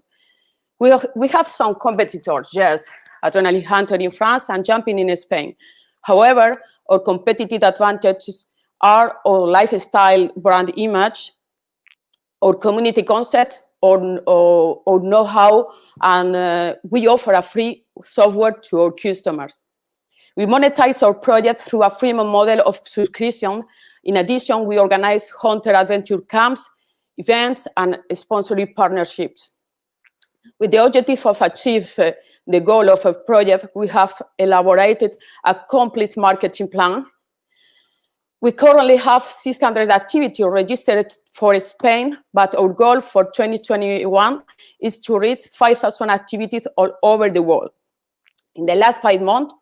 P: We have some competitors, yes, Adrenaline Hunter in France and Jumping in Spain. However, our competitive advantages are our lifestyle brand image, our community concept, or know-how, and we offer a free software to our customers. We monetize our project through a freemium model of subscription. In addition, we organize Hunter adventure camps, events, and sponsoring partnerships. With the objective of achieving the goal of a project, we have elaborated a complete marketing plan. We currently have 600 activities registered for Spain, but our goal for 2021 is to reach 5,000 activities all over the world. In the last 5 months,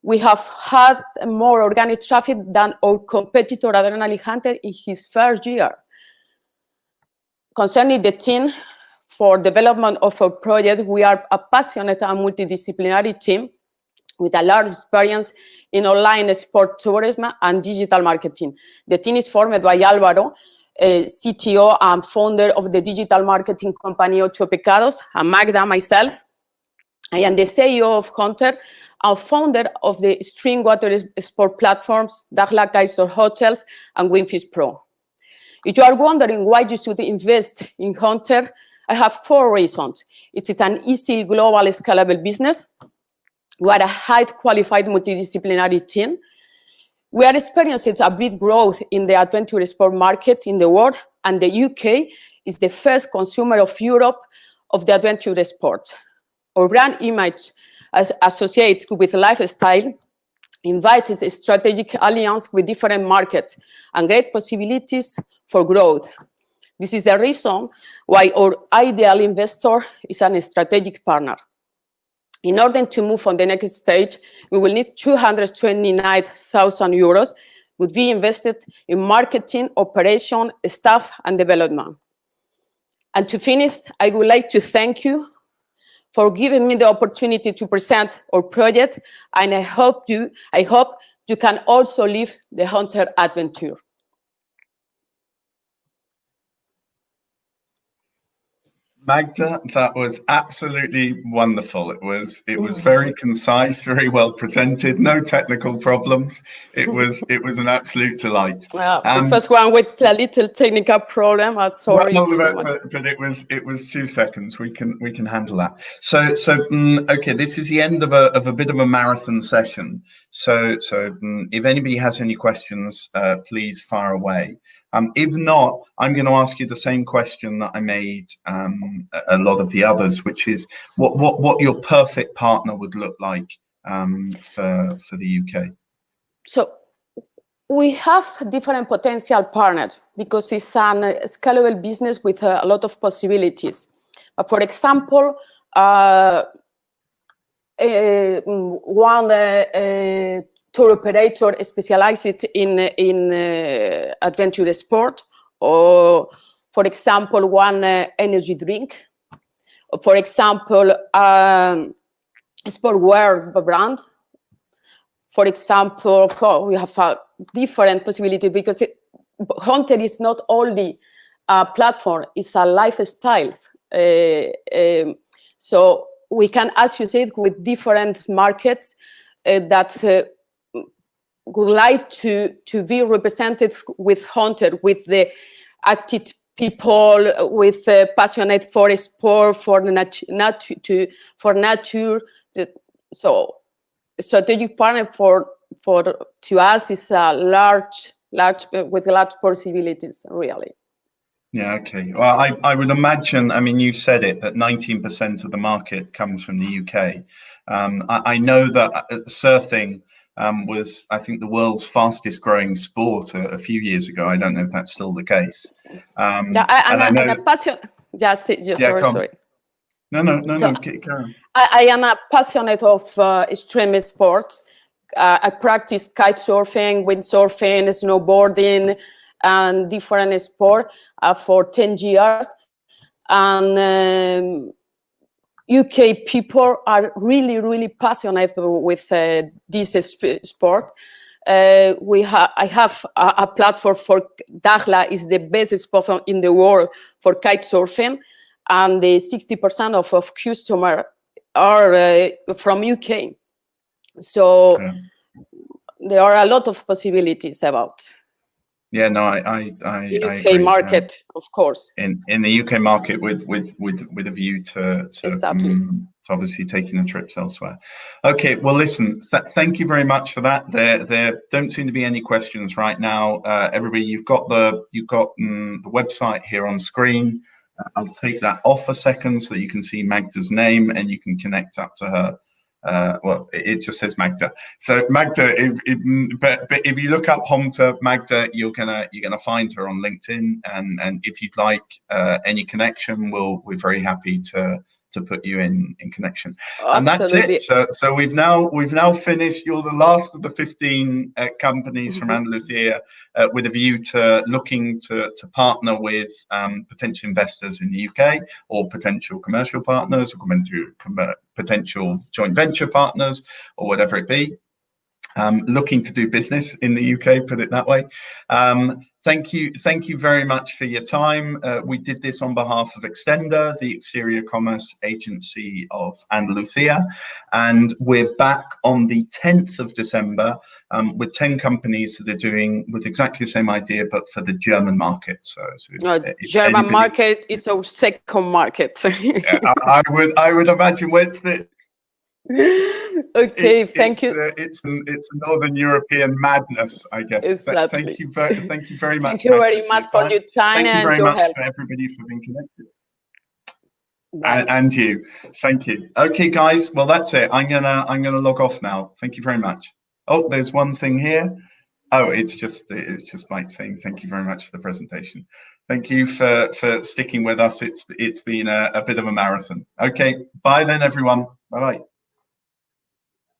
P: we have had more organic traffic than our competitor Adrenaline Hunter in his first year. Concerning the team for development of our project, we are a passionate and multidisciplinary team with a large experience in online sport tourism and digital marketing. The team is formed by Álvaro, CTO and founder of the digital marketing company Ocho Pecados, and Magda, myself. I am the CEO of Hunter and founder of the stream water sport platforms Dakhla Kaiser Hotels and Winfish Pro. If you are wondering why you should invest in Hunter, I have 4 reasons. It is an easy global scalable business. We are a highly qualified multidisciplinary team. We are experiencing a big growth in the adventure sport market in the world, and the UK is the first consumer of Europe of the adventure sport. Our brand image as associated with lifestyle invited a strategic alliance with different markets and great possibilities for growth. This is the reason why our ideal investor is a strategic partner. In order to move on the next stage, we will need 229,000 euros would be invested in marketing, operation, staff, and development. And to finish, I would like to thank you for giving me the opportunity to present our project, and I hope you can also live the hunter adventure.
A: Magda, that was absolutely wonderful. It was very concise, very well presented, no technical problems. It was an absolute delight.
P: Well, the first one with a little technical problem. I'm sorry.
A: Well, but it was 2 seconds. We can handle that. So okay, this is the end of a bit of a marathon session. So if anybody has any questions, please fire away. If not, I'm going to ask you the same question that I made a lot of the others, which is what your perfect partner would look like for the UK. So
P: we have different potential partners because it's a scalable business with a lot of possibilities. For example, one tour operator specialized in adventure sport, or for example, one energy drink, or for example, sportwear brand. For example, we have a different possibility because Hunter is not only a platform, it's a lifestyle. So we can associate with different markets that would like to be represented with Hunter, with the active people, with passionate for sport, for nature. So strategic partner to us is a large with large possibilities, really.
A: Yeah, okay. Well, I would imagine, I mean, you said it, that 19% of the market comes from the UK. I know that surfing was, I think, the world's fastest growing sport a few years ago. I don't know if that's still the case.
P: Sorry.
A: No, carry on.
P: I am a passionate of extreme sports. I practice kite surfing, windsurfing, snowboarding, and different sports for 10 years. And UK people are really passionate with this sport. I have a platform for Dakhla is the best spot in the world for kite surfing, and the 60% of customers are from UK. So there are a lot of possibilities about.
A: Yeah, no, I
P: UK
A: agree.
P: market, of course.
A: In the UK market, with a view to obviously taking the trips elsewhere. Okay, well, listen, thank you very much for that. There don't seem to be any questions right now. Everybody, you've got the website here on screen. I'll take that off a second so that you can see Magda's name and you can connect up to her. Well, it just says Magda. So Magda, but if you look up Hunter Magda, you're gonna find her on LinkedIn, and if you'd like any connection, we're very happy to put you in connection. And that's it. So we've now finished. You're the last of the 15 companies from Andalusia with a view to looking to partner with potential investors in the UK, or potential commercial partners, or potential joint venture partners, or whatever it be. Looking to do business in the UK, put it that way. Thank you very much for your time. We did this on behalf of Extenda, the exterior commerce agency of Andalusia, and we're back on the 10th of December with 10 companies that are doing with exactly the same idea, but for the German market. So
P: German market is our second market.
A: I would imagine.
P: Okay, thank you.
A: It's Northern European madness, I guess.
P: Exactly.
A: Thank you very much.
P: Thank you very much for your time
A: and your
P: and your help.
A: for everybody for being connected. And you, thank you. Okay, guys. Well, that's it. I'm gonna log off now. Thank you very much. Oh, there's one thing here. Oh, it's just Mike saying thank you very much for the presentation. Thank you for sticking with us. It's been a bit of a marathon. Okay, bye then, everyone. Bye bye.